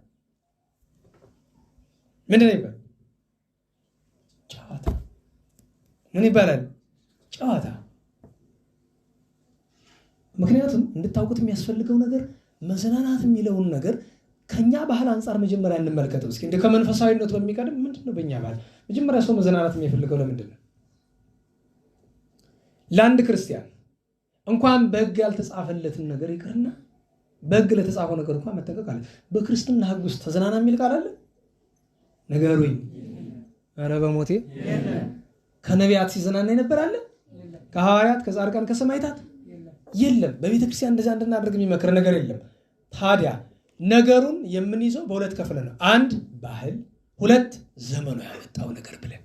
ምንድን ነው የሚባል? ጨዋታ። ምን ይባላል? ጨዋታ። ምክንያቱም እንድታውቁት የሚያስፈልገው ነገር መዝናናት የሚለውን ነገር ከኛ ባህል አንጻር መጀመሪያ እንመልከተው እስኪ። እንደ ከመንፈሳዊነቱ በሚቀድም ምንድነው በእኛ ባህል መጀመሪያ ሰው መዝናናት የሚፈልገው ለምንድን ነው? ለአንድ ክርስቲያን እንኳን በሕግ ያልተጻፈለትን ነገር ይቅርና በሕግ ለተጻፈው ነገር እንኳን መጠንቀቅ አለ። በክርስትና ሕግ ውስጥ ተዝናና የሚል ቃል አለ? ንገሩኝ። ኧረ በሞቴ ከነቢያት ሲዝናና የነበር አለ? ከሐዋርያት፣ ከጻድቃን፣ ከሰማዕታት የለም። በቤተ ክርስቲያን እንደዛ እንድናደርግ የሚመክር ነገር የለም። ታዲያ ነገሩን የምንይዘው በሁለት ከፍለ ነው። አንድ ባህል፣ ሁለት ዘመኑ ያመጣው ነገር ብለን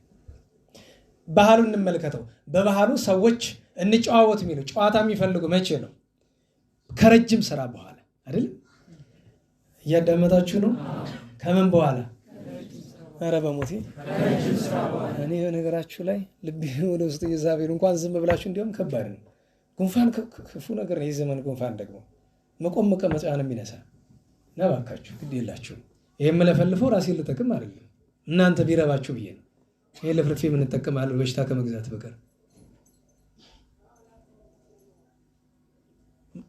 ባህሉን እንመልከተው። በባህሉ ሰዎች እንጨዋወት የሚለው ጨዋታ የሚፈልጉ መቼ ነው? ከረጅም ስራ በኋላ አይደል? እያዳመጣችሁ ነው? ከምን በኋላ? ኧረ በሞቴ እኔ በነገራችሁ ላይ ልቤ ወደ ውስጥ እየዛቤሉ እንኳን ዝም ብላችሁ እንዲሁም ከባድ ነው። ጉንፋን ክፉ ነገር ነው። የዘመን ጉንፋን ደግሞ መቆም መቀመጫ ነው የሚነሳ። ነባካችሁ ግድ የላችሁ። ይሄ የምለፈልፈው ራሴን ልጠቅም አይደለም እናንተ ቢረባችሁ ብዬ ነው። ይሄ ለፍርፌ ምን እንጠቀማለሁ በሽታ ከመግዛት በቀር።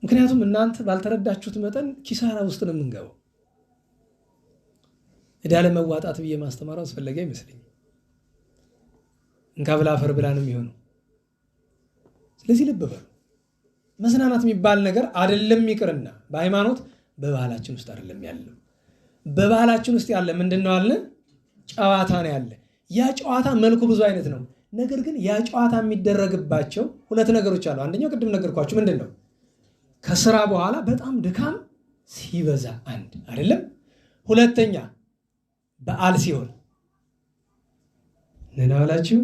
ምክንያቱም እናንተ ባልተረዳችሁት መጠን ኪሳራ ውስጥ ነው የምንገባው። ዕዳ ለመዋጣት ብዬ ማስተማሩ አስፈላጊ አይመስለኝም። እንካ ብላ አፈር ብላ ነው የሚሆነው። ስለዚህ ልብ በሉ። መዝናናት የሚባል ነገር አይደለም ይቅርና በሃይማኖት በባህላችን ውስጥ አይደለም ያለው። በባህላችን ውስጥ ያለ ምንድነው አለ? ጨዋታ ነው ያለ። ያ ጨዋታ መልኩ ብዙ አይነት ነው። ነገር ግን ያ ጨዋታ የሚደረግባቸው ሁለት ነገሮች አሉ። አንደኛው ቅድም ነገርኳችሁ ምንድነው? ከስራ በኋላ በጣም ድካም ሲበዛ አንድ አይደለም። ሁለተኛ በዓል ሲሆን ነናላችሁ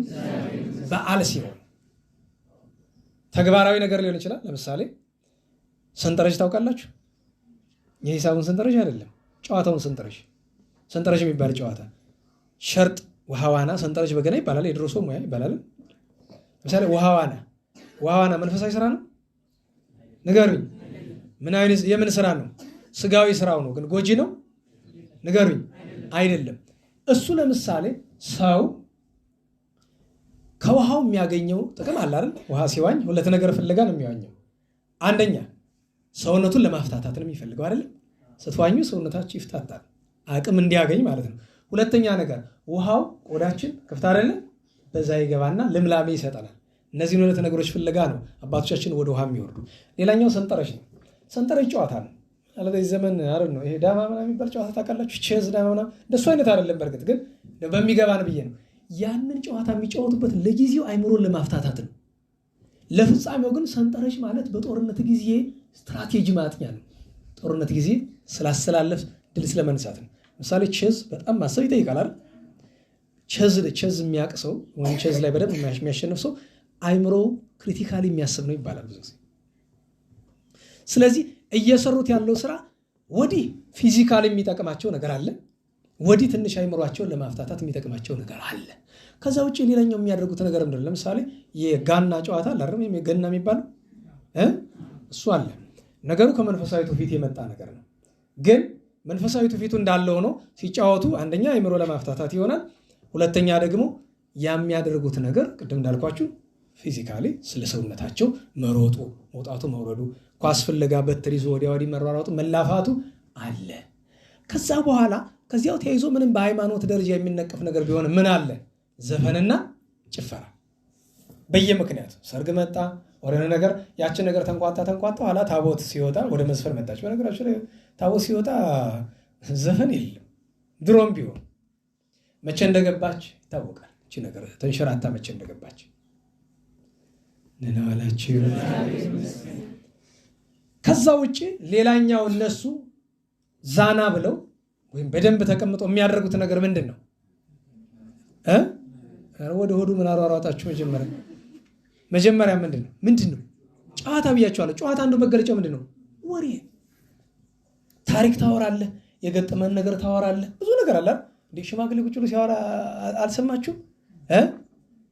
በዓል ሲሆን ተግባራዊ ነገር ሊሆን ይችላል። ለምሳሌ ሰንጠረዥ ታውቃላችሁ? የሂሳቡን ሰንጠረዥ አይደለም፣ ጨዋታውን ሰንጠረዥ የሚባል ጨዋታ ሸርጥ፣ ውሃ ዋና፣ ሰንጠረዥ በገና ይባላል። የድሮ ሰው ሙያ ይባላል። ለምሳሌ ውሃ ዋና መንፈሳዊ ስራ ነው? ንገሩኝ። ምን አይነት የምን ስራ ነው? ስጋዊ ስራው ነው፣ ግን ጎጂ ነው? ንገሩኝ። አይደለም። እሱ ለምሳሌ ሰው ከውሃው የሚያገኘው ጥቅም አለ አይደል? ውሃ ሲዋኝ ሁለት ነገር ፍለጋ ነው የሚዋኘው። አንደኛ ሰውነቱን ለማፍታታት ነው የሚፈልገው አይደል? ስትዋኙ ሰውነታችሁ ይፍታታል፣ አቅም እንዲያገኝ ማለት ነው። ሁለተኛ ነገር ውሃው ቆዳችን ክፍት አይደለ? በዛ ይገባና ልምላሜ ይሰጠናል። እነዚህን ሁለት ነገሮች ፍለጋ ነው አባቶቻችን ወደ ውሃ የሚወርዱ። ሌላኛው ሰንጠረዥ ነው። ሰንጠረዥ ጨዋታ ነው። አለበይ ዘመን አይደል ነው። ይሄ ዳማ ምናምን የሚባል ጨዋታ ታውቃላችሁ? ቼዝ ዳማ ምናምን እንደሱ አይነት አይደለም። በእርግጥ ግን በሚገባን ብዬ ነው። ያንን ጨዋታ የሚጫወቱበት ለጊዜው አይምሮን ለማፍታታት ነው። ለፍጻሜው ግን ሰንጠረዥ ማለት በጦርነት ጊዜ ስትራቴጂ ማጥኛ ነው። ጦርነት ጊዜ ስላስተላለፍ ድል ስለመንሳት ነው። ምሳሌ ቼዝ በጣም ማሰብ ይጠይቃል አይደል? ቼዝ የሚያውቅ ሰው ወይም ቼዝ ላይ በደንብ የሚያሸንፍ ሰው አይምሮ ክሪቲካሊ የሚያስብ ነው ይባላል ብዙ ጊዜ። ስለዚህ እየሰሩት ያለው ስራ ወዲህ ፊዚካሊ የሚጠቅማቸው ነገር አለ፣ ወዲህ ትንሽ አይምሯቸውን ለማፍታታት የሚጠቅማቸው ነገር አለ። ከዛ ውጭ ሌላኛው የሚያደርጉት ነገር ምንድነው? ለምሳሌ የጋና ጨዋታ አላርም የገና የሚባለው እሱ አለ። ነገሩ ከመንፈሳዊ ትውፊት የመጣ ነገር ነው። ግን መንፈሳዊ ትውፊቱ እንዳለ ሆኖ ሲጫወቱ አንደኛ አይምሮ ለማፍታታት ይሆናል። ሁለተኛ ደግሞ የሚያደርጉት ነገር ቅድም እንዳልኳችሁ ፊዚካሊ ስለ ሰውነታቸው መሮጡ፣ መውጣቱ፣ መውረዱ፣ ኳስ ፍለጋ በትር ይዞ ወዲያ ወዲህ መሯሯጡ፣ መላፋቱ አለ። ከዛ በኋላ ከዚያው ተያይዞ ምንም በሃይማኖት ደረጃ የሚነቀፍ ነገር ቢሆን ምን አለ? ዘፈንና ጭፈራ በየምክንያቱ ሰርግ መጣ ወረነ ነገር ያችን ነገር ተንቋጣ ኋላ ታቦት ሲወጣ ወደ መዝፈን መጣች። በነገራችን ላይ ታቦት ሲወጣ ዘፈን የለም። ድሮም ቢሆን መቼ እንደገባች ይታወቃል። እቺ ነገር ተንሸራታ መቼ እንደገባች ነናላችሁ። ከዛ ውጪ ሌላኛው እነሱ ዛና ብለው ወይም በደንብ ተቀምጠው የሚያደርጉት ነገር ምንድን ነው? ወደ ሆዱ ምን አሯሯጣችሁ? መጀመሪያ ምንድን ነው? ጨዋታ ብያቸዋለሁ። ጨዋታ አንዱ መገለጫው ምንድን ነው? ወሬ፣ ታሪክ ታወራለህ፣ የገጠመን ነገር ታወራለህ። ብዙ ነገር አለ። እንዴ ሽማግሌ ቁጭ ብሎ ሲያወራ አልሰማችሁ?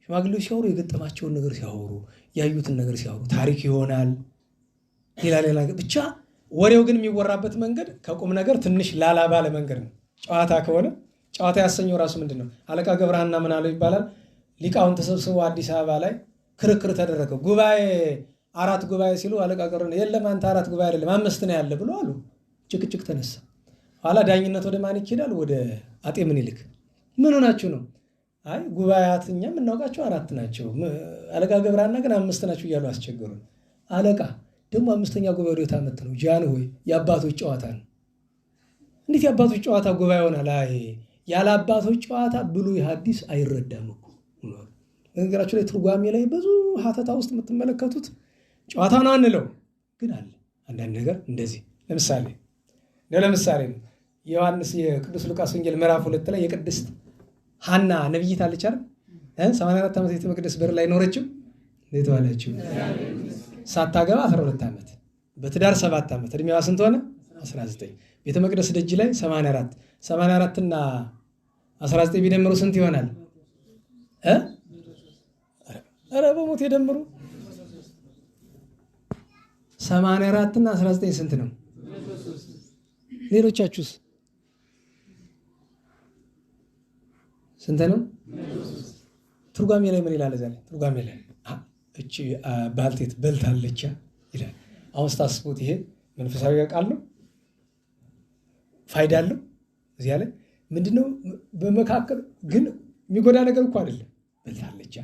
ሽማግሌዎች ሲያወሩ የገጠማቸውን ነገር ሲያወሩ፣ ያዩትን ነገር ሲያወሩ ታሪክ ይሆናል። ሌላ ብቻ ወሬው ግን የሚወራበት መንገድ ከቁም ነገር ትንሽ ላላ ባለ መንገድ ነው። ጨዋታ ከሆነ ጨዋታ ያሰኘው ራሱ ምንድን ነው? አለቃ ገብረሃና ምን አለው ይባላል። ሊቃውን ተሰብስበው አዲስ አበባ ላይ ክርክር ተደረገ። ጉባኤ 4 ጉባኤ ሲሉ አለቃ ገብረሃና የለም አንተ 4 ጉባኤ አይደለም 5 ነው ያለ ብሎ አሉ። ጭቅጭቅ ተነሳ። ኋላ ዳኝነት ወደ ማን ይሄዳል? ወደ አጤ ምኒልክ። ምን ሆናችሁ ነው? አይ ጉባኤያት እኛ የምናውቃቸው 4 ናቸው፣ አለቃ ገብረሃና ግን 5 ናቸው እያሉ አስቸገሩን። አለቃ ደግሞ 5ኛ ጉባኤ ወደ ታመት ነው ጃን ሆይ የአባቶች ጨዋታ ነው። እንዴት የአባቶች ጨዋታ ጉባኤ ሆናል? አይ ያለ አባቶች ጨዋታ ብሉይ ሐዲስ አይረዳም እኮ። በነገራችሁ ላይ ትርጓሜ ላይ ብዙ ሀተታ ውስጥ የምትመለከቱት ጨዋታ ነው አንለው፣ ግን አለ አንዳንድ ነገር እንደዚህ። ለምሳሌ ነው ዮሐንስ የቅዱስ ሉቃስ ወንጌል ምዕራፍ 2 ላይ የቅድስት ሐና ነብይት አለች አይደል? 84 ዓመት ቤተ መቅደስ በር ላይ ኖረችው። እንዴት ዋለችው? ሳታገባ 12 ዓመት፣ በትዳር 7 ዓመት፣ እድሜዋ ስንት ሆነ? 19። ቤተ መቅደስ ደጅ ላይ 84 እና 19 ቢደምሩ ስንት ይሆናል? ኧረ በሞት የደምሩ 84 እና 19 ስንት ነው? ሌሎቻችሁስ ስንት ነው? ትርጓሜ ላይ ምን ይላል? እዛ ላይ ትርጓሜ ላይ እቺ ባልቴት በልታለች ይላል። አሁን ስታስቡት ይሄ መንፈሳዊ ቃል ነው፣ ፋይዳ አለው። እዚያ ላይ ምንድነው? በመካከል ግን የሚጎዳ ነገር እኮ አይደለም። በልታለች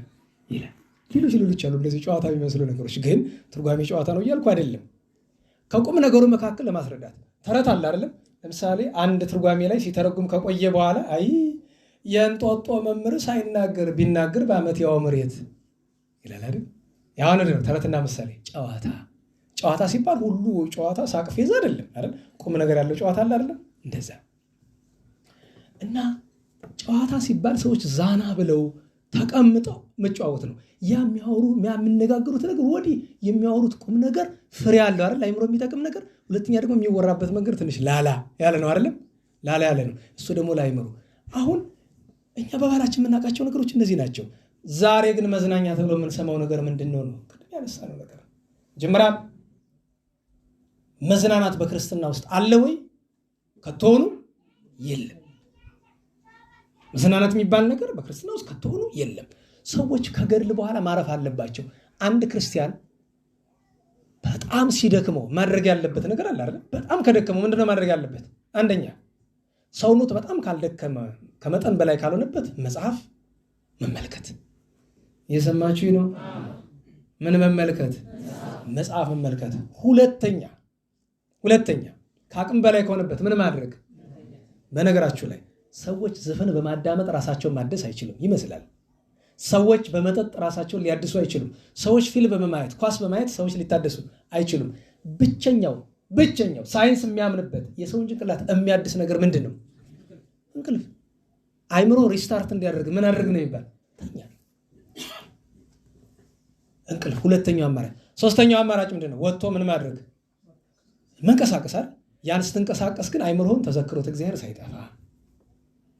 ይላል። ሌሎች አሉ እንደዚህ ጨዋታ የሚመስሉ ነገሮች፣ ግን ትርጓሜ ጨዋታ ነው እያልኩ አይደለም። ከቁም ነገሩ መካከል ለማስረዳት ተረት አለ አይደለም። ለምሳሌ አንድ ትርጓሜ ላይ ሲተረጉም ከቆየ በኋላ አይ የእንጦጦ መምህር ሳይናገር ቢናገር በዓመት ያው መሬት ይላል አይደል? ያው ነው ተረትና ምሳሌ። ጨዋታ ሲባል ሁሉ ጨዋታ ሳቅ ፌዝ አይደለም አይደል? ቁም ነገር ያለው ጨዋታ አለ አይደለም? እንደዛ እና ጨዋታ ሲባል ሰዎች ዛና ብለው ተቀምጠው መጫወት ነው። ያ የሚነጋገሩት ነገር ወዲህ የሚያወሩት ቁም ነገር ፍሬ ያለው አይደል? አይምሮ የሚጠቅም ነገር። ሁለተኛ ደግሞ የሚወራበት መንገድ ትንሽ ላላ ያለ ነው አይደለም? ላላ ያለ ነው እሱ ደግሞ ላይምሮ። አሁን እኛ በባህላችን የምናውቃቸው ነገሮች እነዚህ ናቸው። ዛሬ ግን መዝናኛ ተብሎ የምንሰማው ነገር ምንድን ነው? ቅድም ያነሳነው ነገር መጀመሪያ መዝናናት በክርስትና ውስጥ አለ ወይ? ከቶሆኑ የለም። መዝናናት የሚባል ነገር በክርስትና ውስጥ ከቶሆኑ የለም። ሰዎች ከገድል በኋላ ማረፍ አለባቸው። አንድ ክርስቲያን በጣም ሲደክመው ማድረግ ያለበት ነገር አለ አይደል? በጣም ከደከመው ምንድነው ማድረግ ያለበት? አንደኛ ሰውነቱ በጣም ካልደከመ ከመጠን በላይ ካልሆነበት መጽሐፍ መመልከት። እየሰማችሁ ነው? ምን መመልከት? መጽሐፍ መመልከት። ሁለተኛ ከአቅም በላይ ከሆነበት ምን ማድረግ? በነገራችሁ ላይ ሰዎች ዘፈን በማዳመጥ ራሳቸውን ማደስ አይችሉም ይመስላል። ሰዎች በመጠጥ ራሳቸውን ሊያድሱ አይችሉም። ሰዎች ፊልም በማየት ኳስ በማየት ሰዎች ሊታደሱ አይችሉም። ብቸኛው ሳይንስ የሚያምንበት የሰውን ጭንቅላት የሚያድስ ነገር ምንድን ነው? እንቅልፍ። አይምሮ ሪስታርት እንዲያደርግ ምን አድርግ ነው የሚባል? ተኛ። እንቅልፍ ሁለተኛው አማራጭ። ሶስተኛው አማራጭ ምንድን ነው? ወጥቶ ምን ማድረግ? መንቀሳቀሳል። ያን ስትንቀሳቀስ ግን አይምሮህን ተዘክሮት እግዚአብሔር ሳይጠፋ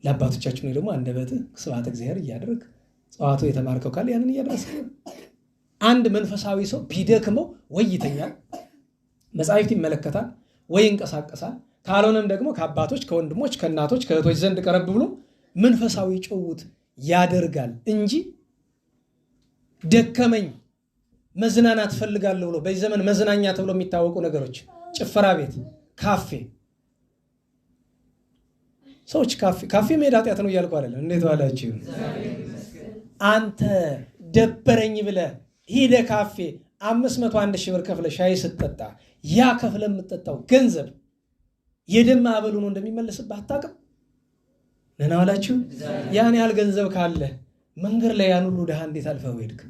ለአባቶቻችን ደግሞ አንደበትህ ስብሐተ እግዚአብሔር እያደረግ ጸዋቱ የተማርከው ካለ ያንን እያደረስክ አንድ መንፈሳዊ ሰው ቢደክመው ወይ ይተኛል፣ መጻሕፍት ይመለከታል፣ ወይ ይንቀሳቀሳል። ካልሆነም ደግሞ ከአባቶች ከወንድሞች ከእናቶች ከእህቶች ዘንድ ቀረብ ብሎ መንፈሳዊ ጭውውት ያደርጋል እንጂ ደከመኝ መዝናናት ፈልጋለሁ ብሎ በዚህ ዘመን መዝናኛ ተብሎ የሚታወቁ ነገሮች ጭፈራ ቤት፣ ካፌ። ሰዎች ካፌ መሄድ ኃጢአት ነው እያልኩ አይደለም። እንዴት ዋላችሁ? አንተ ደበረኝ ብለህ ሂደህ ካፌ 501 ሺህ ብር ከፍለህ ሻይ ስትጠጣ ያ ከፍለህ የምትጠጣው ገንዘብ የደም ማዕበል ሆኖ እንደሚመለስብህ አታውቅም? ደህና ዋላችሁ? ያን ያህል ገንዘብ ካለ መንገድ ላይ ያን ሁሉ ድሃ እንዴት አልፈው ሄድክ?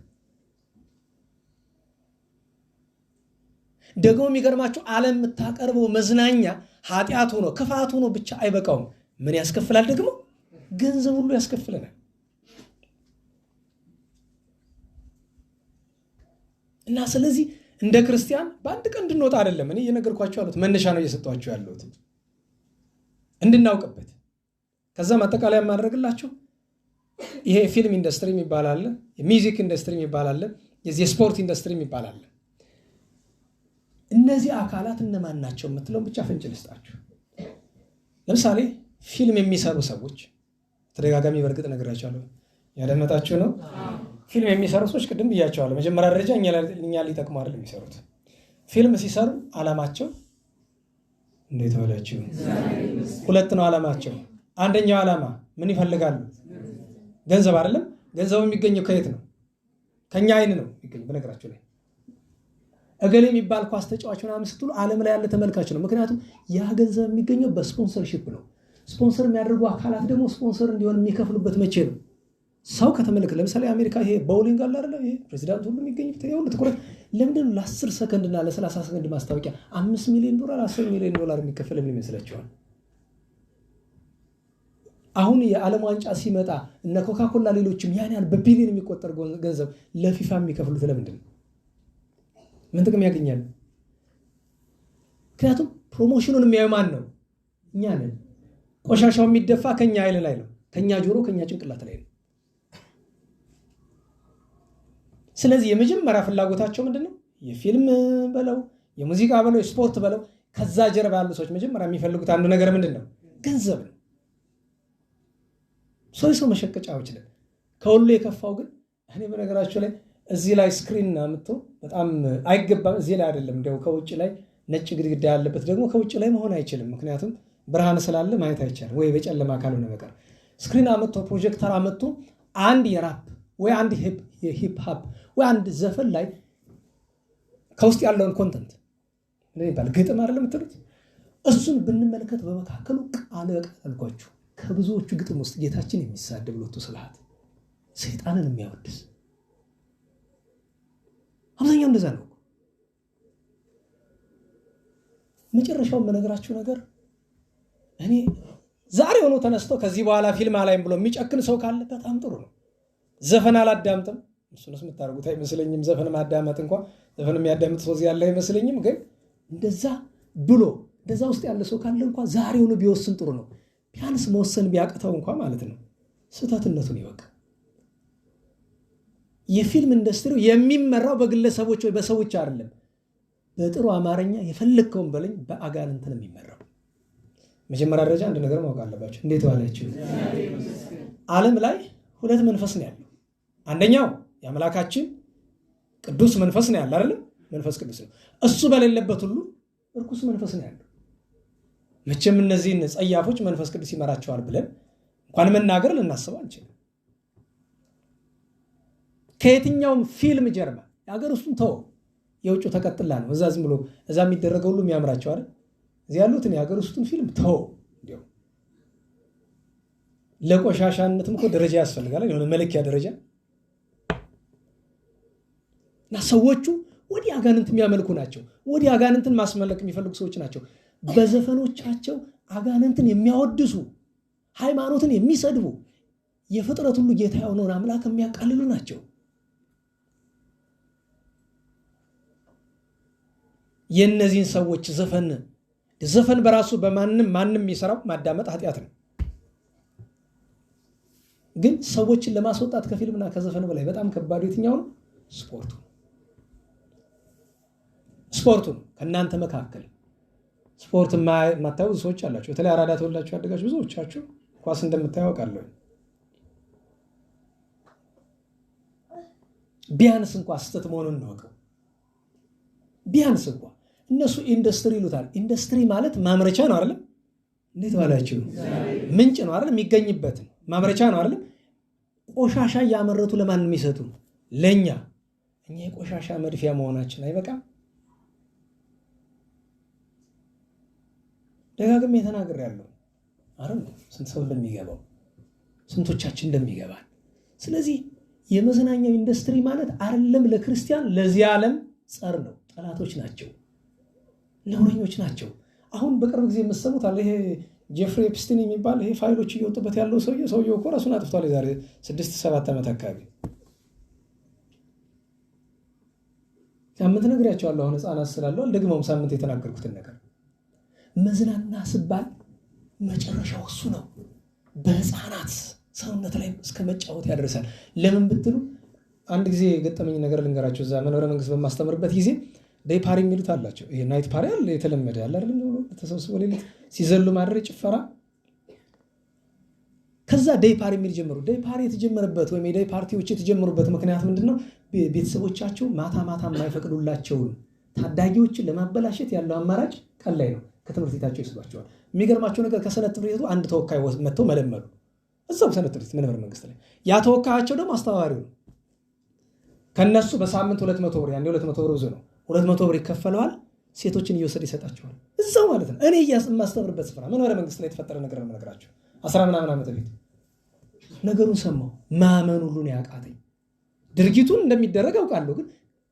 ደግሞ የሚገርማችሁ ዓለም የምታቀርበው መዝናኛ ኃጢአት ሆኖ ክፋት ሆኖ ብቻ አይበቃውም። ምን ያስከፍላል? ደግሞ ገንዘብ ሁሉ ያስከፍለናል። እና ስለዚህ እንደ ክርስቲያን በአንድ ቀን እንድንወጣ አይደለም እኔ እየነገርኳቸው ያሉት፣ መነሻ ነው እየሰጧቸው ያሉት እንድናውቅበት። ከዛም አጠቃላይ የማደርግላችሁ ይሄ ፊልም ኢንዱስትሪ የሚባል አለ፣ የሚውዚክ ኢንዱስትሪ የሚባል አለ፣ የስፖርት ኢንዱስትሪ የሚባል አለ። እነዚህ አካላት እነማን ናቸው የምትለው ብቻ ፍንጭ ልስጣችሁ። ለምሳሌ ፊልም የሚሰሩ ሰዎች ተደጋጋሚ በርግጥ ነግራቸዋለሁ፣ ያደመጣችሁ ነው። ፊልም የሚሰሩ ሰዎች ቅድም ብያቸዋለሁ። መጀመሪያ ደረጃ እኛ ሊጠቅሙ አይደለም የሚሰሩት። ፊልም ሲሰሩ ዓላማቸው እንዴት ዋላችሁ? ሁለት ነው ዓላማቸው። አንደኛው ዓላማ ምን ይፈልጋሉ? ገንዘብ አይደለም። ገንዘቡ የሚገኘው ከየት ነው? ከኛ አይን ነው የሚገኘው። በነገራችሁ ላይ እገሌ የሚባል ኳስ ተጫዋች ምናምን ስትሉ ዓለም ላይ ያለ ተመልካች ነው። ምክንያቱም ያ ገንዘብ የሚገኘው በስፖንሰርሺፕ ነው። ስፖንሰር የሚያደርጉ አካላት ደግሞ ስፖንሰር እንዲሆን የሚከፍሉበት መቼ ነው? ሰው ከተመለከተ ለምሳሌ አሜሪካ ይሄ ቦውሊንግ አለ አይደል? ይሄ ፕሬዚዳንት ሁሉ የሚገኝበት ይሄ ሁሉ ትኩረት ለምንድን ነው ለ10 ሰከንድ እና ለ30 ሰከንድ ማስታወቂያ $5 ሚሊዮን $10 ሚሊዮን የሚከፈል ምን ይመስላችኋል? አሁን የዓለም ዋንጫ ሲመጣ እነ ኮካኮላ ሌሎችም ያን ያህል በቢሊዮን የሚቆጠር ገንዘብ ለፊፋ የሚከፍሉት ለምንድን ነው? ምን ጥቅም ያገኛሉ? ምክንያቱም ፕሮሞሽኑን የሚያዩ ማን ነው? እኛ ነን። ቆሻሻው የሚደፋ ከኛ አይን ላይ ነው፣ ከኛ ጆሮ፣ ከኛ ጭንቅላት ላይ ነው። ስለዚህ የመጀመሪያ ፍላጎታቸው ምንድነው? የፊልም በለው የሙዚቃ በለው የስፖርት በለው ከዛ ጀርባ ያሉ ሰዎች መጀመሪያ የሚፈልጉት አንዱ ነገር ምንድነው? ገንዘብ ነው። ሰው መሸቀጫዎች ነን። ከሁሉ የከፋው ግን እኔ በነገራችሁ ላይ እዚህ ላይ ስክሪን አምጥቶ በጣም አይገባም። እዚህ ላይ አይደለም እንደው ከውጭ ላይ ነጭ ግድግዳ ያለበት ደግሞ ከውጭ ላይ መሆን አይችልም። ምክንያቱም ብርሃን ስላለ ማየት አይቻልም፣ ወይ በጨለማ ካልሆነ በቀር ስክሪን አምጥቶ ፕሮጀክተር አምጥቶ አንድ የራፕ ወይ አንድ የሂፕ ሆፕ ወይ አንድ ዘፈን ላይ ከውስጥ ያለውን ኮንተንት ለይባል ግጥም አይደለም የምትሉት እሱን ብንመለከት በመካከሉ ቃል በቃል አልኳችሁ ከብዙዎቹ ግጥም ውስጥ ጌታችን የሚሳደብ ሎቱ ስብሐት ሰይጣንን የሚያወድስ አብዛኛው እንደዛ ነው። መጨረሻው መነግራችሁ ነገር እኔ ዛሬ ሆኖ ተነስቶ ከዚህ በኋላ ፊልም አላይም ብሎ የሚጨክን ሰው ካለ በጣም ጥሩ ነው። ዘፈን አላዳምጥም እሱንስ የምታደርጉት አይመስለኝም። ዘፈን ማዳመጥ እንኳን ዘፈን የሚያዳምጥ ሰው ያለ አይመስለኝም። ግን እንደዛ ብሎ እንደዛ ውስጥ ያለ ሰው ካለ እንኳን ዛሬ ሆኖ ቢወስን ጥሩ ነው። ቢያንስ መወሰን ቢያቅተው እንኳን ማለት ነው ስህተትነቱን ይወቅ። የፊልም ኢንዱስትሪው የሚመራው በግለሰቦች ወይ በሰዎች አይደለም። በጥሩ አማርኛ የፈለከውን በለኝ በአጋንንት ነው የሚመራው። መጀመሪያ ደረጃ አንድ ነገር ማወቅ አለባችሁ። እንዴት ዋላችሁ? ዓለም ላይ ሁለት መንፈስ ነው ያለው። አንደኛው የአምላካችን ቅዱስ መንፈስ ነው ያለው አይደል? መንፈስ ቅዱስ ነው። እሱ በሌለበት ሁሉ እርኩስ መንፈስ ነው ያለው። መቼም እነዚህን ጸያፎች መንፈስ ቅዱስ ይመራቸዋል ብለን እንኳን መናገር ልናስበው አንችልም። ከየትኛውም ፊልም ጀርባ የሀገር ውስጡን ተው፣ የውጭ ተቀጥላ ነው። እዛ ዝም ብሎ እዛ የሚደረገው ሁሉ የሚያምራቸው አይደል? እዚህ ያሉትን የሀገር ውስጡን ፊልም ተው። እንዲያው ለቆሻሻነትም እኮ ደረጃ ያስፈልጋል፣ የሆነ መለኪያ ደረጃ። እና ሰዎቹ ወዲህ አጋንንት የሚያመልኩ ናቸው። ወዲህ አጋንንትን ማስመለክ የሚፈልጉ ሰዎች ናቸው። በዘፈኖቻቸው አጋንንትን የሚያወድሱ፣ ሃይማኖትን የሚሰድቡ፣ የፍጥረት ሁሉ ጌታ የሆነውን አምላክ የሚያቃልሉ ናቸው። የእነዚህን ሰዎች ዘፈን በራሱ ማንም የሚሰራው ማዳመጥ ኃጢአት ነው። ግን ሰዎችን ለማስወጣት ከፊልምና ከዘፈን በላይ በጣም ከባዱ የትኛው ነው? ስፖርቱ ነው። ከእናንተ መካከል ስፖርት የማታዩ ሰዎች አላችሁ። በተለይ አራዳ ተወላችሁ ያደጋችሁ ብዙዎቻችሁ ኳስ እንደምታያውቃለሁ። ቢያንስ እንኳን ስህተት መሆኑን እንወቀው። ቢያንስ እንኳን እነሱ ኢንዱስትሪ ይሉታል። ኢንዱስትሪ ማለት ማምረቻ ነው አይደለም? እንዴት ባላችሁ ምንጭ ነው አይደለም? የሚገኝበት ማምረቻ ነው አይደለም? ቆሻሻ እያመረቱ ለማን የሚሰጡ? ለኛ። እኛ የቆሻሻ መድፊያ መሆናችን አይበቃም? ደጋግሜ ተናግሬያለሁ አይደል? ስንት ሰው እንደሚገባው ስንቶቻችን እንደሚገባል። ስለዚህ የመዝናኛው ኢንዱስትሪ ማለት አይደለም ለክርስቲያን ለዚህ ዓለም ጸር ነው። ጠላቶች ናቸው፣ ነውረኞች ናቸው። አሁን በቅርብ ጊዜ የምትሰሙት አለ ይሄ ጄፍሪ ኤፕስቲን የሚባል ይሄ ፋይሎች እየወጡበት ያለው ሰውየው እኮ ራሱን አጥፍቷል። የዛሬ 6-7 ዓመት አካባቢ ሳምንት ነግሬያቸዋለሁ። አሁን ህፃናት ስላለው አልደግመውም። ሳምንት የተናገርኩትን ነገር መዝናና ስባል መጨረሻው እሱ ነው። በህፃናት ሰውነት ላይ እስከ መጫወት ያደርሳል። ለምን ብትሉ አንድ ጊዜ የገጠመኝ ነገር ልንገራችሁ። እዛ መንበረ መንግስት በማስተምርበት ጊዜ ዴይ ፓሪ የሚሉት አላቸው። ይሄ ናይት ፓሪ አለ የተለመደ ያለ አይደል ተሰብስበው ሌሊት ሲዘሉ ማድረግ ጭፈራ። ከዛ ዴይ ፓሪ የሚል ጀመሩ። ዴይ ፓሪ የተጀመረበት ወይም የዴይ ፓርቲዎች የተጀመሩበት ምክንያት ምንድነው? ቤተሰቦቻቸው ማታ የማይፈቅዱላቸውን ታዳጊዎችን ለማበላሸት ያለው አማራጭ ቀን ላይ ነው። ከትምህርት ቤታቸው ይስሏቸዋል። የሚገርማቸው ነገር ከሰንበት ትምህርት ቤቱ አንድ ተወካይ መጥተው መለመሉ እዛው ሰንበት ትምህርት ቤት መንበረ መንግስት ላይ። ያ ተወካያቸው ደግሞ አስተባባሪው ነው። ከነሱ በሳምንት 200 ብር ያኔ 200 ብር ብዙ ነው። 200 ብር ይከፈለዋል። ሴቶችን እየወሰደ ይሰጣቸዋል እዛው ማለት ነው። እኔ የማስተምርበት ስፍራ መንበረ መንግስት ላይ የተፈጠረ ነገር ነው የምነግራቸው። 10 ምናምን ዓመት በፊት ነገሩን ሰማሁ። ማመን ሁሉ ነው ያቃተኝ። ድርጊቱን እንደሚደረግ አውቃለሁ፣ ግን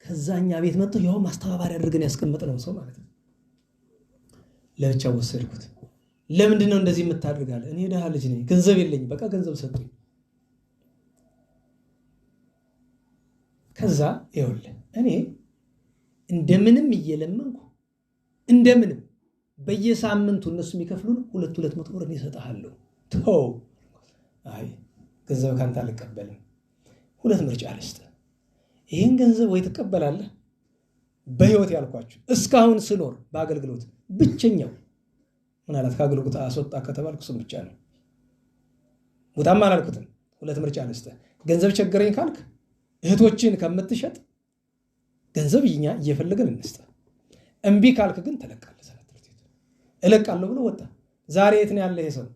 ከዛኛ ቤት መጥቶ ያው ማስተባባሪ አድርገን ያስቀምጥነው ሰው ማለት ነው። ለብቻ ወሰድኩት። ለምንድን ነው እንደዚህ የምታደርጋለህ? እኔ ደሃ ልጅ ነኝ፣ ገንዘብ የለኝም። በቃ ገንዘብ ሰጡኝ። ከዛ ይኸውልህ እኔ እንደምንም እየለመንኩ እንደምንም በየሳምንቱ እነሱ የሚከፍሉን 200 ብር እሰጥሃለሁ። ተው አይ ገንዘብ ካንተ አልቀበልም። 2 ምርጫ ልስጥ። ይሄን ገንዘብ ወይ ትቀበላለህ፣ በህይወት ያልኳችሁ እስካሁን ስኖር በአገልግሎት ብቸኛው ምናልባት ከአገልግሎት አስወጣ ከተባልኩ እሱም ብቻ ነው። ቦታም አላልኩትም። 2 ምርጫ ልስጥ። ገንዘብ ቸገረኝ ካልክ እህቶችን ከምትሸጥ ገንዘብ እኛ እየፈለገን እንስጥ። እምቢ ካልክ ግን ተለቃለህ። ሰንበት ትምህርት ቤት እለቃለሁ ብሎ ወጣ። ዛሬ የት ነው ያለ ይሄ ሰው?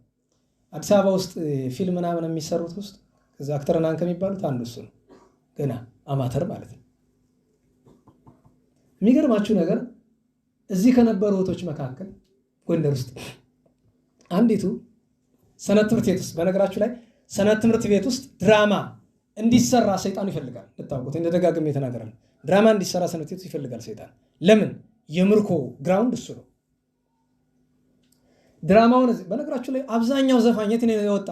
አዲስ አበባ ውስጥ ፊልም ምናምን የሚሰሩት ውስጥ ከዛ አክተር ናን ከሚባሉት አንዱ እሱ ነው። ገና አማተር ማለት ነው። የሚገርማችሁ ነገር እዚህ ከነበሩ እህቶች መካከል ጎንደር ውስጥ አንዲቱ ሰንበት ትምህርት ቤት ውስጥ፣ በነገራችሁ ላይ ሰንበት ትምህርት ቤት ውስጥ ድራማ እንዲሰራ ሰይጣን ይፈልጋል። ልታውቁት እንደደጋግሜ የተናገራል። ድራማ እንዲሰራ ሰንበት ቤት ይፈልጋል ሰይጣን። ለምን? የምርኮ ግራውንድ እሱ ነው። ድራማውን በነገራችሁ ላይ አብዛኛው ዘፋኝ የት ነው የወጣ?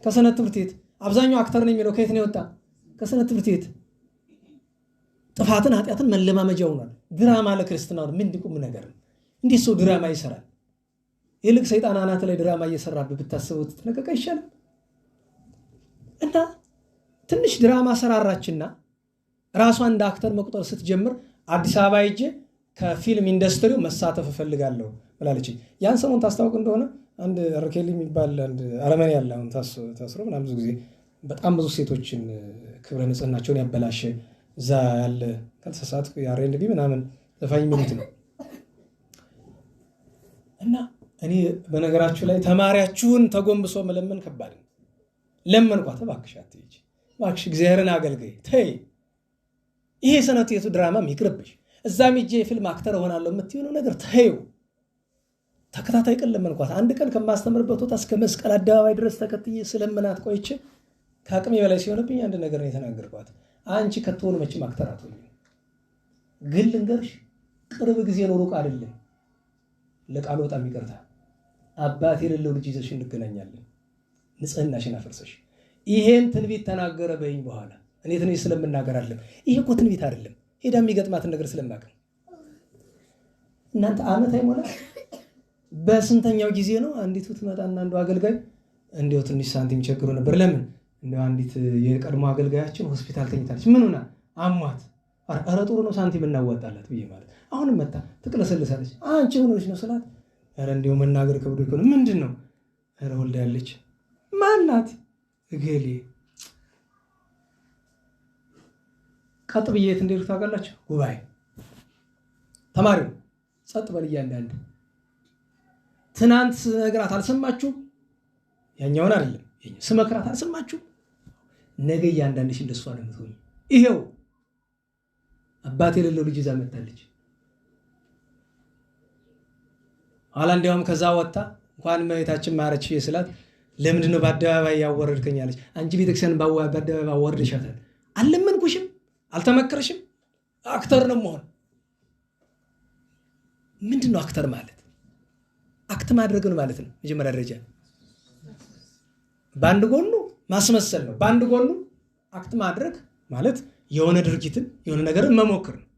ከሰንበት ትምህርት ቤት። አብዛኛው አክተር ነው የሚለው ከየት ነው የወጣ? ከሰንበት ትምህርት ቤት። ጥፋትን ኃጢአትን መለማመጃ ሆኗል። ድራማ ለክርስትናው ምን ቁም ነገር ነው? እንዴት ሰው ድራማ ይሰራል? ይልቅ ሰይጣን አናት ላይ ድራማ እየሰራብህ ብታስበው ተነቀቀ ይሻላል። እና ትንሽ ድራማ ሰራራችና ራሷን እንደ አክተር መቁጠር ስትጀምር አዲስ አበባ ሄጄ ከፊልም ኢንዱስትሪው መሳተፍ እፈልጋለሁ ብላለች። ያን ሰሞን ታስታውቅ እንደሆነ አንድ አርኬሊ የሚባል አንድ አረመኔ ያለ አሁን ታስሮ ምናምን ብዙ ጊዜ በጣም ብዙ ሴቶችን ክብረ ንጽህናቸውን ያበላሸ እዛ ያለ ካልተሳሳትኩ የአር&ቢ ምናምን ዘፋኝ ሚሉት ነው። እና እኔ በነገራችሁ ላይ ተማሪያችሁን ተጎንብሶ መለመን ከባድ ነው። ለመንኳት፣ እባክሽ አትሂጂ፣ እባክሽ እግዚአብሔርን አገልግይ፣ ተይ ይሄ ሰንበት ቤቱ ድራማም ይቅርብሽ፣ እዛም ሂጄ የፊልም አክተር እሆናለሁ የምትሆነው ነገር ተይው። ተከታታይ ቀን ለመንኳት። አንድ ቀን ከማስተምርበት ቦታ እስከ መስቀል አደባባይ ድረስ ተከትዬ ስለምናት ቆይቼ ከአቅሜ በላይ ሲሆንብኝ አንድ ነገር ነው የተናገርኳት። አንቺ ከትሆኑ መቼም አክተር አትሆኝም፣ ግን ልንገርሽ ቅርብ ጊዜ ነው ሩቅ አይደለም፣ ለቃሉ በጣም ይቅርታ፣ አባት የሌለው ልጅ ይዘሽ እንገናኛለን፣ ንጽህናሽን አፈርሰሽ። ይሄን ትንቢት ተናገረ በይኝ በኋላ እኔ ትንቢት ስለምናገር አይደለም። ይሄ እኮ ትንቢት አይደለም፣ ሄዳ የሚገጥማትን ነገር ስለማውቅ። እናንተ ዓመት አይሞላ በስንተኛው ጊዜ ነው አንዲቱ ትመጣና አንዱ አገልጋይ እንደው ትንሽ ሳንቲም ቸግሮ ነበር። ለምን እንደው አንዲት የቀድሞ አገልጋያችን ሆስፒታል ተኝታለች። ምን ሆና? አሟት። ኧረ ጥሩ ነው ሳንቲም እናዋጣላት ብዬ ማለት አሁንም መጣ ትቅለሰልሳለች። አንቺ ሆነሽ ነው ስላት፣ ኧረ እንደው መናገር ከብዶ እኮ ነው። ምንድን ነው? ኧረ ወልዳ ያለች። ማናት? እገሌ። ቀጥ ብዬ የት እንደሄድኩ ታውቃላችሁ? ጉባኤ ተማሪው ጸጥ በል እያንዳንድ ትናንት ስነግራት አልሰማችሁም? ያኛውን አይደለም ስመክራት አልሰማችሁም? ነገ እያንዳንድሽ እንደሷ ነው የምትሆኝ። ይሄው አባት የሌለው ልጅ ይዛ መጣለች። ኋላ እንዲያውም ከዛ ወጣ እንኳን እመቤታችን ማረች ስላት፣ ለምንድን ነው በአደባባይ ያወረድከኝ አለች። አንቺ ቤተክርስቲያን በአደባባይ አወርደሻታል። አልለመንኩሽም? አልተመከረሽም? አክተር ነው መሆን። ምንድን ነው አክተር ማለት? አክት ማድረግ ነው ማለት ነው። መጀመሪያ ደረጃ በአንድ ጎኑ ማስመሰል ነው። በአንድ ጎኑ አክት ማድረግ ማለት የሆነ ድርጊትን የሆነ ነገርን መሞክር ነው።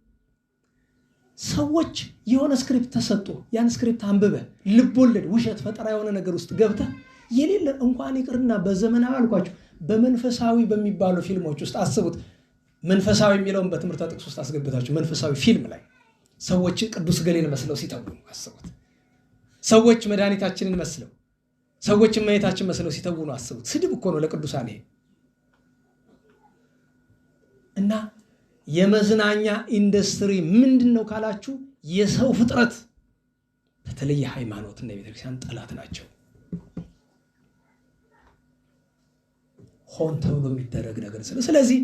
ሰዎች የሆነ ስክሪፕት ተሰጥቶ ያን ስክሪፕት አንብበ ልቦለድ፣ ውሸት፣ ፈጠራ የሆነ ነገር ውስጥ ገብተህ የሌለ እንኳን ይቅርና በዘመናዊ አልኳቸው በመንፈሳዊ በሚባሉ ፊልሞች ውስጥ አስቡት። መንፈሳዊ የሚለውን በትምህርት ጥቅስ ውስጥ አስገብታችሁ መንፈሳዊ ፊልም ላይ ሰዎች ቅዱስ ገሌን መስለው ሲተውኑ አስቡት። ሰዎች መድኃኒታችንን መስለው፣ ሰዎች እመቤታችን መስለው ሲተውኑ አስቡት። ስድብ እኮ ነው ለቅዱሳን ይሄ። እና የመዝናኛ ኢንዱስትሪ ምንድን ነው ካላችሁ የሰው ፍጥረት በተለይ የሃይማኖትና የቤተክርስቲያን ጠላት ናቸው። ሆን ተብሎ የሚደረግ ነገር ስለዚህ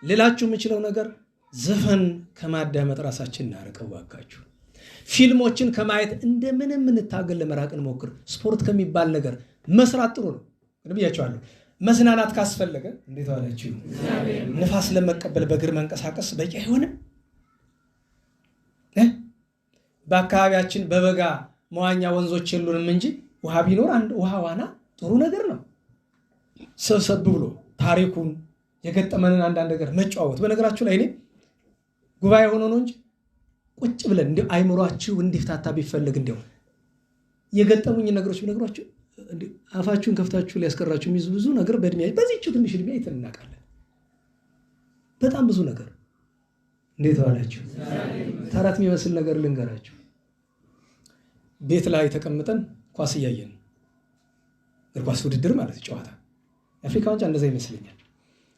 ሌላችሁ የምችለው ነገር ዘፈን ከማዳመጥ ራሳችን እናርቀው ባካችሁ። ፊልሞችን ከማየት እንደምንም እንታገል፣ ለመራቅ እንሞክር። ስፖርት ከሚባል ነገር መስራት ጥሩ ነው ብያቸዋለሁ። መዝናናት ካስፈለገ እንዴት ዋላችሁ? ንፋስ ለመቀበል በእግር መንቀሳቀስ በቂ አይሆንም? በአካባቢያችን በበጋ መዋኛ ወንዞች የሉንም እንጂ ውሃ ቢኖር አንድ ውሃ ዋና ጥሩ ነገር ነው። ሰብሰብ ብሎ ታሪኩን የገጠመንን አንዳንድ ነገር መጫወት። በነገራችሁ ላይ እኔ ጉባኤ ሆኖ ነው እንጂ ቁጭ ብለን እንዲያው አይምሯችሁ እንዲፍታታ ቢፈልግ እንዲያው የገጠሙኝ ነገሮች ቢነግሯችሁ አፋችሁን ከፍታችሁ ሊያስቀራችሁ የሚይዙ ብዙ ነገር በእድሜ በዚህችው ትንሽ እድሜ አይተን እናውቃለን። በጣም ብዙ ነገር። እንዴት ዋላችሁ? ተረት የሚመስል ነገር ልንገራችሁ። ቤት ላይ ተቀምጠን ኳስ እያየን እግር ኳስ ውድድር ማለት ጨዋታ የአፍሪካ ዋንጫ እንደዛ ይመስለኛል።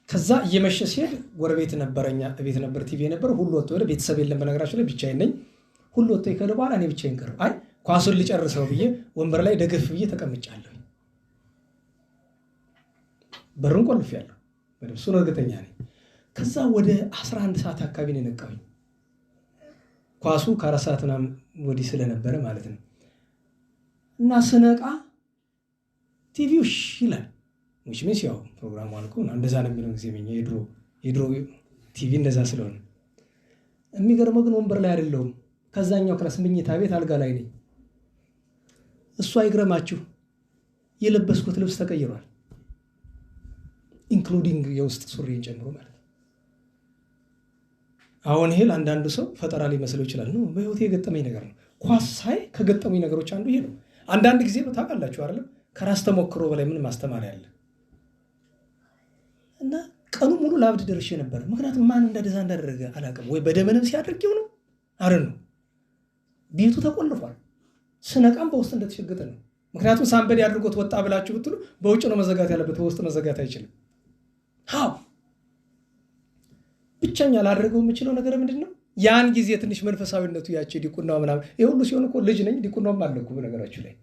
ከዛ እየመሸ ሲሄድ ጎረቤት ነበረኛ ቤት ነበር ቲቪ ነበር። ሁሉ ወጥቶ ወደ ቤተሰብ የለም። በነገራችሁ ላይ ብቻዬን ነኝ። ሁሉ ወጥቶ ይከለ በኋላ እኔ ብቻዬን ቀረሁ። አይ ኳሱን ልጨርሰው ብዬ ወንበር ላይ ደገፍ ብዬ ተቀምጫለሁ። በሩን ቆልፌያለሁ። በደምሱን እርግጠኛ ነኝ። ከዛ ወደ 11 ሰዓት አካባቢ ነው የነቃሁኝ። ኳሱ ከ4 ሰዓት ምናምን ወዲህ ስለነበረ ማለት ነው። እና ስነቃ ቲቪው ይላል which means ያው ፕሮግራሙ አልቆ ነው። እንደዛ ነው የሚለው ጊዜ ምን የድሮ ቲቪ እንደዛ ስለሆነ የሚገርመው ግን ወንበር ላይ አይደለሁም። ከዛኛው ክላስ መኝታ ቤት አልጋ ላይ ነኝ። እሱ አይግረማችሁ የለበስኩት ልብስ ተቀይሯል። ኢንክሉዲንግ የውስጥ ሱሪን ጨምሮ ማለት ነው። አሁን ይሄ አንዳንዱ ሰው ፈጠራ ሊመስለው ይችላል። ነው በህይወቴ የገጠመኝ ነገር ነው። ኳስ ሳይ ከገጠመኝ ነገሮች አንዱ ይሄ ነው። አንዳንድ ጊዜ ታውቃላችሁ አይደል? ከራስ ተሞክሮ በላይ ምን ማስተማሪያ አለ? እና ቀኑ ሙሉ ላብድ ደርሼ ነበር። ምክንያቱም ማን እንደዛ እንዳደረገ አላውቅም። ወይ በደመነም ሲያደርገው ነው አይደል? ነው ቤቱ ተቆልፏል። ስነቃም በውስጥ እንደተሸገጠ ነው። ምክንያቱም ሳምበድ ያድርጎት ወጣ ብላችሁ ብትሉ በውጭ ነው መዘጋት ያለበት፣ በውስጥ መዘጋት አይችልም። ሃው ብቻኛ ላደረገው የምችለው ነገር ምንድነው? ያን ጊዜ ትንሽ መንፈሳዊነቱ ያቺ ዲቁናው ምናምን ይሁሉ ሲሆን እኮ ልጅ ነኝ ዲቁናውም አለኩ በነገራችሁ ላይ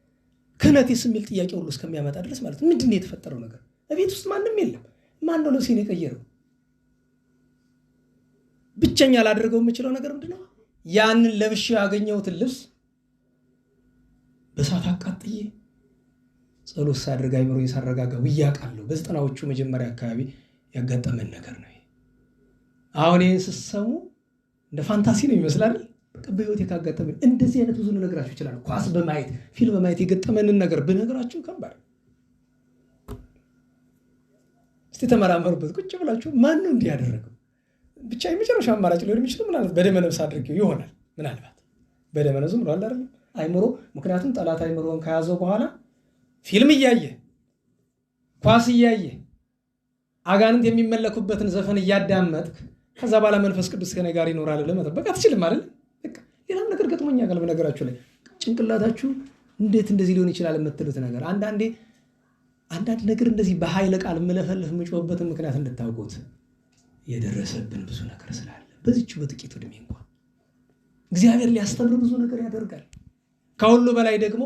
ክህነቴስ የሚል ጥያቄ ሁሉ እስከሚያመጣ ድረስ ማለት ነው። ምንድነው የተፈጠረው ነገር? ቤት ውስጥ ማንም የለም። ማን ነው ልብሴን የቀየረው? ብቸኛ ላደርገው የምችለው ነገር ምንድነው? ያንን ለብሼ ያገኘሁትን ልብስ በሳት አቃጥዬ ጸሎት ሳደርግ አይምሮዬን ሳረጋጋ ውያቃለሁ። በ90ዎቹ መጀመሪያ አካባቢ ያጋጠመን ነገር ነው። አሁን ይህን ስትሰሙ እንደ ፋንታሲ ነው ይመስላል። በህይወት የካጋጠመን እንደዚህ አይነት ብዙ ነገራችሁ ይችላል። ኳስ በማየት ፊልም በማየት የገጠመንን ነገር ብነግራችሁ ከባድ። እስቲ ተመራመሩበት ቁጭ ብላችሁ። ማን ነው እንዲህ ያደረገው? ብቻ የመጨረሻ አማራጭ ሊሆን የሚችለው ምናልባት በደመ ነፍስ አድርጌው ይሆናል። ምናልባት በደመ ነፍስ ብሎ አይደለም አይምሮ። ምክንያቱም ጠላት አይምሮን ከያዘው በኋላ ፊልም እያየ ኳስ እያየ አጋንንት የሚመለኩበትን ዘፈን እያዳመጥክ ከዛ በኋላ መንፈስ ቅዱስ ከኔ ጋር ይኖራል ብለህ መጠበቅ አትችልም አይደል? ሌላም ነገር ገጥሞኛ ጋር በነገራችሁ ላይ ጭንቅላታችሁ እንዴት እንደዚህ ሊሆን ይችላል የምትሉት ነገር አንዳንድ ነገር እንደዚህ በኃይለ ቃል መለፈልፍ የምጮህበትን ምክንያት እንድታውቁት የደረሰብን ብዙ ነገር ስላለ በዚህች በጥቂቱ ዕድሜ እንኳን እግዚአብሔር ሊያስተምር ብዙ ነገር ያደርጋል። ከሁሉ በላይ ደግሞ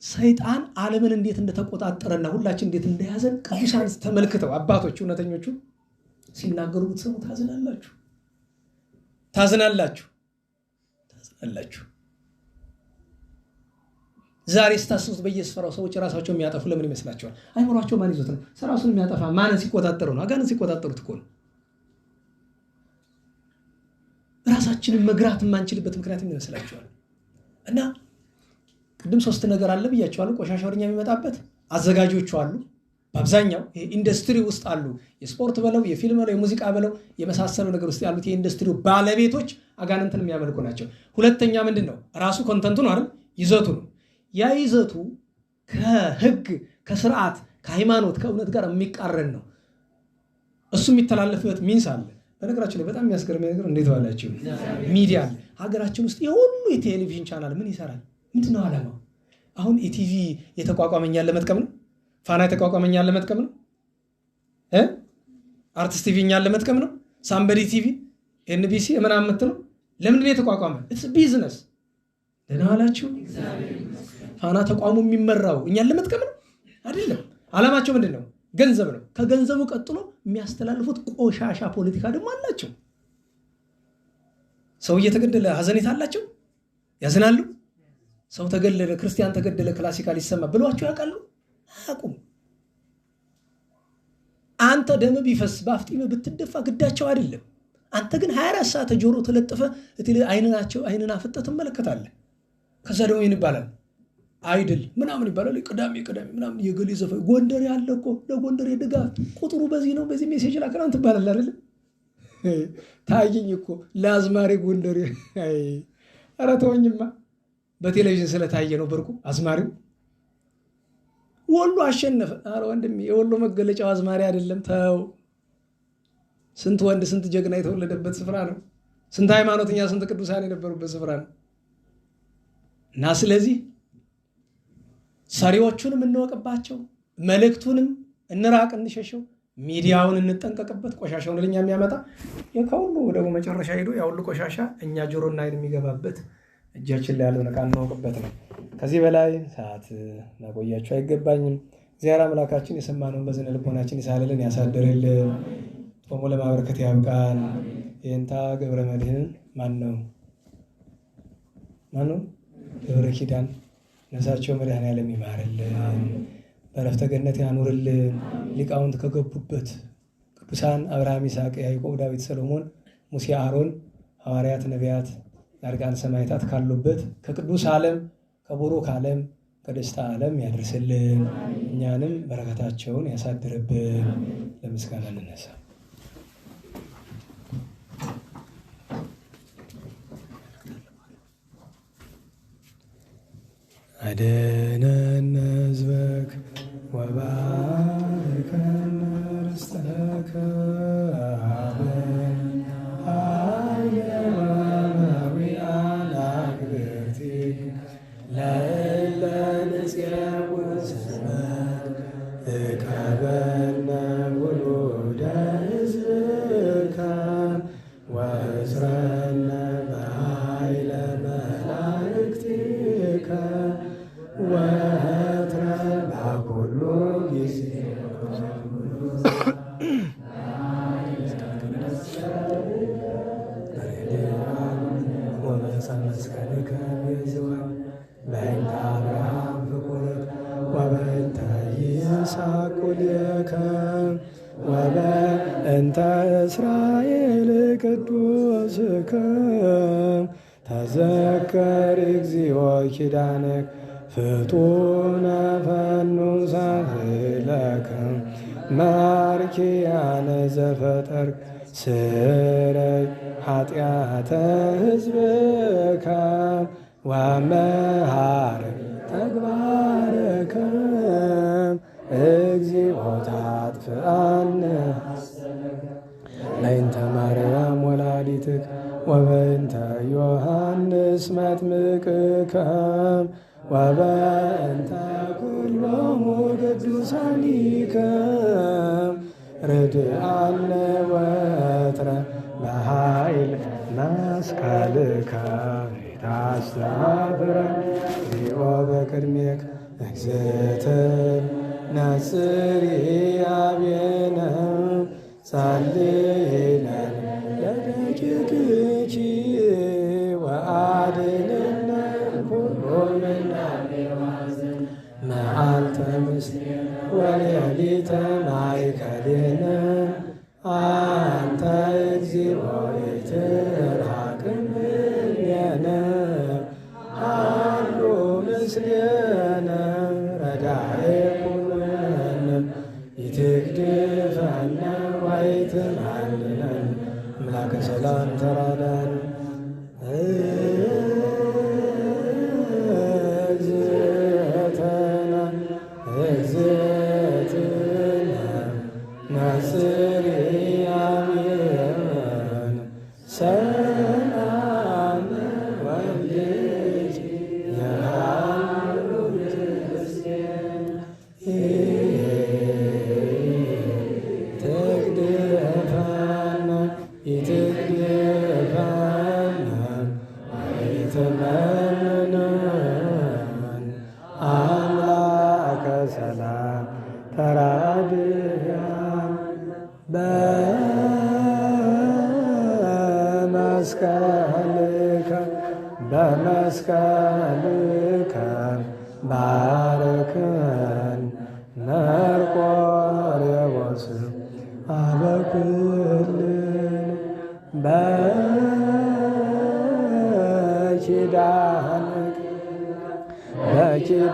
ሰይጣን ዓለምን እንዴት እንደተቆጣጠረና ሁላችን እንዴት እንደያዘን ቅዱሳን ተመልክተው አባቶች እውነተኞቹ ሲናገሩ ብትሰሙ ታዝናላችሁ። ዛሬ ስታስቡት በየስፈራው ሰዎች ራሳቸው የሚያጠፉ ለምን ይመስላችኋል? አይምሯቸው ማን ይዞት ነው? ራሱን የሚያጠፋ ማንን ሲቆጣጠሩ ነው? አጋንንት ሲቆጣጠሩት እኮ ነው። ራሳችንን መግራት የማንችልበት ምክንያት ምን ይመስላችኋል? እና ቅድም 3 ነገር አለ ብያችኋለሁ። ቆሻሻ ወደኛ የሚመጣበት አዘጋጆቹ አሉ። በአብዛኛው ኢንዱስትሪ ውስጥ አሉ። የስፖርት በለው የፊልም በለው የሙዚቃ በለው የመሳሰሉ ነገር ውስጥ ያሉት የኢንዱስትሪው ባለቤቶች አጋንንትን የሚያመልኩ ናቸው። ሁለተኛ ምንድነው? ራሱ ኮንተንቱ ነው አይደል? ይዘቱ ነው። ያ ይዘቱ ከህግ ከስርዓት ከሃይማኖት ከእውነት ጋር የሚቃረን ነው። እሱ የሚተላለፍበት ሚንስ አለ። በነገራችን ላይ በጣም የሚያስገርመኝ ነገር እንዴት ባላችሁ ሚዲያ አለ። ሀገራችን ውስጥ የሁሉ የቴሌቪዥን ቻናል ምን ይሰራል? ምንድነው ዓላማው? አሁን ኢቲቪ የተቋቋመኛል ለመጥቀም ነው። ፋና የተቋቋመኛል ለመጥቀም ነው። አርቲስት ቲቪ እኛን ለመጥቀም ነው። ሳምበዲ ቲቪ፣ ኤንቢሲ ምናምን የምትለው ለምንድን ነው የተቋቋመ? ኢትስ ቢዝነስ። ደህና ዋላችሁ። ፋና ተቋሙ የሚመራው እኛን ለመጥቀም ነው አይደለም። ዓላማቸው ምንድን ነው? ገንዘብ ነው። ከገንዘቡ ቀጥሎ የሚያስተላልፉት ቆሻሻ ፖለቲካ ደግሞ አላቸው። ሰው እየተገደለ ሀዘኔታ አላቸው፣ ያዝናሉ። ሰው ተገደለ፣ ክርስቲያን ተገደለ፣ ክላሲካል ይሰማ ብሏቸው ያውቃሉ? አያውቁም። አንተ ደም ቢፈስ በአፍጢም ብትደፋ ግዳቸው አይደለም። አንተ ግን 24 ሰዓት ጆሮ ተለጥፈ አይንን አፍጠህ ትመለከታለህ። ከዛ ደግሞ ይህን ይባላል አይድል ምናምን ይባላል። ቅዳሜ ምናምን የገሌ ዘፈን ጎንደር ያለ እኮ ለጎንደር የድጋፍ ቁጥሩ በዚህ ነው፣ በዚህ ሜሴጅ ላከናን ትባላል አይደል? ታየኝ እኮ ለአዝማሪ ጎንደር። ኧረ ተወኝማ፣ በቴሌቪዥን ስለታየ ነው ብርቁ አዝማሪው። ወሎ አሸነፈ። ኧረ ወንድሜ የወሎ መገለጫው አዝማሪ አይደለም፣ ተው። ስንት ወንድ ስንት ጀግና የተወለደበት ስፍራ ነው። ስንት ሃይማኖተኛ ስንት ቅዱሳን የነበሩበት ስፍራ ነው። እና ስለዚህ ሰሪዎቹንም እንወቅባቸው፣ መልእክቱንም እንራቅ፣ እንሸሸው፣ ሚዲያውን እንጠንቀቅበት። ቆሻሻውን ለኛ የሚያመጣ ከሁሉ ደግሞ መጨረሻ ሄዶ ያ ሁሉ ቆሻሻ እኛ ጆሮና አይን የሚገባበት እጃችን ላይ ያለውን ዕቃ እናውቅበት ነው። ከዚህ በላይ ሰዓት ማቆያችሁ አይገባኝም። እግዚአብሔር አምላካችን የሰማነውን በዝነ ልቦናችን ይሳልልን፣ ያሳደርልን፣ ጾሙ ለማበረከት ያብቃን። የእንታ ገብረ መድኅንን ማን ነው ገብረ ኪዳን ነፍሳቸው መድኃኔዓለም ይማርልን፣ በዕረፍተ ገነት ያኑርልን። ሊቃውንት ከገቡበት ቅዱሳን አብርሃም፣ ይስሐቅ፣ ያዕቆብ፣ ዳዊት፣ ሰሎሞን፣ ሙሴ፣ አሮን፣ ሐዋርያት፣ ነቢያት፣ ጻድቃን፣ ሰማዕታት ካሉበት ከቅዱስ ዓለም ከቡሩክ ዓለም ከደስታ ዓለም ያደርስልን። እኛንም በረከታቸውን ያሳድርብን። ለምስጋና እንነሳ። አድኅነነ ሕዝበከ ወባርከነ ርስተከ ለእለ ንፄውዕ ስመከ እቀበልነ ውሉደ ሕዝብከ ወእስረነ በኃይለ መላእክቲከ ወትረ በኩሉ ጊዜ ወበመስቀልከ ቤዛን በእንተ አብርሃም ፍቁርከ ወበእንተ ይስሐቅ ቁልኤከ ወበእንተ እስራኤል ቅዱስከ ተዘከር እግዚኦ ኪዳነከ ፍጡነ ፈኑ ሳህለከ ማርኪያነ ዘፈጠርከ ስረይ ኃጢአተ ሕዝብከ ወመሃር ተግባርከ እግዚኦ ታጥፍአነ በእንተ ማርያም ወላዲትከ ወበእንተ ዮሐንስ መጥምቅከ ወበእንተ ኩሎሙ ቅዱሳኒከ ርድአነ ወትረ በኃይል መስቀልከ ታስተፍረን እግዚኦ በቅድሜከ እግዝእትነ ነጽርያቤነ ጸልይለነ ለደቂቅኪ ወአድኅነነ ኩሎ መዓልተ ምስሌነ ወሌሊተ ማእከሌነ አንተ እግዚኦ ኢትርሐቅ እምኔነ ሀሎ ምስሌነ ረዳኤ ኩሎነ ኢትግድፈነ ወኢትማልለነ አምላከ ሰላም ተራዳን ትመንን አምላከ ሰላም ተራድያን በመስቀልከ ባርክን መርቆሬዎስ አበኩልን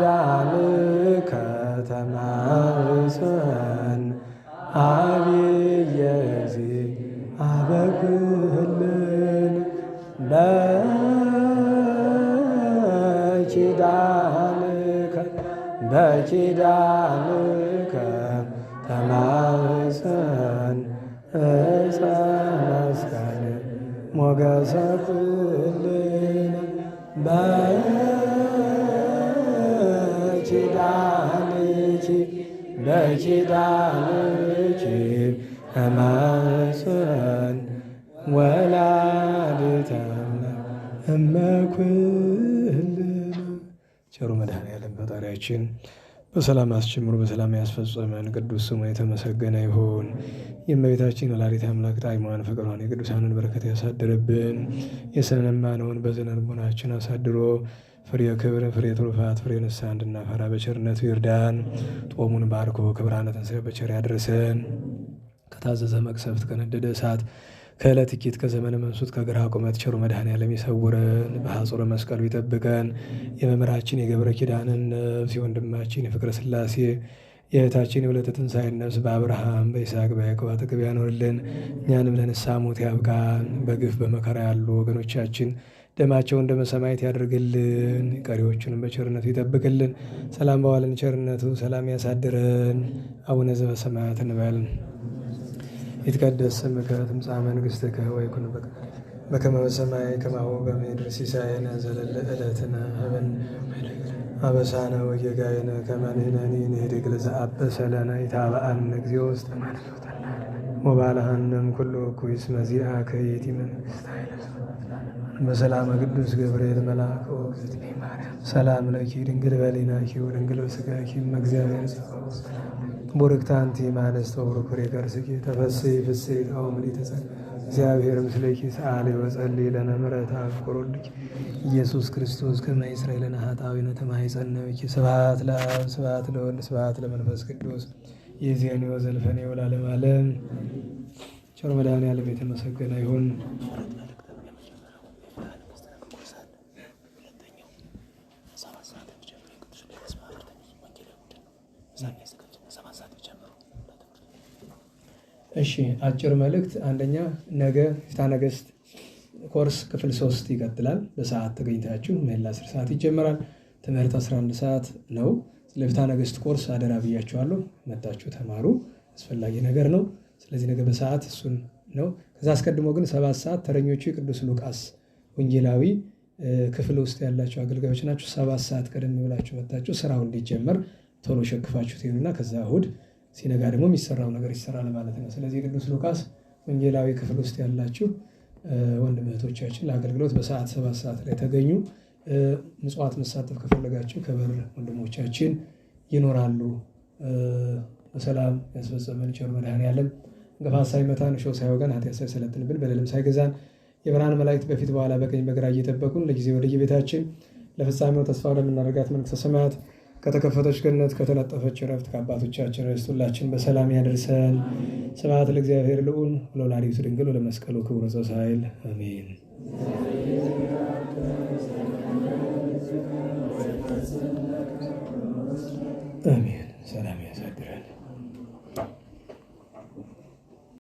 በኪዳንከ ተማጽን አብየ እግዚእ አበኩልን በኪዳንከ ተማጽን ዕፀ መስቀል ሞገሰ ኩልነ በኪዳንኪ ተማጽን ወላዲተ እመ ኩልነ። ቸሩ መድኃኔዓለም ፈጣሪያችን በሰላም አስጀምሮ በሰላም ያስፈጸመን ቅዱስ ስሙ የተመሰገነ ይሁን። የእመቤታችን ወላዲተ አምላክ ጣዕሟን ፍቅሯን የቅዱሳንን በረከት ያሳድርብን። የሰነማነውን በዝነ ልቦናችን አሳድሮ ፍሬ ክብር ፍሬ ትሩፋት ፍሬ ንስሐ እንድናፈራ በቸርነቱ ይርዳን። ጦሙን ባርኮ ከብርሃነ ትንሣኤው በቸር ያድርሰን። ከታዘዘ መቅሰፍት ከነደደ እሳት ከዕለት ኪት ከዘመነ መንሱት ከግራ ቁመት ቸሩ መድኃኔዓለም ይሰውረን። በሐጹረ መስቀሉ ይጠብቀን። የመምህራችን የገብረ ኪዳንን ነፍስ የወንድማችን የፍቅረ ሥላሴ የእህታችን የወለተ ትንሣኤን ነፍስ በአብርሃም በይስሐቅ በያዕቆብ አጠገብ ያኖርልን። እኛንም ለንስሐ ሞት ያብቃን። በግፍ በመከራ ያሉ ወገኖቻችን ደማቸውን ደመ ሰማዕት ያደርግልን። ቀሪዎቹንም በቸርነቱ ይጠብቅልን። ሰላም በዋለን ቸርነቱ ሰላም ያሳድረን። አቡነ ዘበሰማያት እንበል። ይትቀደስ ስምከ ትምጻእ መንግሥትከ ወይኩን በከመ በሰማይ ከማሁ በምድር ሲሳየነ ዘለለ ዕለትነ ሀበነ አበሳነ ወጌጋየነ ከመ ንሕነኒ ንኅድግ ለዘአበሰ ለነ ኢታብአነ እግዚኦ ውስተ መንሱት ወባልሐነም ኩሉ እኩይ እስመ ዚአከ ይእቲ መንግሥተ በሰላመ ቅዱስ ገብርኤል መልአክ ወእግዝእትነ ማርያም ሰላም ለኪ ድንግል በሊናኪ ወድንግል በሥጋኪ እም እግዚአብሔር ቡርክት አንቲ እምአንስቶ ቡሩክ ፍሬ ከርሥኪ ተፈሥሒ ፍሥሕት ኦ ምልዕተ ጸጋ እግዚአብሔር ምስሌኪ ሰአሊ ወጸልዪ ለነ ምሕረተ አፍቅሮልኪ ኢየሱስ ክርስቶስ ከመ ይስረይ ለነ ኃጣውኢነ ተማኅፀነ ብኪ። ስብሐት ለአብ ስብሐት ለወልድ ስብሐት ለመንፈስ ቅዱስ ይእዜኒ ወዘልፈኒ ወለዓለመ ዓለም። ቸር መድኃኔዓለም የተመሰገነ ይሁን። እሺ አጭር መልእክት። አንደኛ ነገ ፍትሐ ነገሥት ኮርስ ክፍል 3 ይቀጥላል። በሰዓት ተገኝታችሁ ምህላ 10 ሰዓት ይጀምራል። ትምህርት 11 ሰዓት ነው። ስለ ፍትሐ ነገሥት ኮርስ አደራ ብያችኋለሁ። መጣችሁ ተማሩ። አስፈላጊ ነገር ነው። ስለዚህ ነገ በሰዓት እሱን ነው። ከዛ አስቀድሞ ግን 7 ሰዓት ተረኞቹ የቅዱስ ሉቃስ ወንጌላዊ ክፍል ውስጥ ያላችሁ አገልጋዮች ናችሁ። 7 ሰዓት ቀደም ብላችሁ መጣችሁ ስራው እንዲጀመር ቶሎ ሸክፋችሁ ትሄዱና ከዛ እሑድ ሲነጋ ደግሞ የሚሰራው ነገር ይሰራል ማለት ነው። ስለዚህ ቅዱስ ሉቃስ ወንጌላዊ ክፍል ውስጥ ያላችሁ ወንድም እህቶቻችን ለአገልግሎት በሰዓት 7 ሰዓት ላይ ተገኙ። ምጽዋት መሳተፍ ከፈለጋችሁ ከበር ወንድሞቻችን ይኖራሉ። በሰላም ያስፈጸመን ቸር መድኃኔዓለም እንቅፋት ሳይመታን እሾህ ሳይወጋን ኃጢአት ሳይሰለጥንብን በደልም ሳይገዛን የብርሃን መላእክት በፊት በኋላ በቀኝ በግራ እየጠበቁን ለጊዜ ወደየቤታችን ለፍጻሜው ተስፋ ወደምናደርጋት መንግሥተ ሰማያት ከተከፈተች ገነት ከተነጠፈች ዕረፍት ከአባቶቻችን ርስት ሁላችን በሰላም ያደርሰን። ስብሐት ለእግዚአብሔር ልዑል ወለወላዲቱ ድንግል ወለመስቀሉ ክቡር ዘወሳይል አሜን። አሜን። ሰላም ያሳድረን።